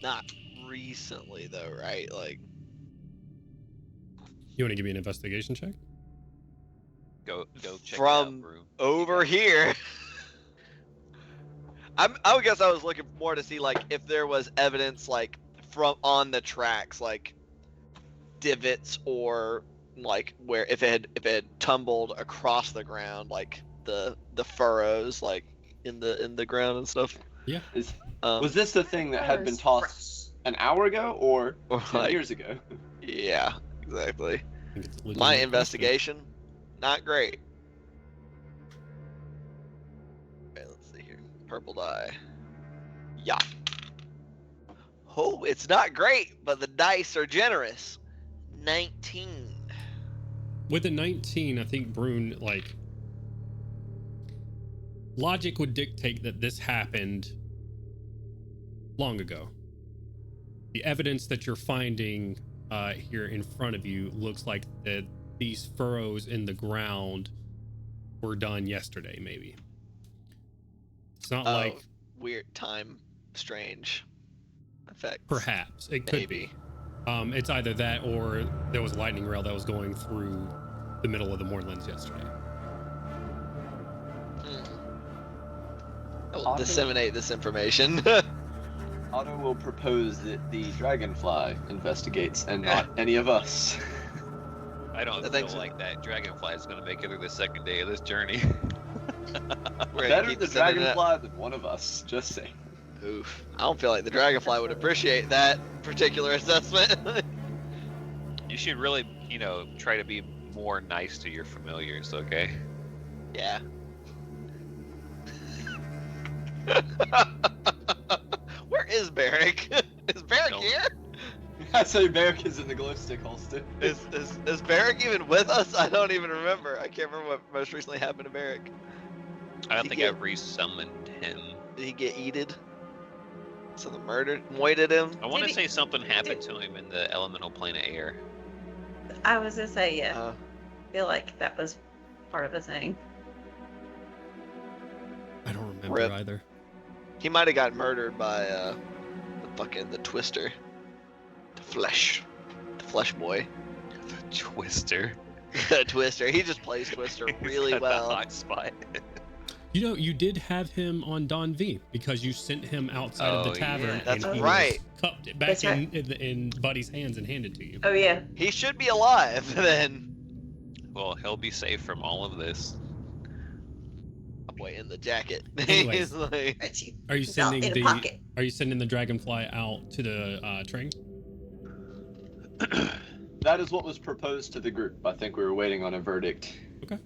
Not recently though, right? Like, You want to give me an investigation check? Go check From it out, Brew. over here. I would guess I was looking more to see like if there was evidence like from on the tracks, like divots or like where if it had tumbled across the ground, like the furrows like in the ground and stuff. Yeah. Was this the thing that had been tossed an hour ago or 10 like, years ago? Yeah, exactly. I think it's a legitimate My question. investigation, not great. Okay, let's see here. Purple die. Yeah. Oh, it's not great, but the dice are generous. 19. With a 19, I think Brune, like, logic would dictate that this happened long ago. The evidence that you're finding here in front of you looks like that these furrows in the ground were done yesterday, maybe. It's not like Weird time, strange effects. perhaps it could Maybe. be. It's either that or there was a lightning rail that was going through the middle of the moorlands yesterday. I will disseminate this information. Otto will propose that the Dragonfly investigates and not any of us. I don't I think feel so. like that Dragonfly is going to make it through the second day of this journey. We're gonna Better keep the sending it- Dragonfly than one of us, just saying. Oof. I don't feel like the Dragonfly would appreciate that particular assessment. You should really try to be more nice to your familiars, okay? Yeah. Where is Barrick? Is Barrick No. here? I say Barrick is in the glow stick holster. Is Barrick even with us? I don't even remember. I can't remember what most recently happened to Barrick. I don't He think get- I've resummoned him. Did he get eated? Something murdered, moited him? I want to Did say something happened to him in the elemental plane of air. I was gonna say, yeah. Uh, I feel like that was part of the thing. I don't remember Rip. either. he might have got murdered by the Twister. The Flesh boy. The Twister. Twister. He just plays Twister really Got the well. hot spot. You did have him on Don V because you sent him outside of Oh, the tavern yeah. That's and he right. was cupped back That's right. in Buddy's hands and handed to you. Oh yeah. He should be alive then. Well, he'll be safe from all of this. Boy, in the jacket. Anyways. He's like, Are you It's all sending in a the pocket. Are you sending the dragonfly out to the train? That is what was proposed to the group. I think we were waiting on a verdict. Okay.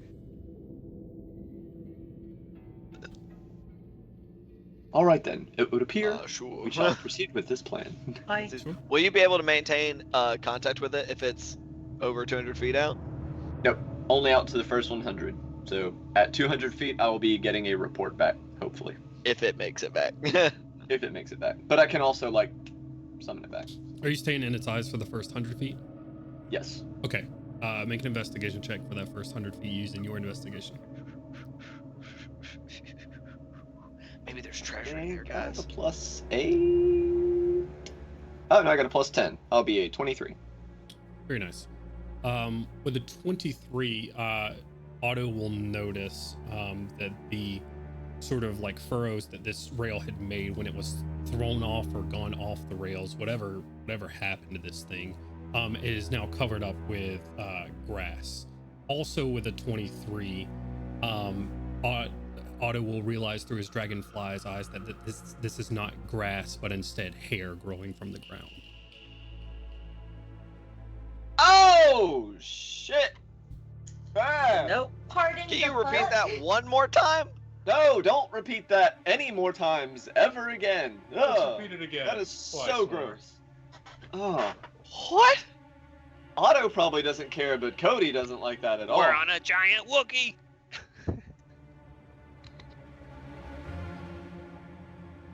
All right then. It would appear sure. we shall proceed with this plan. I, Will you be able to maintain contact with it if it's over 200 feet out? Nope. Only out to the first 100. So at 200 feet, I will be getting a report back. Hopefully, If it makes it back. if it makes it back. But I can also like summon it back. Are you staying in its eyes for the first 100 feet? Yes. Okay. Make an investigation check for that first 100 feet using your investigation. Maybe there's treasure in Okay, there, I have guys. a plus 8. Oh no, I got a plus 10. I'll be a 23. Very nice. With the 23, Otto will notice that the sort of like furrows that this rail had made when it was thrown off or gone off the rails, whatever happened to this thing, is now covered up with grass. Also with a 23, Otto will realize through his dragonfly's eyes that this is not grass, but instead hair growing from the ground. Oh shit! Bam! nope. Pardon Can you the repeat butt. that one more time? No, don't repeat that any more times ever again. Let's Ugh, repeat it again. that is Twice so more. gross. Oh, What? Otto probably doesn't care, but Cody doesn't like that at all. We're on a giant Wookiee.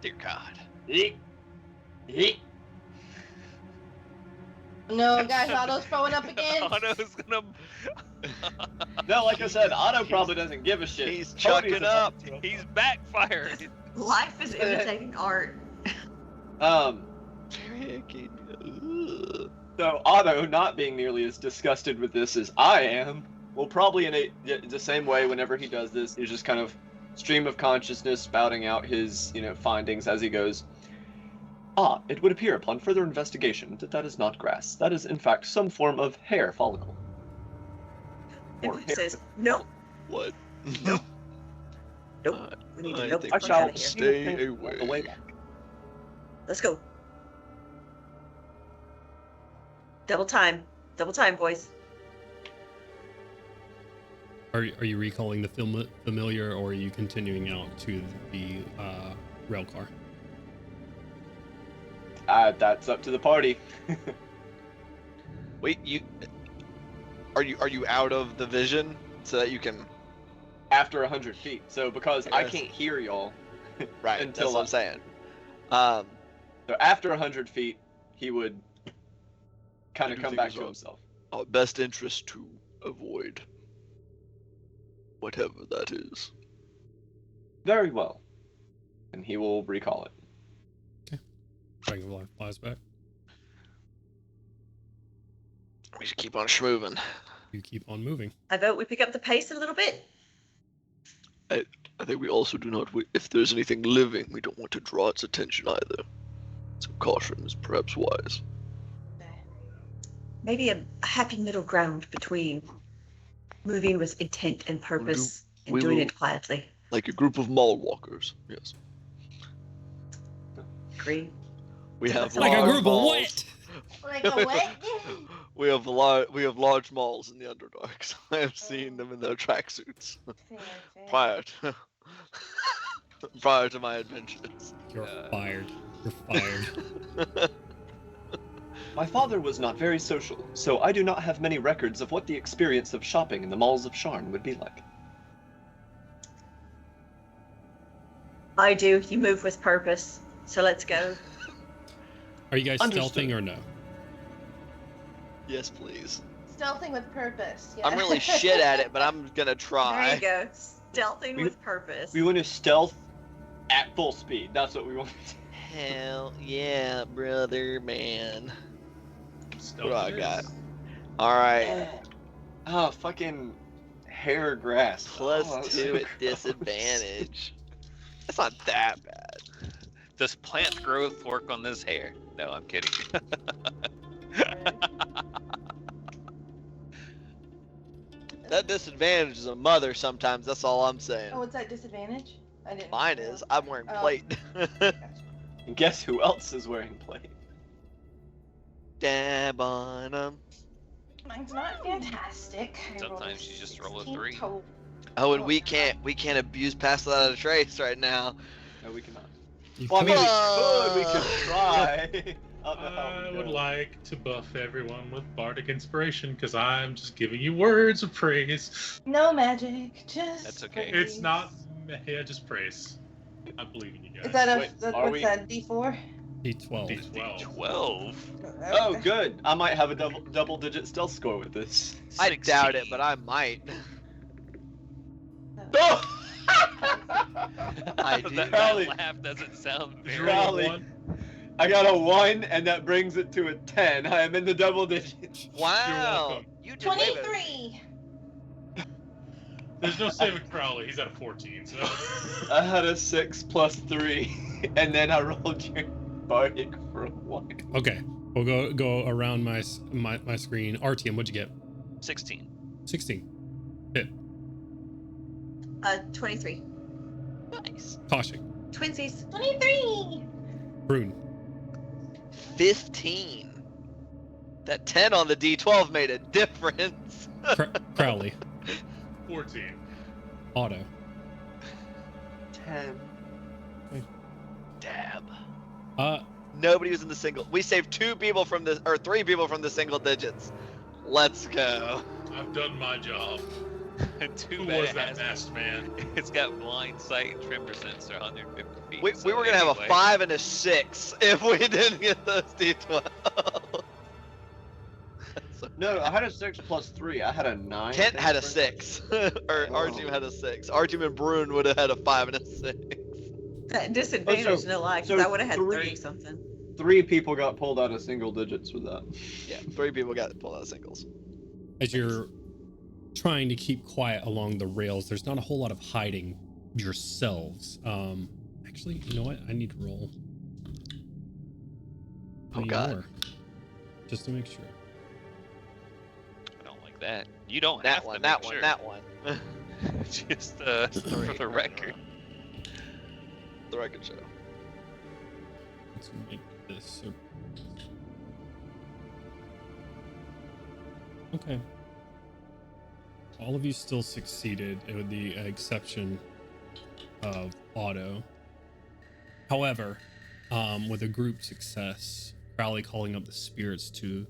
Dear God. Eek. Eek. No, guys, Otto's throwing up again. Otto's gonna. No, like I said, Otto probably doesn't give a shit. He's Cody's chucking up. He's backfired. Life is imitating art. So Ugh. Otto, not being nearly as disgusted with this as I am, will probably in the same way whenever he does this, he's just kind of stream of consciousness spouting out his, findings as he goes. Ah, it would appear upon further investigation that is not grass. That is in fact some form of hair follicle. And Or he hair. says, no, What? nope. We need to I nope. think I the fuck shall out of here. stay on the way away. back. Let's go. Double time, boys. Are you recalling the familiar, or are you continuing out to the rail car? That's up to the party. Wait, are you out of the vision so that you can? After 100 feet. So because I Yes. can't hear y'all. Right. Until that's what I- I'm saying. So after 100 feet, he would kind I of do come think back it's to wrong. himself. Our best interest to avoid whatever that is. Very well. And he will recall it. Dragonfly flies back. We should keep on schmoving. You keep on moving. I vote we pick up the pace a little bit. I think we also do not. If there's anything living, we don't want to draw its attention either. So caution is perhaps wise. Maybe a happy middle ground between moving with intent and purpose we and doing will- it quietly. Like a group of mall walkers. Yes. Agree. We have Like a long group of malls. what? Like a what? We have large malls in the Underdarks. I have seen them in their tracksuits Fair, fair. prior to my adventures. You're fired. You're fired. My father was not very social, so I do not have many records of what the experience of shopping in the malls of Sharn would be like. I do. You move with purpose. So let's go. Are you guys Understood. stealthing or no? Yes, please. Stealthing with purpose. Yeah. I'm really shit at it, but I'm gonna There try. you go. Stealthing We- with purpose. We want to stealth at full speed. That's what we want to do. Hell yeah, brother, man. Stealth What do I it got? is. All right, Oh, fucking hair grass. plus Oh, that's 2 so at gross. disadvantage. That's not that bad. Does plant growth work on this hair? No, I'm kidding. That disadvantage is a mother sometimes. That's all I'm saying. Oh, what's that disadvantage? I didn't. Mine is. I'm wearing Oh. plate. And guess who else is wearing plate? Dab on 'em. Mine's not fantastic. I rolled Sometimes you just roll a 16 3. total. Oh, and we can't abuse pass without a trace right now. No, we cannot. You Well, I mean, could- we could try. I don't know how I we would go. like to buff everyone with bardic inspiration because I'm just giving you words of praise. No magic, just. That's okay. It's praise. not, yeah, just praise. I believe in you guys. Is that a? Wait, are what's we- that? D4? D12. D12. 12. Oh, good. I might have a double-digit stealth score with this. I doubt it, 16. but I might. Oh! I do. that Crowley. laugh doesn't sound Did you very. roll a Crowley. one? I got a 1, and that brings it to a 10. I am in the double digits. Wow. welcome. You did way better. 23. There's no saving Crowley. He's at a 14, so. I had a 6 plus 3, and then I rolled your bardic for a 1. Okay, we'll go around my screen. RTM, what'd you get? 16. 16. 23. Nice. Koshik. Twinsies. 23. Brune. 15. That 10 on the D12 made a difference. Crowley. 14. Otto. 10. Dab. Nobody was in the single. We saved 2 people from the, or 3 people from the single digits. Let's go. I've done my job. Too Who bad was it that has- masked man? It's got blind sight and trim percents are 150 feet. We so were gonna have a anyway. 5 and a 6 if we didn't get those D12. No, I had a 6 plus 3. I had a 9. I Kent think, had a for 6, or our Oh. team had a 6. Our team and Bruin would have had a 5 and a 6. That disadvantage, Oh, so- no lie, so because I would have had 3 30 something. 3 people got pulled out of single digits with that. Yeah, 3 people got pulled out of singles. As you're trying to keep quiet along the rails, there's not a whole lot of hiding yourselves. Actually, you know what? I need to roll. Oh, any God. more, just to make sure. I don't like that. You don't That have one, to that make one, sure. that one. Just for the record. The record show. Let's make this. Okay. All of you still succeeded, with the exception of Otto. However, with a group success, Crowley calling up the spirits to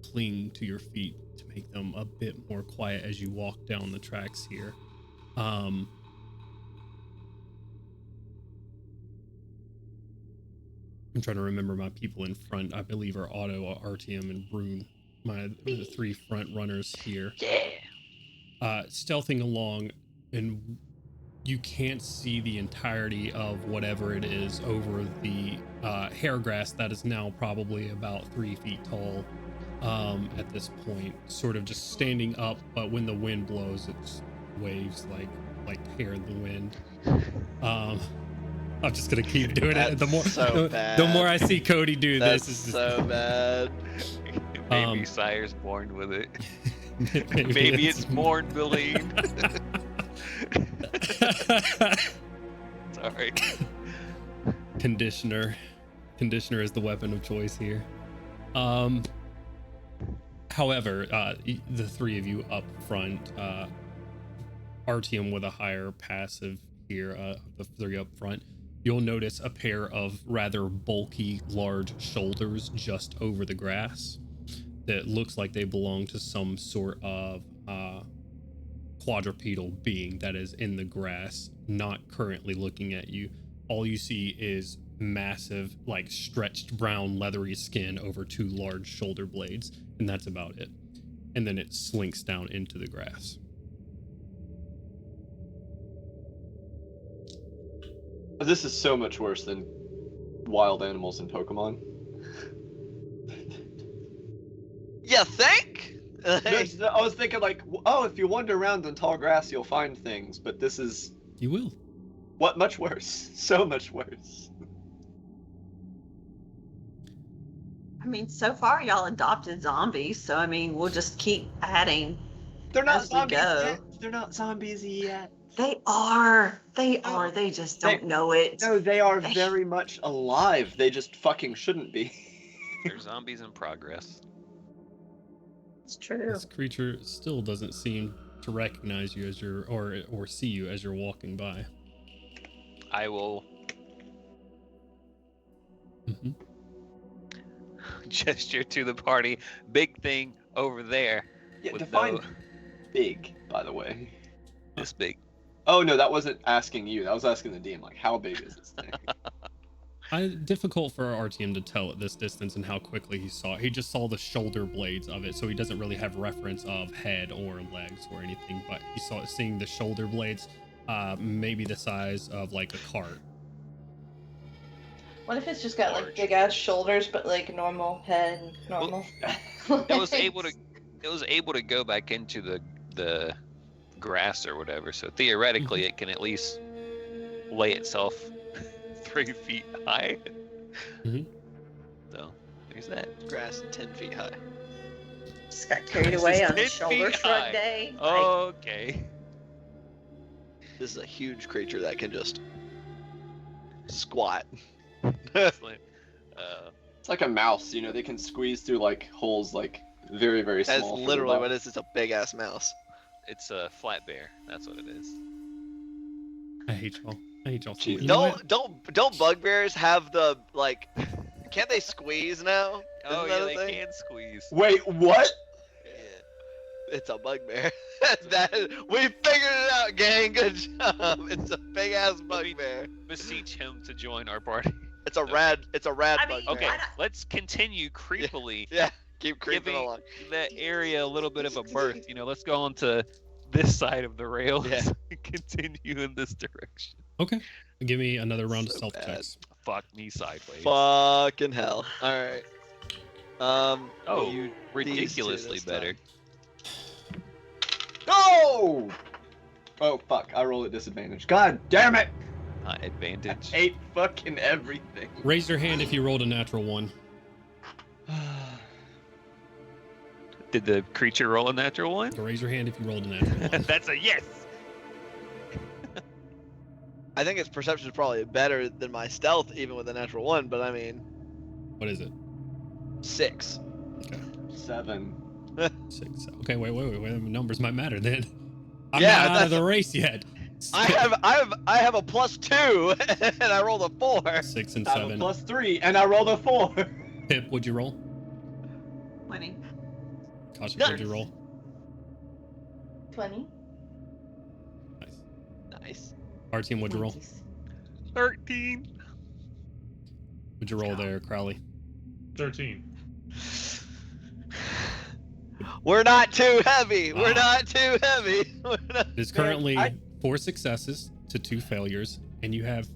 cling to your feet to make them a bit more quiet as you walk down the tracks here. I'm trying to remember my people in front. I believe are Otto, RTM, and Brune. The 3 front runners here. Yeah. Stealthing along, and you can't see the entirety of whatever it is over the hair grass that is now probably about 3 feet tall at this point. Sort of just standing up, but when the wind blows, it waves like hair in the wind. I'm just gonna keep doing it. The more That's so the more I see Cody do That's this, is so bad. Maybe Sire's born with it. maybe, Maybe it's born believed. Sorry. Conditioner is the weapon of choice here. However, the three of you up front, Artyom with a higher passive here, the three up front, you'll notice a pair of rather bulky, large shoulders just over the grass that looks like they belong to some sort of quadrupedal being that is in the grass, not currently looking at you. All you see is massive, like stretched brown leathery skin over two large shoulder blades, and that's about it. And then it slinks down into the grass. This is so much worse than wild animals in Pokemon. You think? I was thinking like, oh, if you wander around in tall grass, you'll find things, but this is... You will. What? Much worse. So much worse. I mean, so far y'all adopted zombies, so I mean, we'll just keep adding. They're not As we zombies go. yet. They're not zombies yet. They are. They No. are. They just don't know it. No, they are They- very much alive. They just fucking shouldn't be. They're zombies in progress. It's true. This creature still doesn't seem to recognize you as you're, or see you as you're walking by. I will Mhm. gesture to the party. Big thing over there. Yeah, With define no- big, by the way. This big. Oh no, that wasn't asking you. That was asking the DM. Like, how big is this thing? Difficult for Artyom to tell at this distance and how quickly he saw it. He just saw the shoulder blades of it, so he doesn't really have reference of head or legs or anything, but he saw seeing the shoulder blades, maybe the size of like a cart. What if it's just got like Large. big ass shoulders, but like normal head, normal? It was able to go back into the grass or whatever, so theoretically it can at least lay itself 3 feet high. Mhm. So there's that. Grass 10 feet high. Just got carried This away is on 10 shoulder feet shrug high. day. Okay. This is a huge creature that can just squat. Excellent. It's like a mouse, you know, they can squeeze through like holes like very, very That's small. for their literally what body. it is. It's a big ass mouse. It's a flat bear. That's what it is. I hate y'all. I hate y'all. so Jeez. much. You know what? Don't bugbears have the like? Can't they squeeze now? Oh Isn't yeah, that a they thing? can squeeze. Wait, what? Yeah. It's a bugbear. We figured it out, gang. Good job. It's a big ass bugbear. Beseech him to join our party. It's a rad. It's a rad I mean, bugbear. Okay, Why not? let's continue creepily. Yeah. Keep creeping Giving along. that area a little bit of a berth. You know, let's go on to this side of the rails Yeah. and continue in this direction. Okay. Give me another round of So stealth bad. checks. Fuck me sideways. Fucking hell. All right. Oh, you ridiculously this better. time. No! Oh fuck! I roll at disadvantage. God damn it! Advantage. Hate fucking everything. Raise your hand if you rolled a natural one. Did the creature roll a natural one? So raise your hand if you rolled a natural one. That's a yes. I think its perception is probably better than my stealth, even with a natural one. But I mean, What is it? 6. 7. 6. Okay, wait. Numbers might matter then. I'm Yeah, not out of that's- the race yet. I have a +2, and I rolled a 4. 6 and I have a 7. +3, and I rolled a 4. Pip, what'd you roll? 20. Kasha, Nice. what'd you roll? 20. Nice. Nice. Our team, what'd you roll? 13. What'd you roll there, Crowley? 13. We're not too heavy. We're Ah. not too heavy. We're not... There's currently I- 4 successes to 2 failures, and you have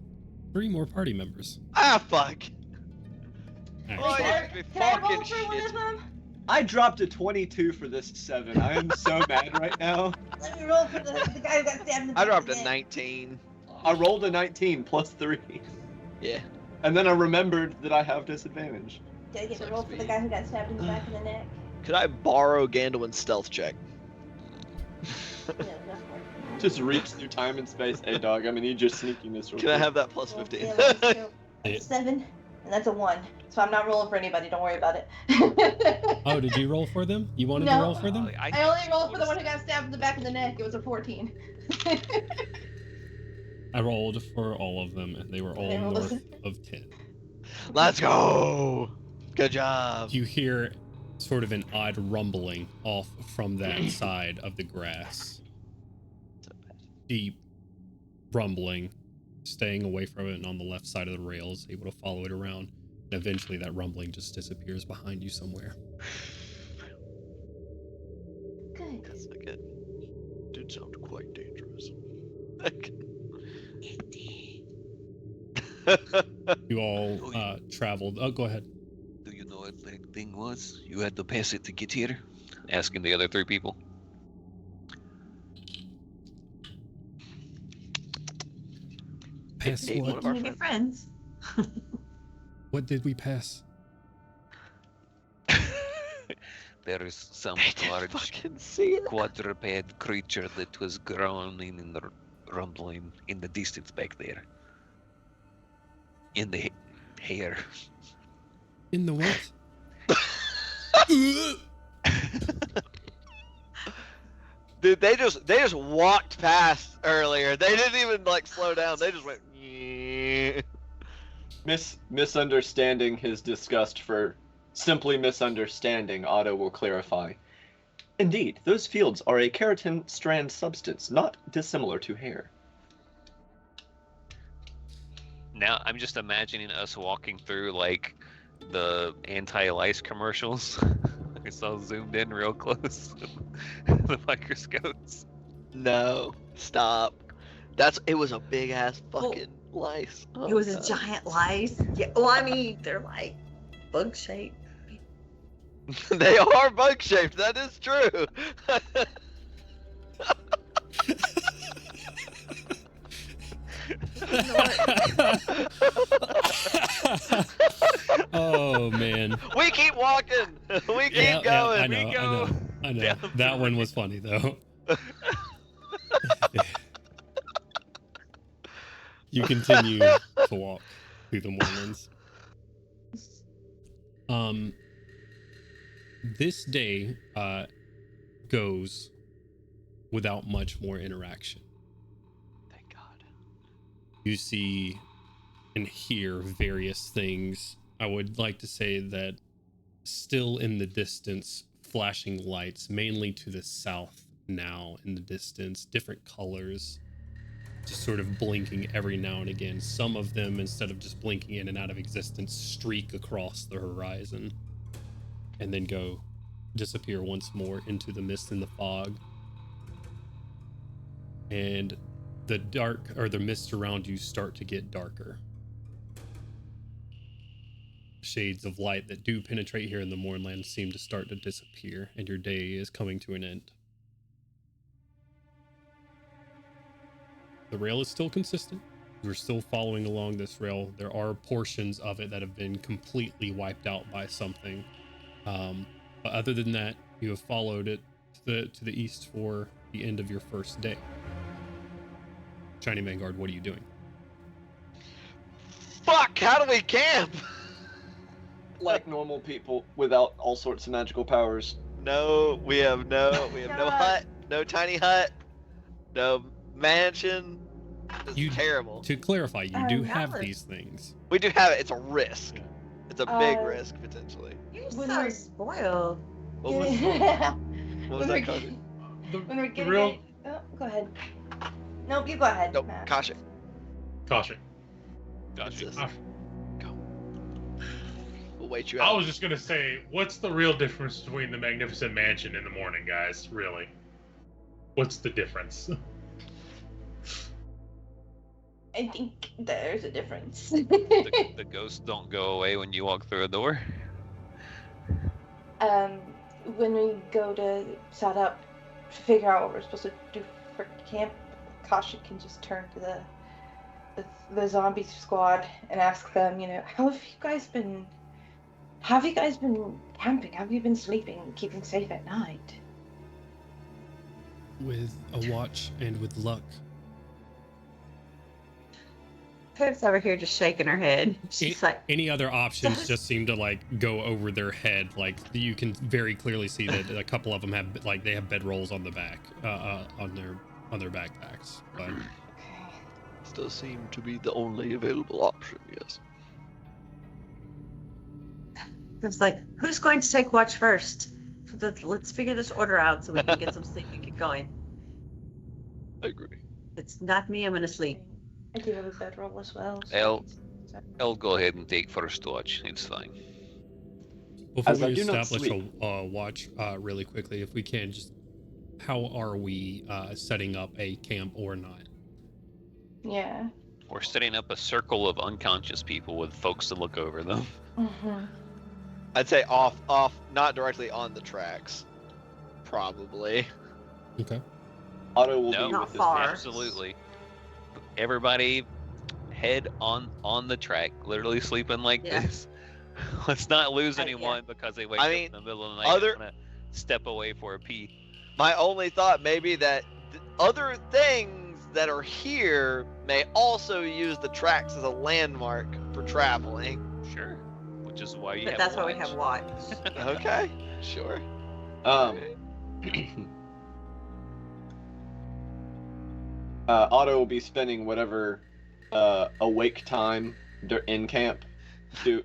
3 more party members. Ah, fuck. Actually. Oh, Can you I roll fucking for one shit. of them? I dropped a 22 for this 7. I am so mad right now. Let me roll for the guy who got stabbed in the I back of dropped the a neck. 19. I rolled a 19 +3. Yeah. And then I remembered that I have disadvantage. Did I get to Sucks roll to for be. the guy who got stabbed in the back of the neck? Could I borrow Gandalf's stealth check? Yeah, that's worth Just reach through time and space. Hey dog, I'm gonna need your sneakiness real Can I quick. have that it. +15? Yeah, let's go. Yeah. 7. And that's a 1. So I'm not rolling for anybody. Don't worry about it. Oh, did you roll for them? You wanted to No. roll for them? I only rolled for the one who got stabbed in the back of the neck. It was a 14. I rolled for all of them, and they were all They rolled north of 10. Let's go. Good job. You hear sort of an odd rumbling off from that side of the grass. Deep rumbling, staying away from it and on the left side of the rails, able to follow it around. And eventually that rumbling just disappears behind you somewhere. Good. That's not good. Did sound quite dangerous. You all traveled. Oh, go ahead. Do you know what that thing was? You had to pass it to get here? Asking the other 3 people. Pass Hey, what? one of our Can we be friends? What did we pass? There is some I didn't large fucking see it. quadruped creature that was groaning and rumbling in the distance back there. In the hair. In the what? Dude, they just walked past earlier. They didn't even like slow down. They just went. Misunderstanding his disgust for simply misunderstanding, Otto will clarify. Indeed, those fields are a keratin strand substance, not dissimilar to hair. Now I'm just imagining us walking through like the anti-lice commercials. It's all zoomed in real close. The microscopes. No, stop. It was a big ass fucking lice. Oh, It was a God. giant lice. Yeah. Well, I mean, they're like bug shaped. They are bug shaped. That is true. Oh man. We keep walking. We keep Yeah, going. I know, We go. I know. down That the one was funny though. You continue to walk through the moorlands. This day goes without much more interaction. Thank God. You see and hear various things. I would like to say that still in the distance, flashing lights, mainly to the south now in the distance, different colors, just sort of blinking every now and again. Some of them, instead of just blinking in and out of existence, streak across the horizon and then go disappear once more into the mist and the fog. And the dark, or the mist around you, start to get darker. Shades of light that do penetrate here in the moorland seem to start to disappear, and your day is coming to an end. The rail is still consistent. You're still following along this rail. There are portions of it that have been completely wiped out by something. But other than that, you have followed it to the east for the end of your first day. Shining Vanguard, what are you doing? Fuck! How do we camp? Like normal people without all sorts of magical powers. No, we have no God. hut, no tiny hut, no mansion. It's You- terrible. To clarify, you do have Valid. these things. We do have it. It's a risk. It's a big Uh, risk potentially. You're When so we're- spoiled. What was, Yeah. what was When that we're code? When we're The getting real it. Oh, go ahead. Nope, you go ahead. Nope. Matt. Caution. caution. Gotcha. Insist. I, We'll wait you I out. was just gonna say, what's the real difference between the Magnificent Mansion in the morning, guys? Really? What's the difference? I think there's a difference. The ghosts don't go away when you walk through a door. When we go to set up, figure out what we're supposed to do for camp, Kasha can just turn to the zombie squad and ask them, how have you guys been camping? Have you been sleeping, keeping safe at night? With a watch and with luck. Pip's over here just shaking her head. She's like, Any other options Does- just seem to like go over their head. Like you can very clearly see that a couple of them have like they have bedrolls on the back, on their backpacks. But Okay. This does seem to be the only available option, yes. Pip's like, who's going to take watch first? Let's figure this order out so we can get some sleep and get going. I agree. If it's not me, I'm gonna sleep. I do have a bedroll as well. So I'll- I can- I'll go ahead and take first watch. It's fine. before As I we do not establish sleep. a watch, really quickly, if we can, just how are we setting up a camp or not? Yeah. We're setting up a circle of unconscious people with folks to look over them. Mm-hmm. I'd say off, not directly on the tracks. Probably. Okay. Otto will No. be Not with his far. men. Absolutely. Everybody head on the track, literally sleeping like Yeah. this. Let's not lose Yeah. anyone because they wake I up mean, in the middle of the night other- and wanna step away for a pee. My only thought may be that other things that are here may also use the tracks as a landmark for traveling. Sure. Which is why you But have that's a why we watch. have watch. Okay, sure. Otto will be spending whatever awake time in camp,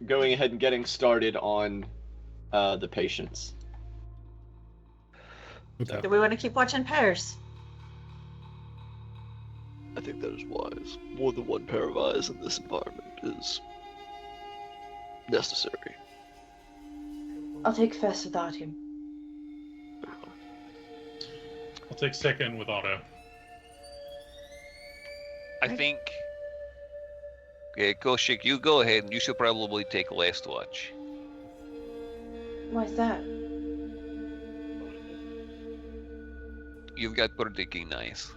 going ahead and getting started on the patients. Okay. Do we want to keep watching pairs? I think that is wise. More than one pair of eyes in this environment is necessary. I'll take first without him. I'll take second with Otto. I think. Okay, Koshik, you go ahead and you should probably take last watch. Why's that? You've got pretty nice.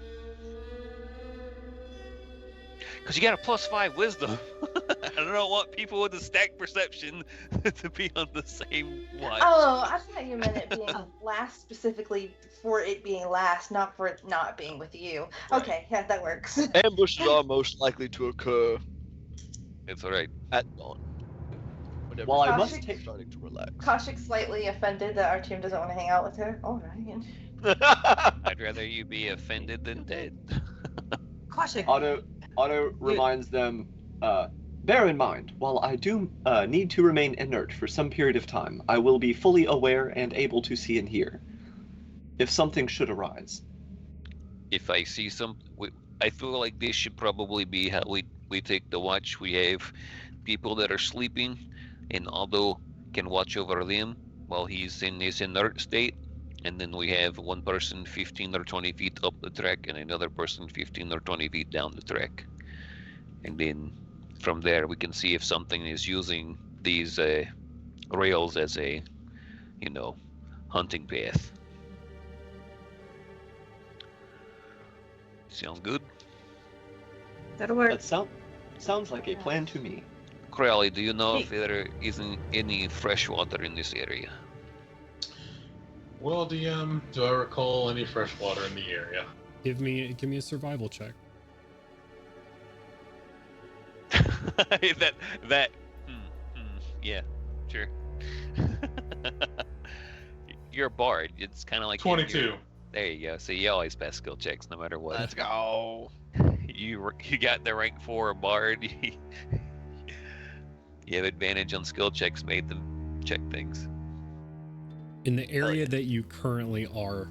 Because you got a +5 wisdom. I don't want people with a stacked perception to be on the same watch. Oh, I thought you meant it being last specifically for it being last, not for it not being with you. Right. Okay, yeah, that works. Ambushes are most likely to occur It's alright. at dawn. Whenever While I you're must Koshik- take starting to relax. Koshik's slightly offended that our team doesn't want to hang out with her. All right. I'd rather you be offended than dead. Koshik, Otto reminds them, bear in mind, while I do need to remain inert for some period of time, I will be fully aware and able to see and hear, if something should arise. If I see I feel like this should probably be how we take the watch. We have people that are sleeping, and Aldo can watch over them while he's in his inert state. And then we have one person 15 or 20 feet up the track and another person 15 or 20 feet down the track. And then from there we can see if something is using these rails as a, hunting path. Sound good? that'll work. That sounds like a plan to me. Crowley, do you know if Hey. there isn't any fresh water in this area? Well, DM, do I recall any fresh water in the area? Give me a survival check. Yeah, sure. You're a bard. It's kind of like 22. There you go. So you always pass skill checks no matter what. Let's go. You got the rank 4 bard. You have advantage on skill checks made them check things. In the area that you currently are,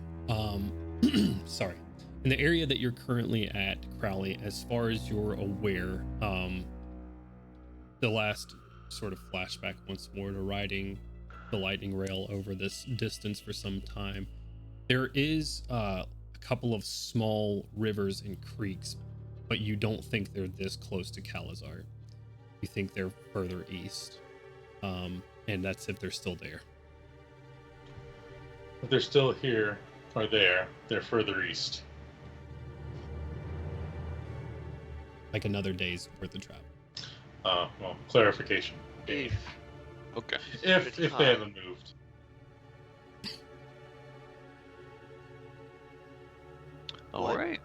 sorry, in the area that you're currently at, Crowley, as far as you're aware, the last sort of flashback once more to riding the lightning rail over this distance for some time. There is a couple of small rivers and creeks, but you don't think they're this close to Calazar. You think they're further east, and that's if they're still there. If they're still here or there, they're further east. Like another day's worth of travel. Well, clarification. If Okay. If they haven't moved. All What? right.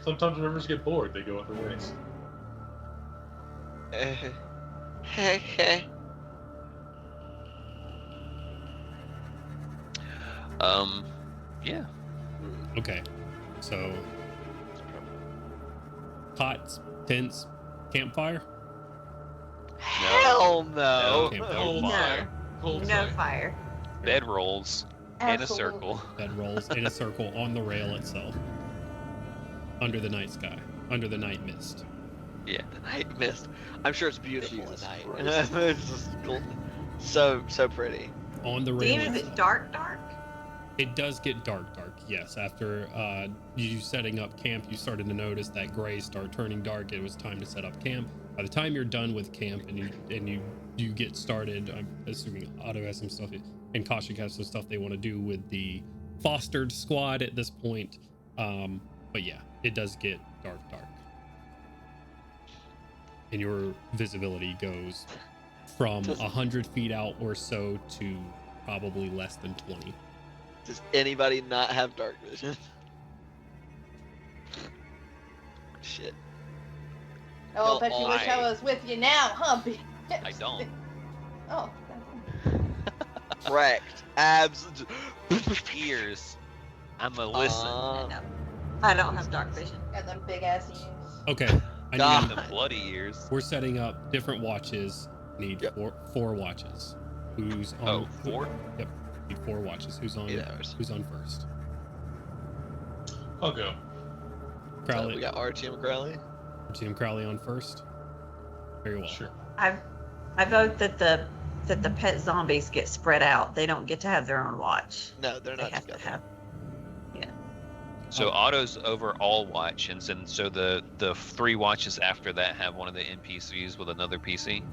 Sometimes rivers get bored, they go other ways. Yeah. Okay, so cots, tents, campfire. Hell no. No. Campfire. Cold No. fire. Cold No fire. fire. Bed rolls in a Absolutely. circle. Bed rolls in a circle on the rail itself, under the night sky, under the night mist. Yeah. The night mist. I'm sure it's beautiful Jesus at night. Christ. It's just so pretty. On the rail Even if itself. it's dark, It does get dark, yes. After you setting up camp, you started to notice that gray start turning dark. It was time to set up camp. By the time you're done with camp and you get started, I'm assuming Otto has some stuff and Kaushik has some stuff they want to do with the fostered squad at this point. But yeah, it does get dark. And your visibility goes from 100 feet out or so to probably less than 20. Does anybody not have dark vision? Shit. Oh, I bet you Oh, wish I was with you now, huh? I don't. Oh. Wrecked. Abs. Ears. I'm a listen. I don't have dark vision. Got them big ass ears. Okay, I God. need The bloody ears. we're setting up different watches. Need Yep. four watches. Who's on? Oh, 4? Yep. Need 4 watches. Who's on? 8 hours. Who's on first? I'll go. So Crowley. we got Archie and Crowley. Team Crowley on first. Very well. Sure. I vote that the pet zombies get spread out. They don't get to have their own watch. No, they're They not have to together. have. So Otto's over all watch, and so the 3 watches after that have one of the NPCs with another PC.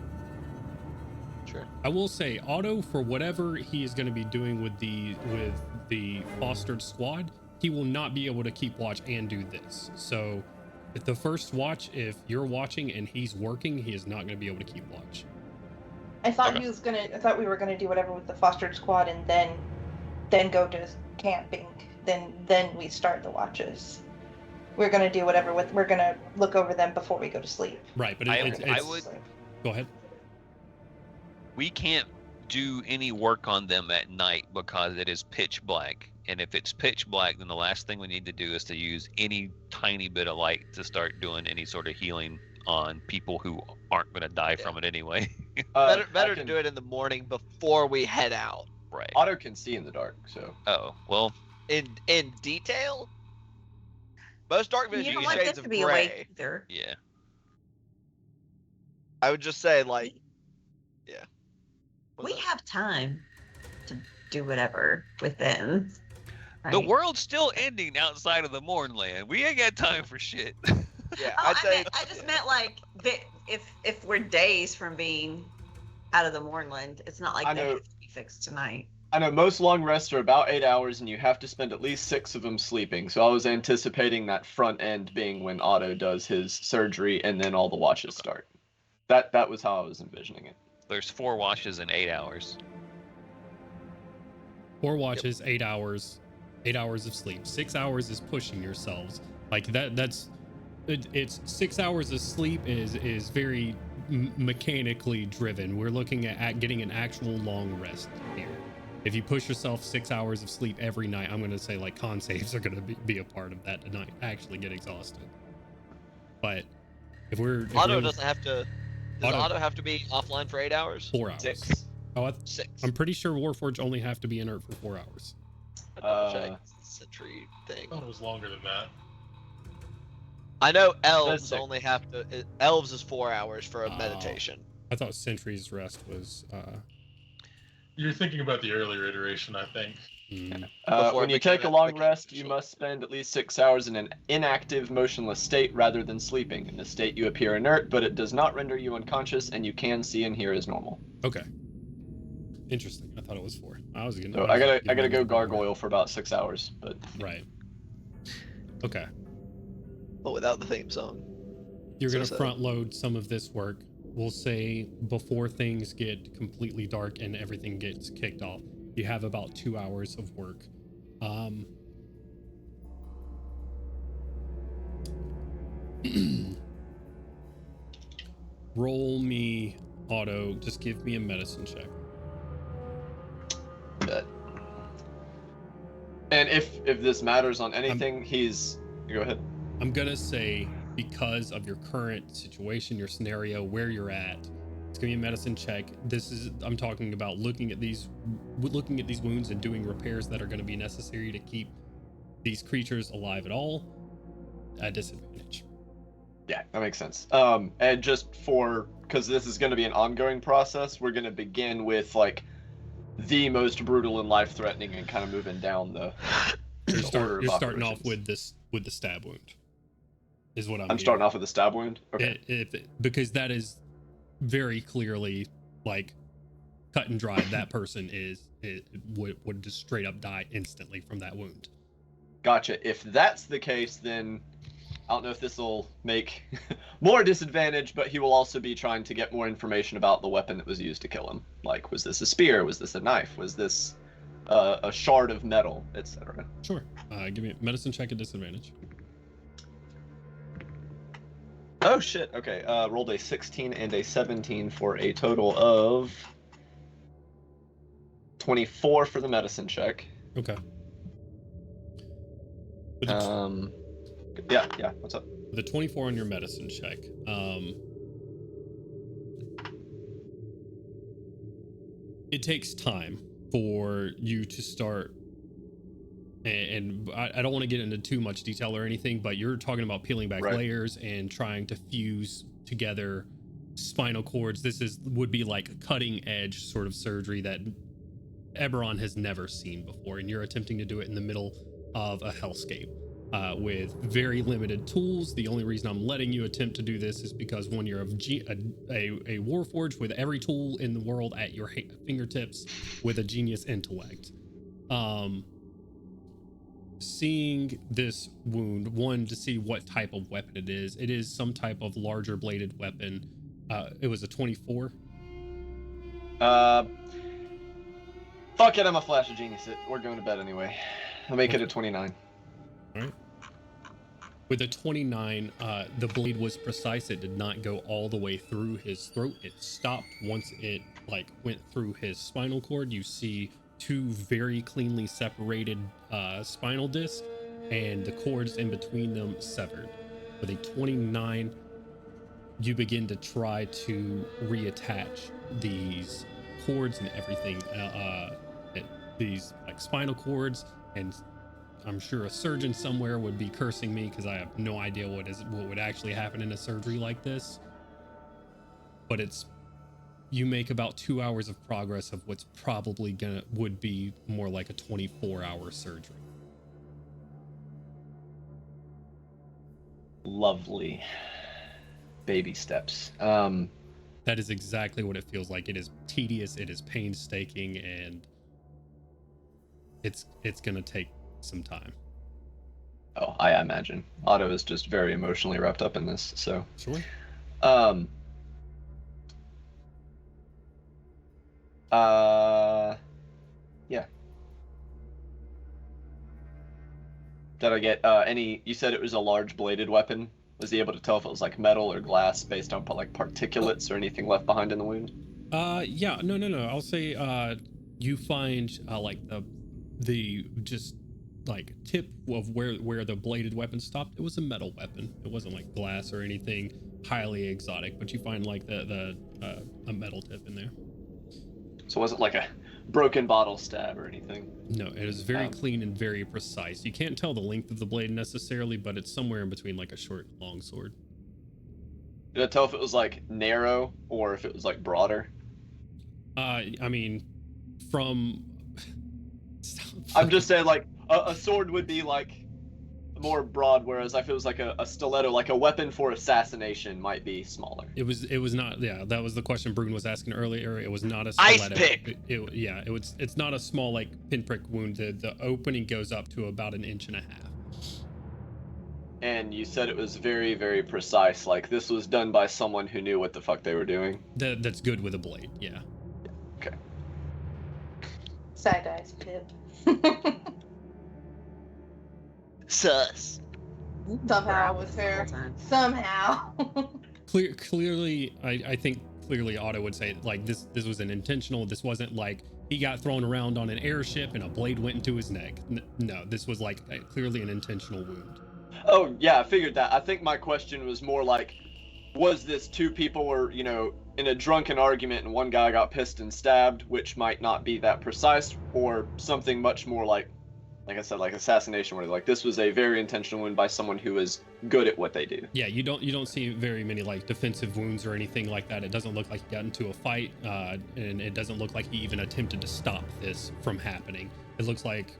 Sure. I will say, Otto, for whatever he is going to be doing with the fostered squad, he will not be able to keep watch and do this. So, at the first watch, if you're watching and he's working, he is not going to be able to keep watch. I thought Okay. I thought we were gonna do whatever with the fostered squad and then go to camping. Then we start the watches. We're gonna do whatever we're gonna look over them before we go to sleep. Right, but I it's would- go ahead. We can't do any work on them at night because it is pitch black. And if it's pitch black, then the last thing we need to do is to use any tiny bit of light to start doing any sort of healing on people who aren't going to die from it anyway. Better to do it in the morning before we head out. Right. Otto can see in the dark, so Oh, well, In detail, most dark You vision don't is want them shades to of be gray. awake either. yeah. I would just say like, yeah. We have time to do whatever with them. The right? world's still ending outside of the Mornland. We ain't got time for shit. Yeah, Oh, I'd say I just meant like if we're days from being out of the Mornland, it's not like I they know. have to be fixed tonight. I know most long rests are about 8 hours, and you have to spend at least 6 of them sleeping. So I was anticipating that front end being when Otto does his surgery, and then all the watches start. That was how I was envisioning it. There's 4 watches in 8 hours. 4 watches, 8 hours, 8 hours of sleep. 6 hours is pushing yourselves. Like it's 6 hours of sleep is very mechanically driven. We're looking at getting an actual long rest here. If you push yourself 6 hours of sleep every night, I'm going to say like con saves are going to be a part of that tonight. Actually get exhausted. But if Otto doesn't have to. Does Otto- Otto have to be offline for 8 hours? 4 hours. 6. Oh, 6. I'm pretty sure Warforged only have to be inert for 4 hours. Check. Sentry thing. I thought it was longer than that. I know That's elves 6. only have to. Elves is 4 hours for a Oh. meditation. I thought Sentry's rest was You're thinking about the earlier iteration, I think. Before When it you take a became long application rest, you official. must spend at least 6 hours in an inactive, motionless state rather than sleeping. In this state, you appear inert, but it does not render you unconscious, and you can see and hear as normal. okay. Interesting. I thought it was 4. I was gonna. So I gotta go gargoyle for about 6 hours, but Right. Okay. But without the theme song. You're So gonna sad. front load some of this work. We'll say before things get completely dark and everything gets kicked off. You have about 2 hours of work. roll me auto. Just give me a medicine check. Bet. And if this matters on anything, go ahead. I'm gonna say because of your current situation, your scenario, where you're at, it's gonna be a medicine check. I'm talking about looking at these wounds and doing repairs that are gonna be necessary to keep these creatures alive at all at disadvantage. Yeah, that makes sense. And just because this is gonna be an ongoing process, we're gonna begin with like the most brutal and life-threatening, and kind of moving down the You're order of starting off operations. with the stab wound. Is what I'm starting off with the stab wound. Okay. Because that is very clearly like cut and dried. That person would just straight up die instantly from that wound. Gotcha. If that's the case, then I don't know if this will make more disadvantage, but he will also be trying to get more information about the weapon that was used to kill him. Like, was this a spear? Was this a knife? Was this a shard of metal, etc.? Sure. Give me a medicine check at disadvantage. Oh shit. Okay. Rolled a 16 and a 17 for a total of 24 for the medicine check. Okay. Yeah. What's up? The 24 on your medicine check. It takes time for you to start, and I don't want to get into too much detail or anything, but you're talking about peeling back layers and trying to fuse together spinal cords. This would be like cutting edge sort of surgery that Eberron has never seen before, and you're attempting to do it in the middle of a hellscape. With very limited tools. The only reason I'm letting you attempt to do this is because one, you're a warforged with every tool in the world at your fingertips with a genius intellect. Seeing this wound, one, to see what type of weapon it is some type of larger bladed weapon. It was a 24. Fuck it, I'm a flash of genius. We're going to bed anyway. I'll make it a 29. All right. With a 29, the blade was precise. It did not go all the way through his throat. It stopped once it went through his spinal cord. You see two very cleanly separated spinal discs, and the cords in between them severed. With a 29, you begin to try to reattach these cords and everything, these like spinal cords, and I'm sure a surgeon somewhere would be cursing me because I have no idea what would actually happen in a surgery like this. But you make about 2 hours of progress of what's probably would be more like a 24-hour surgery. Lovely. Baby steps. That is exactly what it feels like. It is tedious, it is painstaking, and it's gonna take some time. Oh, I imagine. Otto is just very emotionally wrapped up in this, so. Sure. Yeah. Did I get you said it was a large bladed weapon? Was he able to tell if it was like metal or glass based on like particulates or anything left behind in the wound? Yeah, no. I'll say you find like the just like tip of where the bladed weapon stopped. It was a metal weapon. It wasn't like glass or anything highly exotic, but you find like a metal tip in there. So it wasn't like a broken bottle stab or anything? No, it is very clean and very precise. You can't tell the length of the blade necessarily, but it's somewhere in between like a short and long sword. Did I tell if it was like narrow or if it was like broader? I mean, from I'm just saying like a sword would be like more broad, whereas if it was like a stiletto, like a weapon for assassination, might be smaller. It was not. Yeah, that was the question Brune was asking earlier. It was not a stiletto. Ice pick. It's not a small like pinprick wound. The opening goes up to about 1.5 inches. And you said it was very, very precise. Like this was done by someone who knew what the fuck they were doing. That's good with a blade. Yeah. Okay. Side eyes, Pip. Sus. Somehow with her. Somehow. Clearly, I think clearly Otto would say like this was an intentional. This wasn't like he got thrown around on an airship and a blade went into his neck. No, this was like clearly an intentional wound. Oh yeah, I figured that. I think my question was more like, was this two people were, you know, in a drunken argument and one guy got pissed and stabbed, which might not be that precise, or something much more like I said, like assassination, where like this was a very intentional wound by someone who is good at what they do. Yeah, you don't see very many like defensive wounds or anything like that. It doesn't look like he got into a fight, and it doesn't look like he even attempted to stop this from happening. It looks like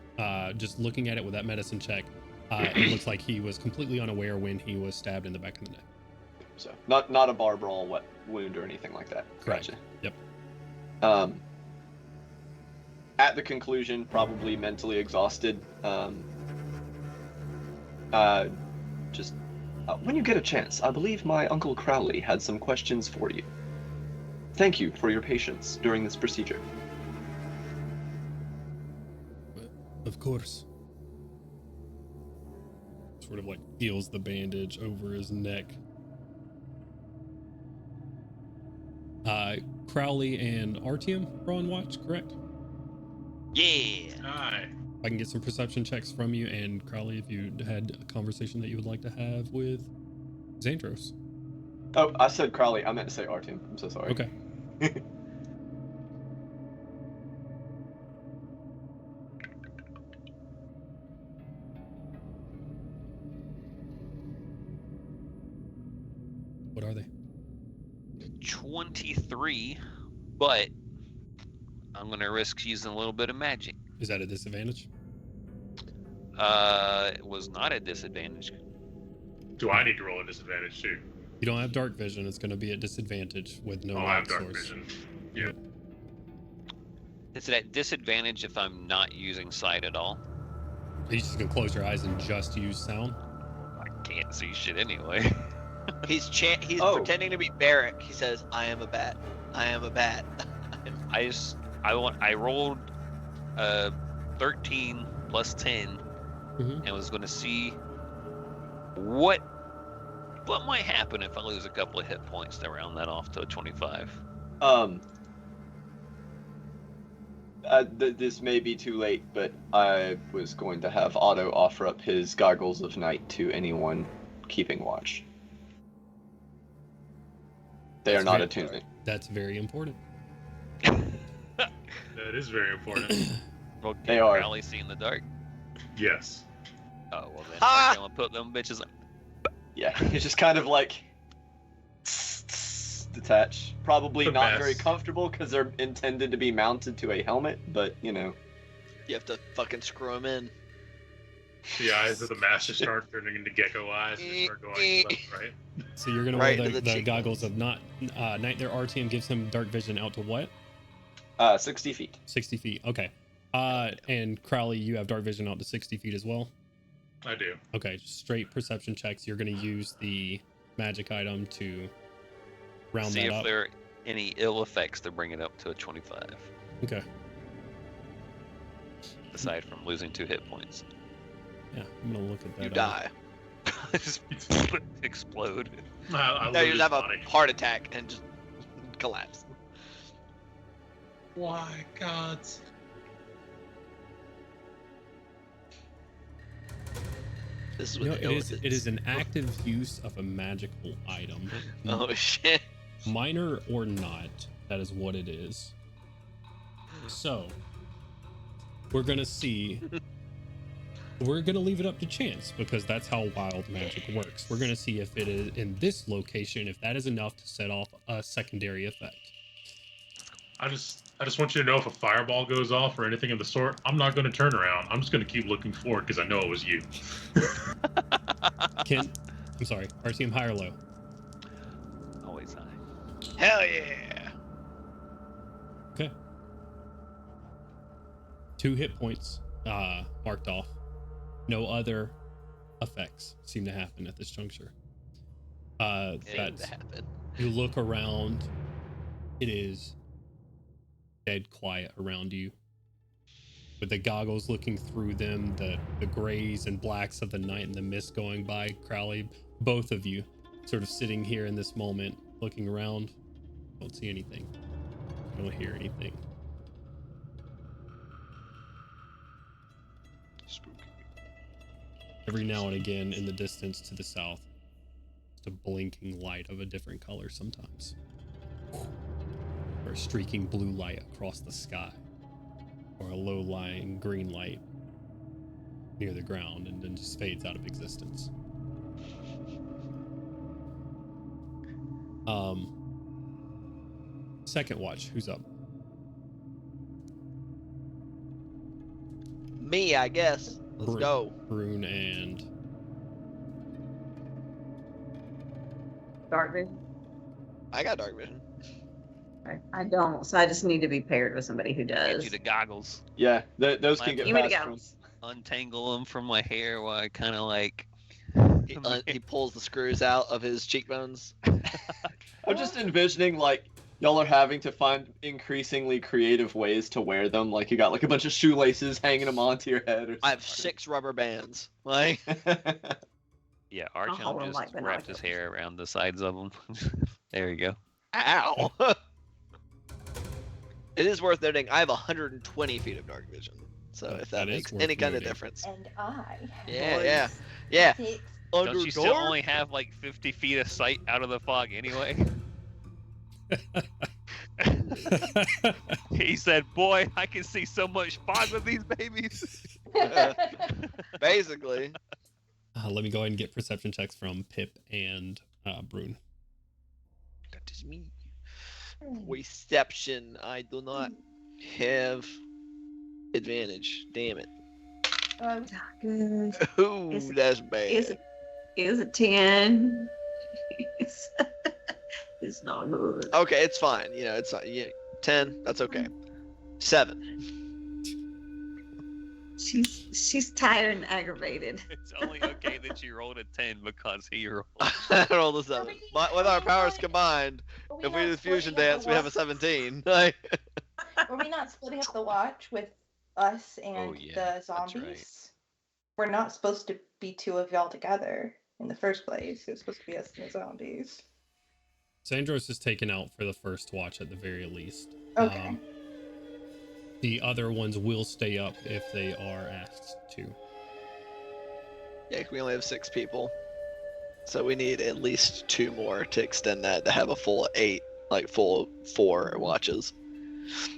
just looking at it with that medicine check, it looks like he was completely unaware when he was stabbed in the back of the neck. So not a bar brawl wound or anything like that. Correct. Gotcha. Yep. At the conclusion, probably mentally exhausted. When you get a chance, I believe my Uncle Crowley had some questions for you. Thank you for your patience during this procedure. Of course. Sort of like feels the bandage over his neck. Crowley and Artyom are on watch, correct? Yeah. Hi. I can get some perception checks from you, and Crowley, if you had a conversation that you would like to have with Xandros. Oh, I said Crowley. I meant to say Artyom. I'm so sorry. Okay. What are they? 23, but I'm gonna risk using a little bit of magic. Is that a disadvantage? It was not a disadvantage. Do I need to roll a disadvantage too? You don't have dark vision. It's going to be a disadvantage with no I light have dark source. vision. Yeah. Is it at disadvantage if I'm not using sight at all? Are you just going to close your eyes and just use sound? I can't see shit anyway. He's pretending to be Barrack. He says, "I am a bat. I am a bat." I rolled 13 plus 10 Mhm. and was going to see what might happen if I lose a couple of hit points to round that off to a 25. This may be too late, but I was going to have Otto offer up his goggles of night to anyone keeping watch. They are not attuned. That's very important. That is very important. Well, They can are. Crowley see in the dark? Yes. Oh, well then Ha! I'm gonna put them bitches. Yeah, it's just kind of like detach. Probably The not best. very comfortable because they're intended to be mounted to a helmet, but you know. You have to fucking screw him in. The eyes of the master start turning into gecko eyes and they start going left, right? So you're going to Right wear to the, the cheek. goggles of night there. RTM gives him dark vision out to what? 60 feet. 60 feet. Okay. And Crowley, you have dark vision out to 60 feet as well? I do. Okay, straight perception checks. You're going to use the magic item to round See that if up. there are any ill effects to bring it up to a 25, Okay. aside from losing 2 hit points. Yeah, I'm going to look at that. You up. die. Just explode. I No, you lose just have a body. heart attack and just collapse. Why, God? This is You know, what it is an active use of a magical item. Oh shit. Minor or not, that is what it is. So, we're gonna see. We're gonna leave it up to chance because that's how wild magic works. We're gonna see if it is in this location, if that is enough to set off a secondary effect. I just want you to know if a fireball goes off or anything of the sort, I'm not going to turn around. I'm just going to keep looking forward because I know it was you. I'm sorry, RTM high or low? Always high. Hell yeah. Okay. 2 hit points marked off. No other effects seem to happen at this juncture. Anything to happen. You look around. It is dead quiet around you. With the goggles looking through them, the grays and blacks of the night and the mist going by, Crowley, both of you sort of sitting here in this moment, looking around. Don't see anything. Don't hear anything. Spooky. Every now and again, in the distance to the south, just a blinking light of a different color sometimes. Or a streaking blue light across the sky. Or a low-lying green light near the ground and then just fades out of existence. Second watch, who's up? Me, I guess. Let's go. Brune and Dark vision. I got dark vision. I don't, so I just need to be paired with somebody who Get does. you the goggles. Yeah, those can get Give me the passed goggles. Untangle them from my hair while I kind of like. He pulls the screws out of his cheekbones. I'm just envisioning like y'all are having to find increasingly creative ways to wear them. Like you got like a bunch of shoelaces hanging them onto your head. Or I have 6 rubber bands. Like, Yeah, hold Archon 'em just like wrapped his binoculars. hair around the sides of them. There you go. ow. It is worth noting I have 120 feet of dark vision. So if that That is makes worth any kind of noting. difference. And I. Yeah. Six. Don't you still only have like 50 feet of sight out of the fog anyway? He said, "Boy, I can see so much fog with these babies." Basically. let me go ahead and get perception checks from Pip and Brune. That is me. Reception. I do not have advantage. Damn it. Good. Ooh, Is it- that's bad. Is it 10? It's not good. Okay, it's fine. You know, it's not. Yeah, 10. That's okay. 7. She's tired and aggravated. It's only okay that you rolled a 10 because he rolled. I rolled a 7. But with our powers combined, Were if we not do the fusion splitting up dance, the we have a watch- 17. Like, Were we not splitting up the watch with us and yeah, the that's zombies? right. We're not supposed to be 2 of y'all together in the first place. It was supposed to be us and the zombies. Sandros is taken out for the first watch at the very least. Okay. The other ones will stay up if they are asked to. yeah, we only have 6 people. So we need at least 2 more to extend that to have a full 8, like full 4 watches.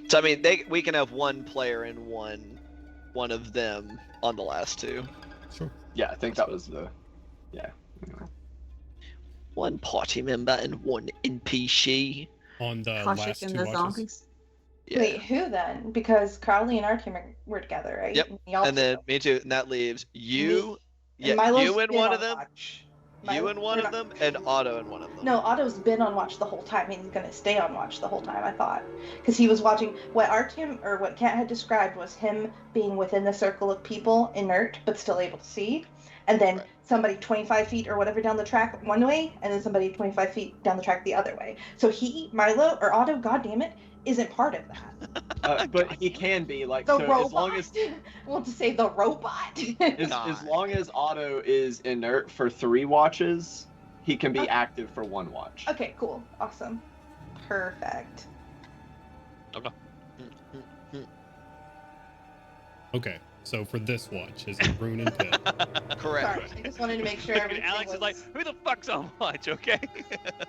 So I mean, we can have 1 player and one of them on the last 2. Sure. Yeah, I think that was the. Yeah. Anyway. 1 party member and 1 NPC. On the Koshik last and 2 the watches. zombies. Yeah. Wait, who then? Because Carly and our team were together, right? Yep, Y'all And then two. me too. And that leaves you. And Yeah, Milo's you and been one on of them. watch. You Milo- and one we're of not- them, and Otto and one of them. No, Otto's been on watch the whole time, and he's gonna stay on watch the whole time. I thought, because he was watching what our team or what Kat had described was him being within the circle of people, inert but still able to see, and then Right. somebody 25 feet or whatever down the track one way, and then somebody 25 feet down the track the other way. So Milo or Otto, God damn it, isn't part of that. But he can be like The so robot. as long as I want to say the robot. as God. long as Otto is inert for 3 watches, he can be active for 1 watch. Okay, cool, awesome, perfect. Okay, so for this watch, is it Brune and Pip? Correct. Sorry, I just wanted to make sure And everything Alex was... is like, "Who the fuck's on watch?" Okay.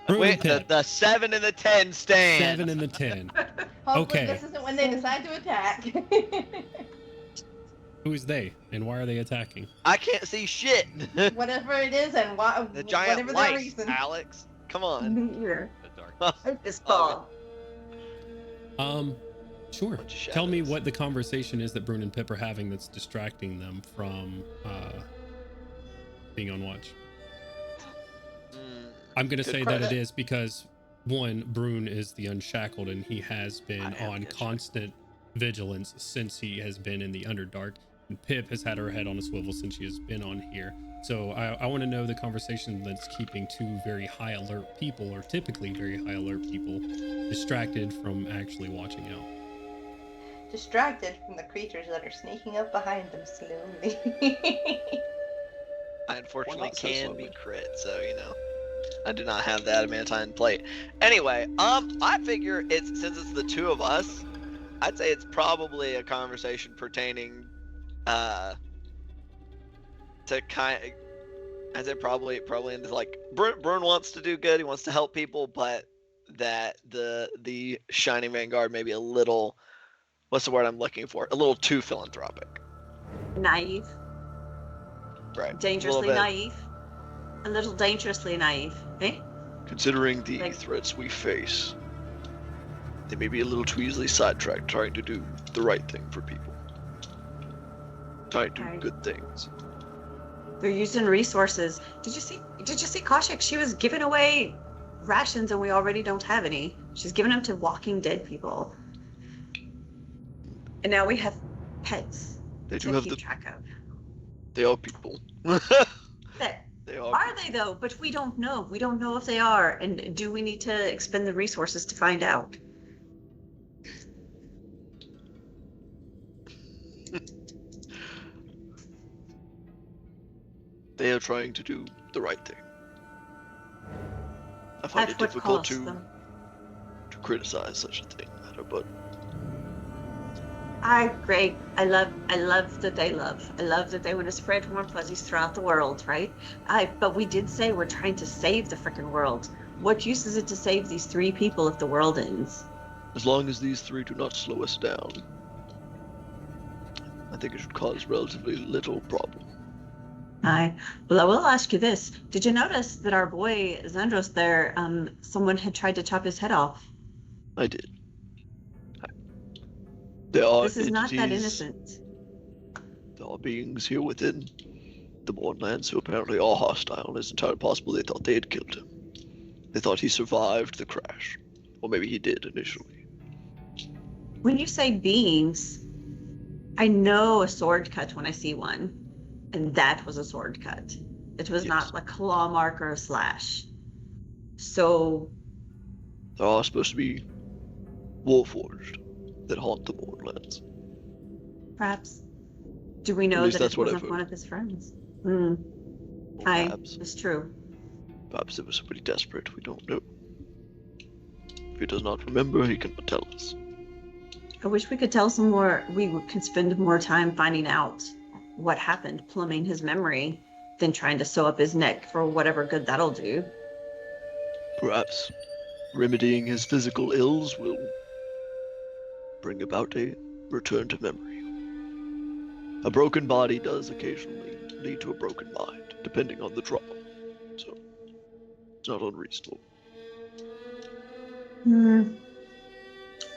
Brune Wait, and the, Pip. the 7 and the 10 stand. 7 and the 10. Hopefully Okay. this isn't when they decide to attack. Who is they, and why are they attacking? I can't see shit. Whatever it is and The giant whatever their lights, reason. Alex. Come on. Here. The dark. Focus ball. Sure. Bunch of Tell me shadows. what the conversation is that Brune and Pip are having that's distracting them from being on watch. Mm, I'm going to Good say that credit. it is because, one, Brune is the Unshackled, and he has been I am on the constant vigilance since he has been in the Underdark. And Pip has had her head on a swivel since she has been on here. So I want to know the conversation that's keeping 2 very high alert people, or typically very high alert people, distracted from actually watching out. Distracted from the creatures that are sneaking up behind them slowly. I unfortunately not so can be slowly. crit, so you know. I do not have the adamantine plate. Anyway, I figure since it's the two of us, I'd say it's probably a conversation pertaining to I'd say probably into like Brune wants to do good, he wants to help people, but that the Shining Vanguard may be a little, what's the word I'm looking for? A little too philanthropic. Naive. Right. Dangerously naive. A little dangerously naive, eh? Considering the threats we face, they may be a little too easily sidetracked trying to do the right thing for people. Trying to do good things. They're using resources. Did you see Kaushik? She was giving away rations and we already don't have any. She's giving them to walking dead people. And now we have pets They do to have keep track of. They are people. They Are they though? But we don't know. We don't know if they are. And do we need to expend the resources to find out? They are trying to do the right thing. I find it difficult to criticize such a thing, but I agree. I love that they love. I love that they want to spread warm fuzzies throughout the world, right? But we did say we're trying to save the frickin' world. What use is it to save these 3 people if the world ends? As long as these 3 do not slow us down, I think it should cause relatively little problem. Well, I will ask you this. Did you notice that our boy Zandros there, someone had tried to chop his head off? I did. There are This is not that innocent. There are beings here within the Mornlands who apparently are hostile, and it's entirely possible they thought they had killed him. They thought he survived the crash. Or maybe he did initially. When you say beings, I know a sword cut when I see one. And that was a sword cut. It was not a claw mark or a slash. So... There are supposed to be Warforged that haunt the Mornlands. Perhaps. Do we know that it wasn't one of his friends? It's true. Perhaps it was somebody desperate, we don't know. If he does not remember, he cannot tell us. I wish we could tell some more. We could spend more time finding out what happened, plumbing his memory, than trying to sew up his neck for whatever good that'll do. Perhaps remedying his physical ills will bring about a return to memory. A broken body does occasionally lead to a broken mind, depending on the trauma. So, it's not unreasonable.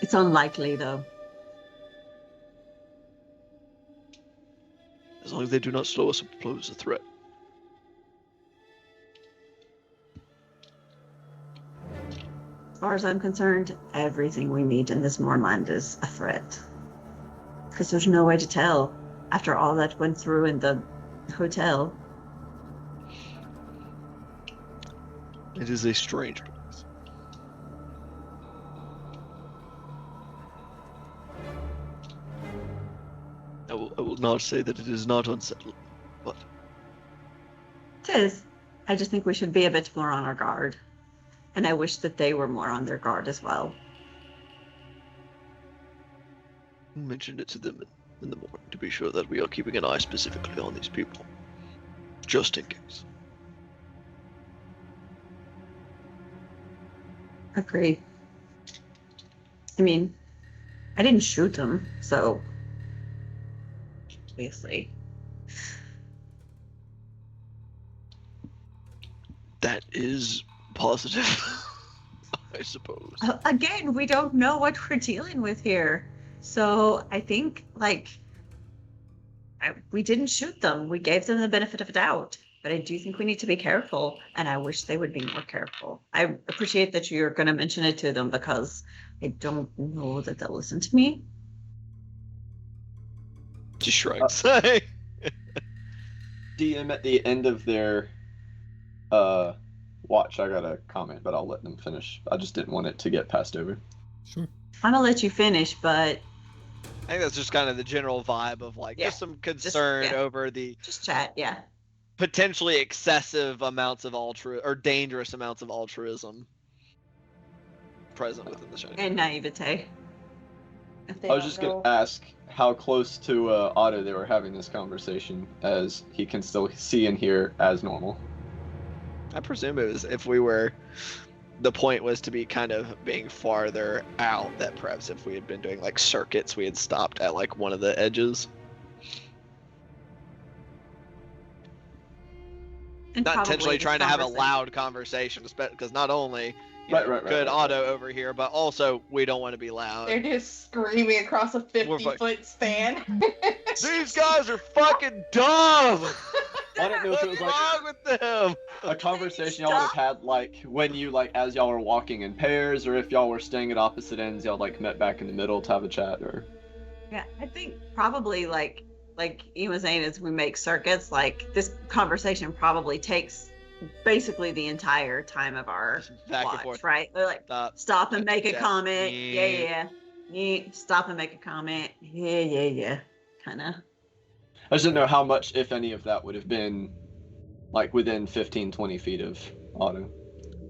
It's unlikely, though. As long as they do not slow us or pose a threat. As far as I'm concerned, everything we meet in this Mournland is a threat. Because there's no way to tell after all that went through in the hotel. It is a strange place. I will not say that it is not unsettling, but... It is. I just think we should be a bit more on our guard. And I wish that they were more on their guard as well. I mentioned it to them in the morning to be sure that we are keeping an eye specifically on these people. Just in case. Agreed. I mean, I didn't shoot them, so... Obviously. That is positive, I suppose. Again, we don't know what we're dealing with here. So I think, we didn't shoot them. We gave them the benefit of a doubt. But I do think we need to be careful, and I wish they would be more careful. I appreciate that you're going to mention it to them, because I don't know that they'll listen to me. Just shrugs. DM at the end of their watch, I got a comment, but I'll let them finish. I just didn't want it to get passed over. Sure. I'm going to let you finish, but... I think that's just kind of the general vibe of just some concern over the... Just chat, yeah. potentially excessive amounts of or dangerous amounts of altruism present within the Shining. And naivete. They I was don't just gonna know. ask how close to Otto they were having this conversation, as he can still see and hear as normal. I presume it was the point was to be kind of being farther out, that perhaps if we had been doing like circuits, we had stopped at like one of the edges. And Not probably intentionally this trying to have a conversation- loud conversation, because not only Right. could Otto overhear, but also we don't want to be loud. They're just screaming across a We're 50-foot span. These guys are fucking dumb! I didn't know if it What's was like wrong with them? a conversation y'all would have had, like when you as y'all were walking in pairs, or if y'all were staying at opposite ends, y'all met back in the middle to have a chat, or. Yeah, I think probably like Ian was saying, as we make circuits, like this conversation probably takes basically the entire time of our Back and watch, forth. right? They're like, Stop. stop and make a Yeah. comment. Yeah. Yeah. Stop and make a comment. Yeah. Kind of. I just didn't know how much, if any, of that would have been like within 15-20 feet of Otto.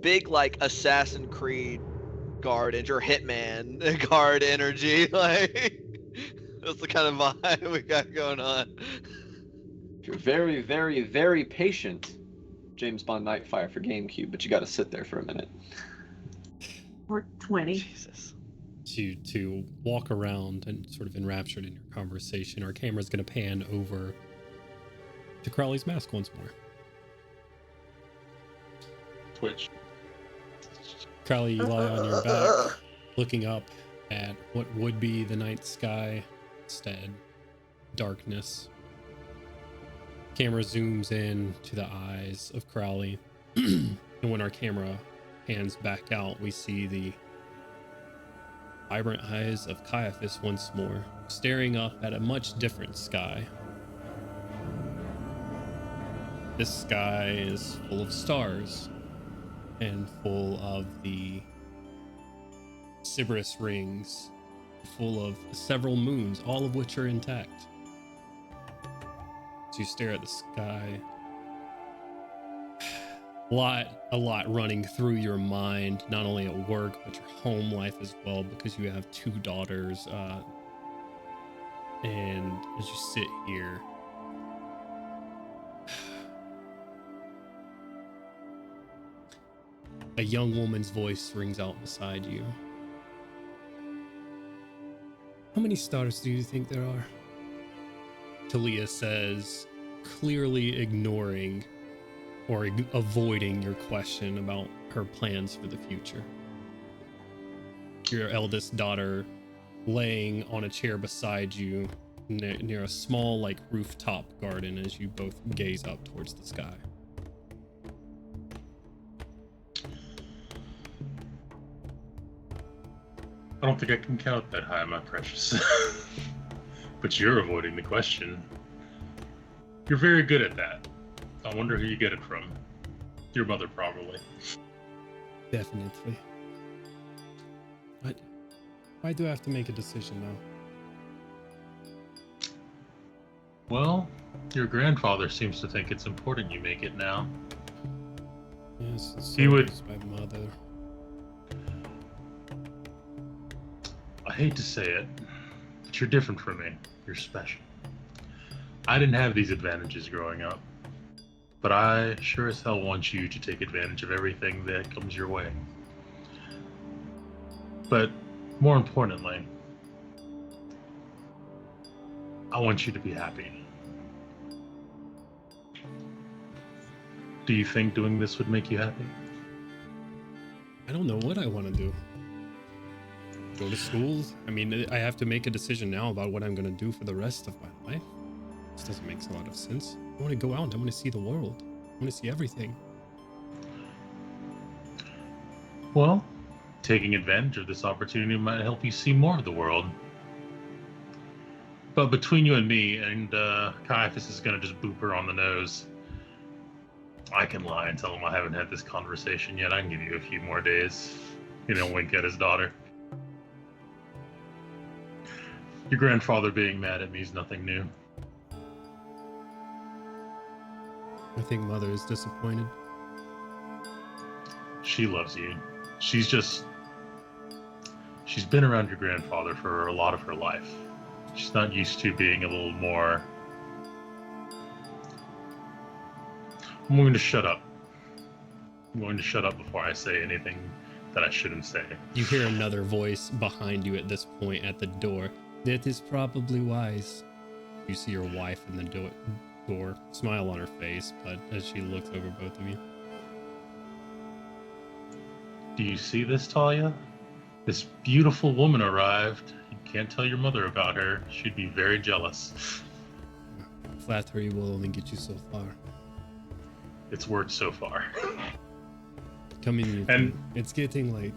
Big like Assassin's Creed guard or Hitman guard energy, like that's the kind of vibe we got going on. If you're very, very, very patient, James Bond Nightfire for GameCube, but you got to sit there for a minute. Or 20. Jesus. To walk around and sort of enraptured in your conversation, our camera's going to pan over to Crowley's mask once more. Twitch. Crowley, you lie on your back, looking up at what would be the night sky. Instead, darkness. Camera zooms in to the eyes of Crowley, and when our camera pans back out, we see the vibrant eyes of Caiaphas once more, staring up at a much different sky. This sky is full of stars and full of the Sybaris rings, full of several moons, all of which are intact. As you stare at the sky, a lot running through your mind, not only at work, but your home life as well, because you have 2 daughters. And as you sit here, a young woman's voice rings out beside you. How many stars do you think there are? Talia says, clearly ignoring or avoiding your question about her plans for the future. Your eldest daughter laying on a chair beside you near a small rooftop garden as you both gaze up towards the sky. I don't think I can count that high, my precious. But you're avoiding the question. You're very good at that. I wonder who you get it from. Your mother, probably. Definitely. Why do I have to make a decision now? Well, your grandfather seems to think it's important you make it now. Yes, so He would- does my mother. I hate to say it, but you're different from me. You're special. I didn't have these advantages growing up, but I sure as hell want you to take advantage of everything that comes your way. But more importantly, I want you to be happy. Do you think doing this would make you happy? I don't know what I want to do. Go to school? I mean, I have to make a decision now about what I'm going to do for the rest of my life. This doesn't make a lot of sense. I want to go out. I want to see the world. I want to see everything. Well, taking advantage of this opportunity might help you see more of the world. But between you and me, and Caiaphas is going to just boop her on the nose. I can lie and tell him I haven't had this conversation yet. I can give you a few more days. Wink at his daughter. Your grandfather being mad at me is nothing new. I think Mother is disappointed. She loves you. She's been around your grandfather for a lot of her life. She's not used to being a little more... I'm going to shut up. I'm going to shut up before I say anything that I shouldn't say. You hear another voice behind you at this point at the door. That is probably wise. You see your wife in the door, smile on her face, but as she looks over both of you. Do you see this, Talia? This beautiful woman arrived. You can't tell your mother about her. She'd be very jealous. Flattery will only get you so far. It's worked so far. Come in, And- it's getting late.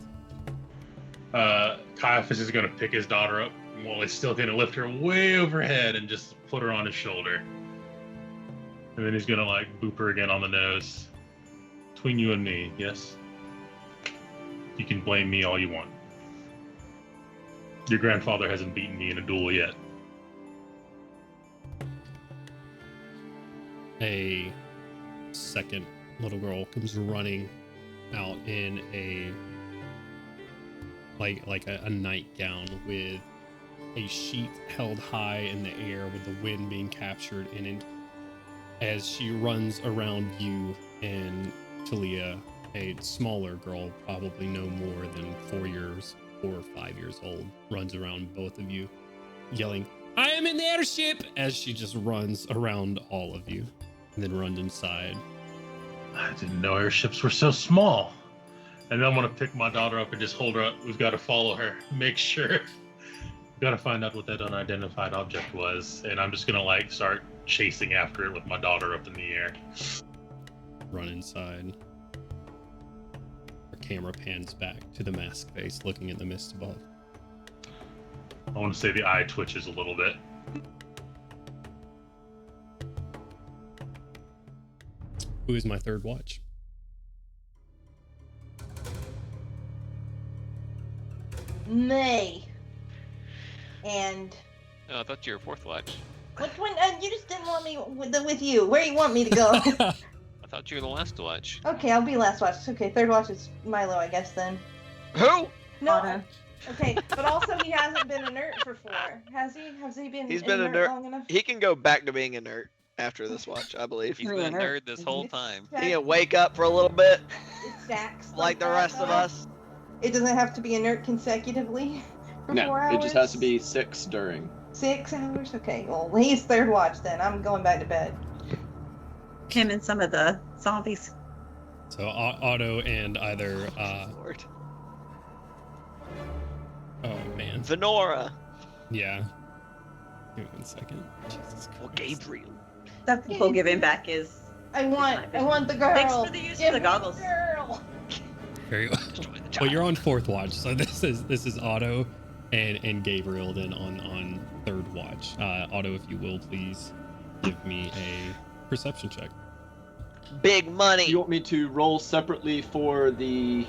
Caiaphas is going to pick his daughter up while he's still going to lift her way overhead and just put her on his shoulder. And then he's going to like boop her again on the nose. Between you and me, yes? You can blame me all you want. Your grandfather hasn't beaten me in a duel yet. A second little girl comes running out in a a nightgown with a sheet held high in the air with the wind being captured in it. As she runs around you and Talia, a smaller girl, probably no more than 4 or 5 years old, runs around both of you, yelling, "I am in the airship!" as she just runs around all of you and then runs inside. I didn't know airships were so small. And then I'm going to pick my daughter up and just hold her up. We've got to follow her. Make sure. We've got to find out what that unidentified object was. And I'm just going to like start chasing after it with my daughter up in the air. Run inside. Our camera pans back to the mask face looking at the mist above. I want to say the eye twitches a little bit. Who is my third watch? May. And Oh, I thought you were fourth watch. which one? You just didn't want me with you. Where you want me to go? I thought you were the last watch. Okay, I'll be last watch. Okay, third watch is Milo, I guess then. Who? No. Otto. Okay, but also he hasn't been inert for 4, has he? Has he been? He's been inert. long enough? He can go back to being inert after this watch, I believe. He's You're been a inert. nerd this whole time. He can wake up for a little bit, It stacks like the that, rest of though? us. It doesn't have to be inert consecutively for 4 No, hours. it just has to be 6 during. 6 hours. Okay, well he's third watch then. I'm going back to bed. Him and some of the zombies. So Otto and either Lord. oh man. Venora. Yeah. Give me 1 second. Jesus Well, Christ. Gabriel. That we'll give him back his. I want the girl. Thanks for the use of Give the me goggles. Girl. Very well. Well, you're on fourth watch, so this is Otto and Gabriel then on third watch. Otto, if you will, please give me a perception check. Big money. Do you want me to roll separately for the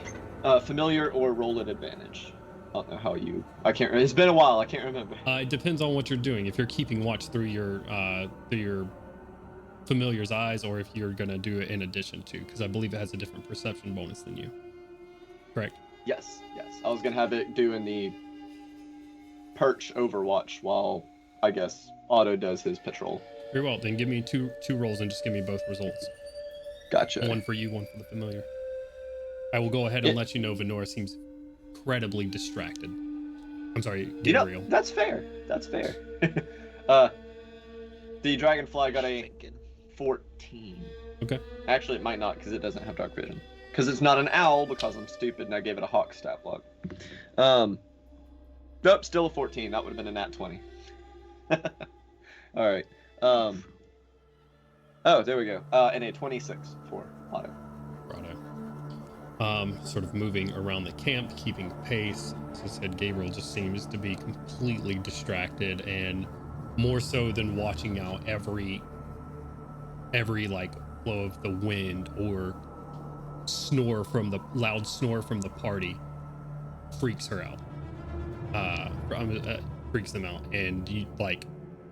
familiar or roll at advantage? I don't know how you. I can't. It's been a while. I can't remember. It depends on what you're doing. If you're keeping watch through your familiar's eyes, or if you're gonna do it in addition to, because I believe it has a different perception bonus than you. Correct. Yes. I was gonna have it doing the perch overwatch while I guess Otto does his patrol. Very well. Then give me two rolls and just give me both results. Gotcha. One for you, one for the familiar. I will go ahead and let you know Venora seems incredibly distracted. I'm sorry, Gabriel. That's fair. The dragonfly got a 14. Okay. Actually, it might not because it doesn't have dark vision. Because it's not an owl because I'm stupid and I gave it a hawk stat block. Nope, still a 14. That would have been a nat 20. All right. Oh, there we go. And a 26 for Otto. Righto. Sort of moving around the camp, keeping pace. As I said, Gabriel just seems to be completely distracted, and more so than watching out every like flow of the wind or loud snore from the party freaks her out. Freaks them out, and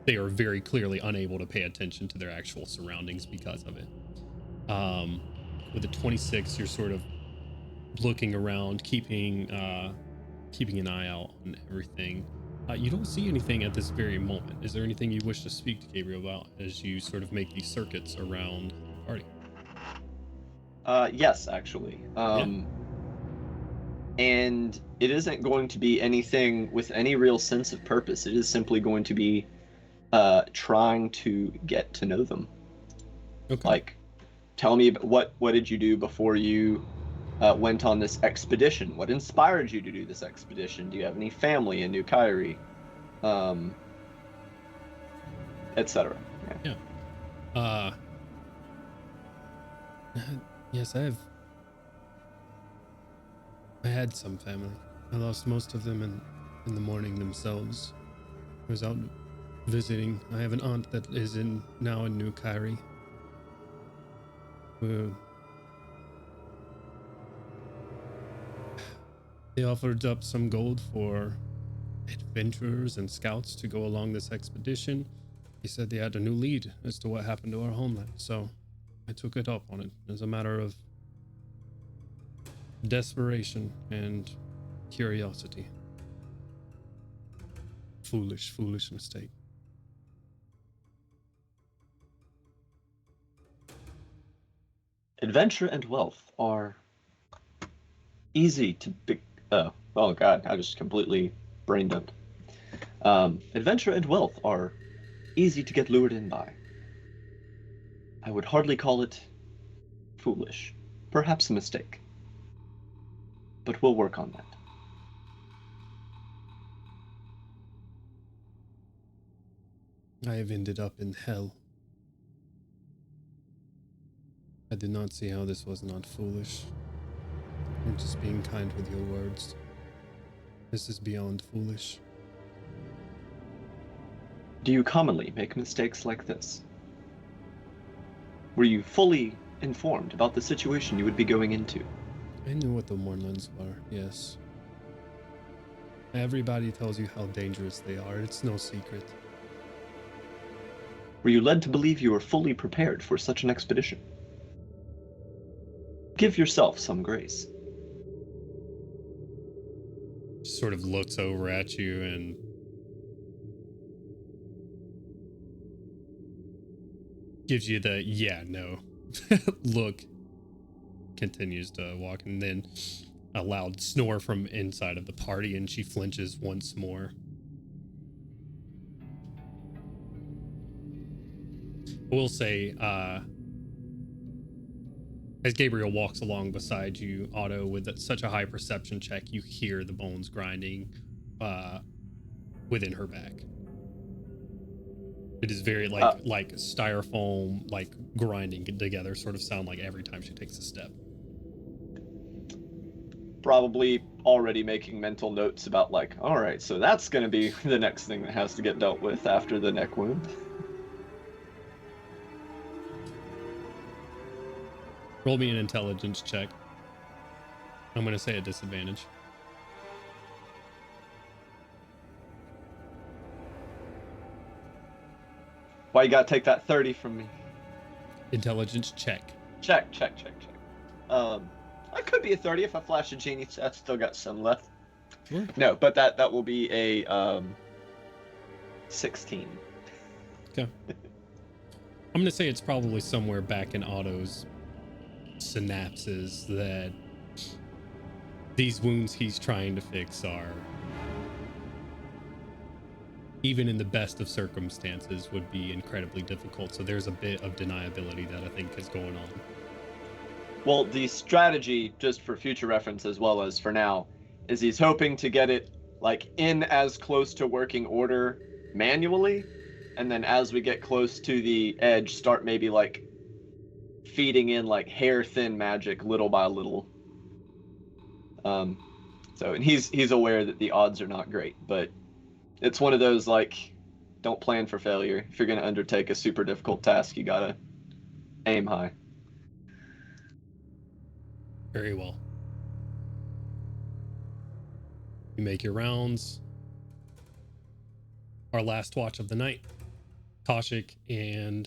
they are very clearly unable to pay attention to their actual surroundings because of it. With a 26, you're sort of looking around, keeping an eye out on everything. You don't see anything at this very moment. Is there anything you wish to speak to Gabriel about as you sort of make these circuits around the party? Yes, actually. And it isn't going to be anything with any real sense of purpose. It is simply going to be trying to get to know them. Okay. Like, tell me what did you do before you went on this expedition? What inspired you to do this expedition? Do you have any family in New Kyrie? Etc. Yeah. Yes, I had some family. I lost most of them in the morning themselves. I was out visiting. I have an aunt that is now in New Kyrie. They offered up some gold for adventurers and scouts to go along this expedition. He said they had a new lead as to what happened to our homeland, so I took it up on it as a matter of desperation and curiosity. Foolish mistake. Adventure and wealth are easy to oh god, I just completely brain dumped. Adventure and wealth are easy to get lured in by. I would hardly call it foolish. Perhaps a mistake. But we'll work on that. I have ended up in hell. I did not see how this was not foolish. You're just being kind with your words. This is beyond foolish. Do you commonly make mistakes like this? Were you fully informed about the situation you would be going into? I knew what the Mournlands were, yes. Everybody tells you how dangerous they are. It's no secret. Were you led to believe you were fully prepared for such an expedition? Give yourself some grace. Just sort of looks over at you and gives you the yeah, no look. Continues to walk, and then a loud snore from inside of the party, and she flinches once more. I will say, as Gabriel walks along beside you, Otto, with such a high perception check, you hear the bones grinding within her back. It is very like styrofoam, like grinding together, sort of sound like every time she takes a step. Probably already making mental notes about like, all right, so that's going to be the next thing that has to get dealt with after the neck wound. Roll me an intelligence check. I'm going to say a disadvantage. Why you gotta take that 30 from me? Intelligence check. Check. I could be a 30 if I flash a genie. So I've still got some left. Sure. No, but that will be a 16. Okay. I'm going to say it's probably somewhere back in Otto's synapses that these wounds he's trying to fix are, even in the best of circumstances, would be incredibly difficult. So there's a bit of deniability that I think is going on. Well, the strategy, just for future reference as well as for now, is he's hoping to get it like in as close to working order manually, and then as we get close to the edge, start maybe like feeding in like hair thin magic little by little. And he's aware that the odds are not great, but it's one of those like, don't plan for failure. If you're going to undertake a super difficult task, you gotta aim high. Very well. You make your rounds. Our last watch of the night. Toshik and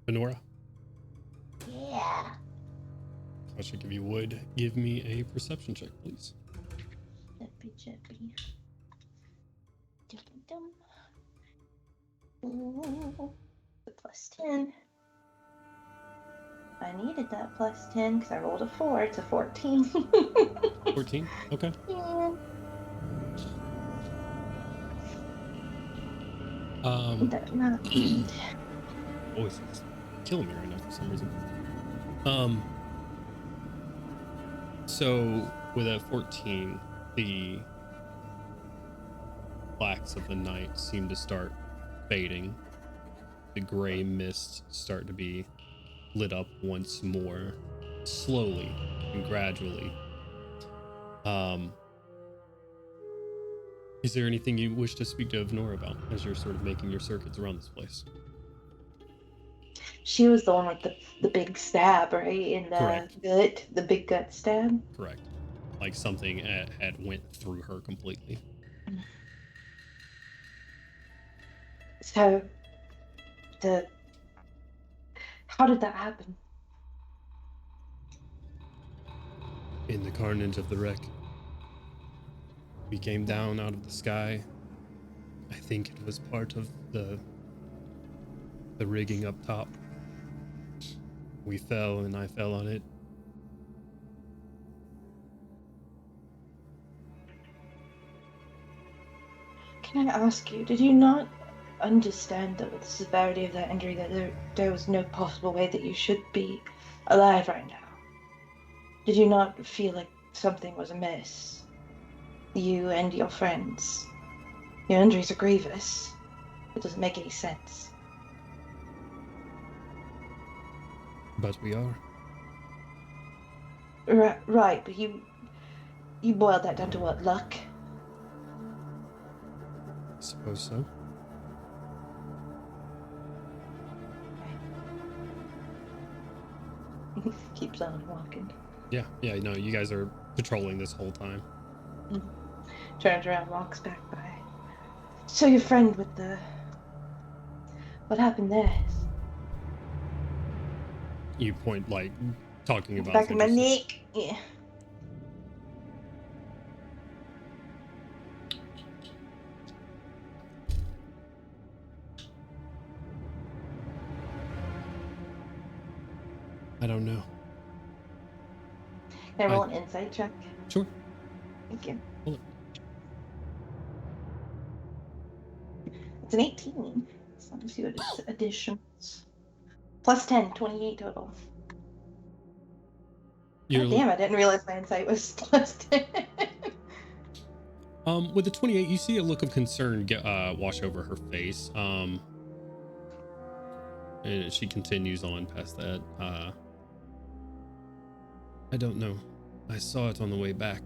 Benora. Yeah. Koshik, if you would, give me a perception check, please. Chippy chippy. Dum dum. Ooh, the +10. I needed that +10 because I rolled a 4. It's a 14. 14? Okay. Yeah. That not good. Voice is killing me right now for some reason. So with that 14, the blacks of the night seem to start fading. The gray mists start to be lit up once more, slowly and gradually. Is there anything you wish to speak to Evnor about as you're sort of making your circuits around this place? She was the one with the big stab, right? In the Correct. gut, the big gut stab. Correct. Like something had went through her completely. So, how did that happen? In the carnage of the wreck, we came down out of the sky. I think it was part of the rigging up top. We fell and I fell on it. Can I ask you, did you not understand that with the severity of that injury that there was no possible way that you should be alive right now? Did you not feel like something was amiss? You and your friends. Your injuries are grievous. It doesn't make any sense. But we are. Right, but you boiled that down to what, luck? I suppose so. Keeps on walking. Yeah, no, you guys are patrolling this whole time. Turns around, walks back by. So your friend with the... What happened there? You point, like, talking about... Back of my neck. Yeah. I don't know. Can I roll an insight check? Sure. Thank you. Roll it. It's an 18. So let me see what its additions. +10, 28 total. God damn, I didn't realize my insight was +10. With the 28, you see a look of concern wash over her face. And she continues on past that. I don't know. I saw it on the way back.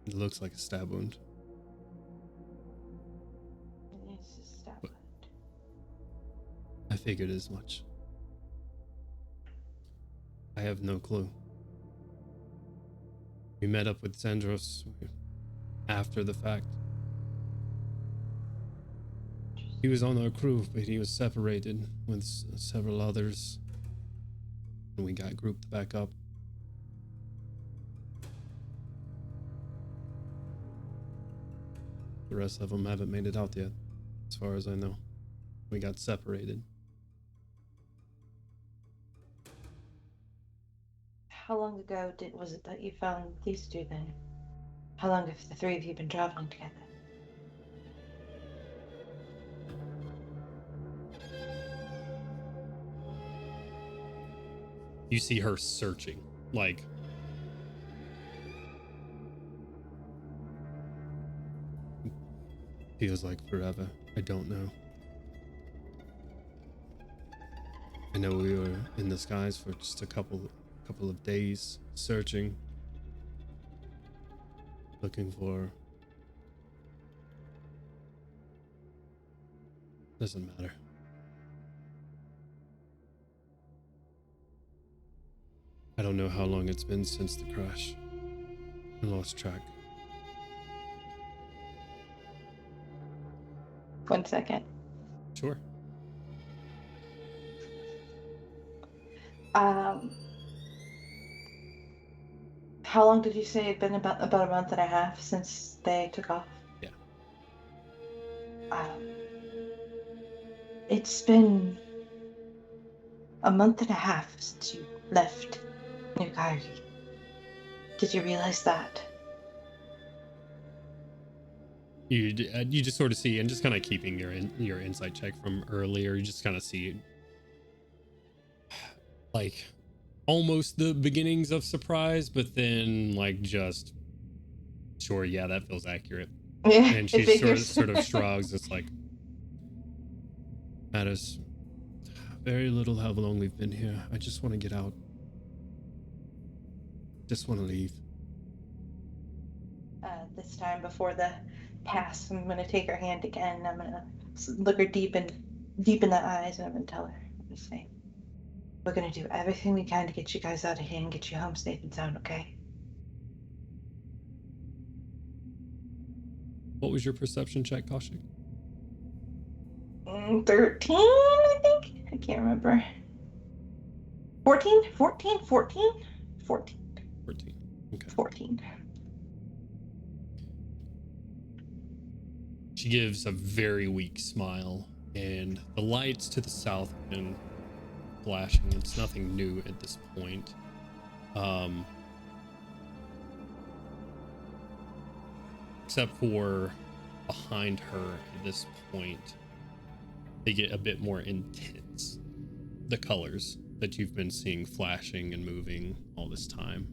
It looks like a stab wound. It's a stab wound. I figured as much. I have no clue. We met up with Sandros after the fact. He was on our crew, but he was separated with several others. And we got grouped back up. The rest of them haven't made it out yet, as far as I know. We got separated. How long ago was it that you found these two then? How long have the three of you been traveling together? You see her searching, like... Feels like forever. I don't know. I know we were in the skies for just a couple of days, searching, looking for... Doesn't matter. I don't know how long it's been since the crash. I lost track. 1 second. Sure. How long did you say it'd been? About a month and a half since they took off? Yeah. It's been a month and a half since you left New Kairi. Did you realize that? You just sort of see, and just kind of keeping your insight check from earlier, you just kind of see like almost the beginnings of surprise, but then like just sure, yeah, that feels accurate. Yeah, And she sort of shrugs. It's like, matters very little how long we've been here. I just want to get out. Just want to leave. This time before the pass, I'm gonna take her hand again. I'm gonna look her deep in the eyes, and I'm gonna tell her. I'm gonna say, "We're gonna do everything we can to get you guys out of here and get you home safe and sound, okay?" What was your perception check, Kaushik? 13, I think. I can't remember. 14? 14? 14? 14. 14. Okay. 14. She gives a very weak smile, and the lights to the south have been flashing. It's nothing new at this point. Except for behind her at this point, they get a bit more intense. The colors that you've been seeing flashing and moving all this time.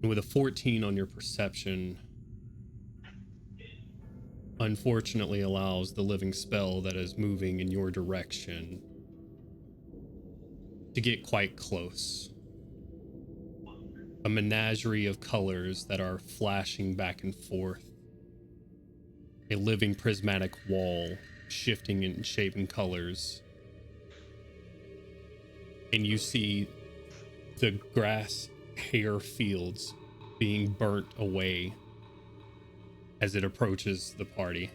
And with a 14 on your perception, unfortunately allows the living spell that is moving in your direction to get quite close. A menagerie of colors that are flashing back and forth. A living prismatic wall shifting in shape and colors. And you see the grass hair fields being burnt away as it approaches the party,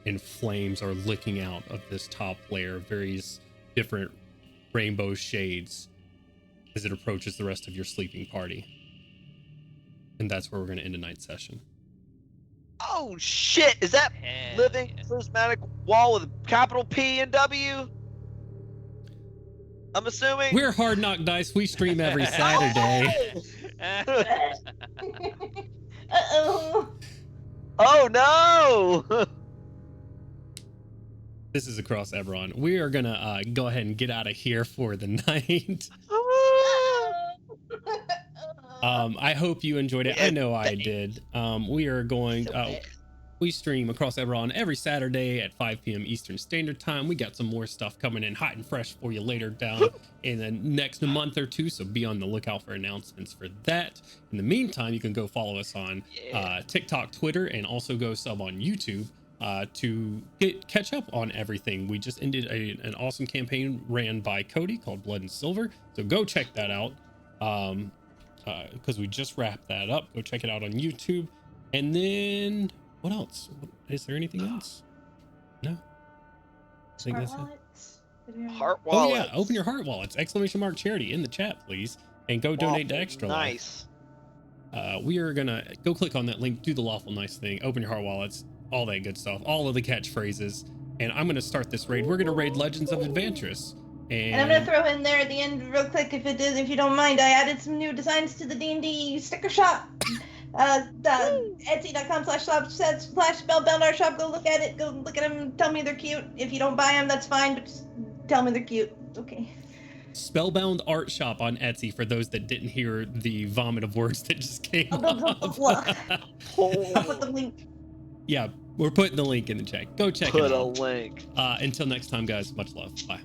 and flames are licking out of this top layer of various different rainbow shades as it approaches the rest of your sleeping party. And that's where we're going to end tonight's session. Oh shit! Is that living prismatic wall with a capital P and W? I'm assuming. We're Hard Knock Dice. We stream every Saturday. Uh-oh. Oh no! This is Across Eberron. We are going to go ahead and get out of here for the night. I hope you enjoyed it. I know I did. We are going... we stream Across Eberron every Saturday at 5 p.m. Eastern Standard Time. We got some more stuff coming in hot and fresh for you later down in the next month or two, so be on the lookout for announcements for that. In the meantime, you can go follow us on TikTok, Twitter, and also go sub on YouTube to catch up on everything. We just ended an awesome campaign ran by Cody called Blood and Silver, so go check that out. Because we just wrapped that up. Go check it out on YouTube. And then... what else? Is there anything else? No. I think that's it. Heart wallets. Oh yeah, open your heart wallets! ! Charity in the chat, please, and go donate to Extra Life. Nice. We are gonna go click on that link, do the lawful nice thing, open your heart wallets, all that good stuff, all of the catchphrases, and I'm gonna start this raid. We're gonna raid Legends of Adventurous. And I'm gonna throw in there at the end real quick, if you don't mind, I added some new designs to the D&D sticker shop. Etsy.com/shop/spellbound art shop. Go look at it. Go look at them. Tell me they're cute. If you don't buy them, that's fine. But just tell me they're cute. Okay. Spellbound Art Shop on Etsy for those that didn't hear the vomit of words that just came up. I'll put the link. Yeah, we're putting the link in the chat. Go check it out. Put a link. Until next time, guys. Much love. Bye.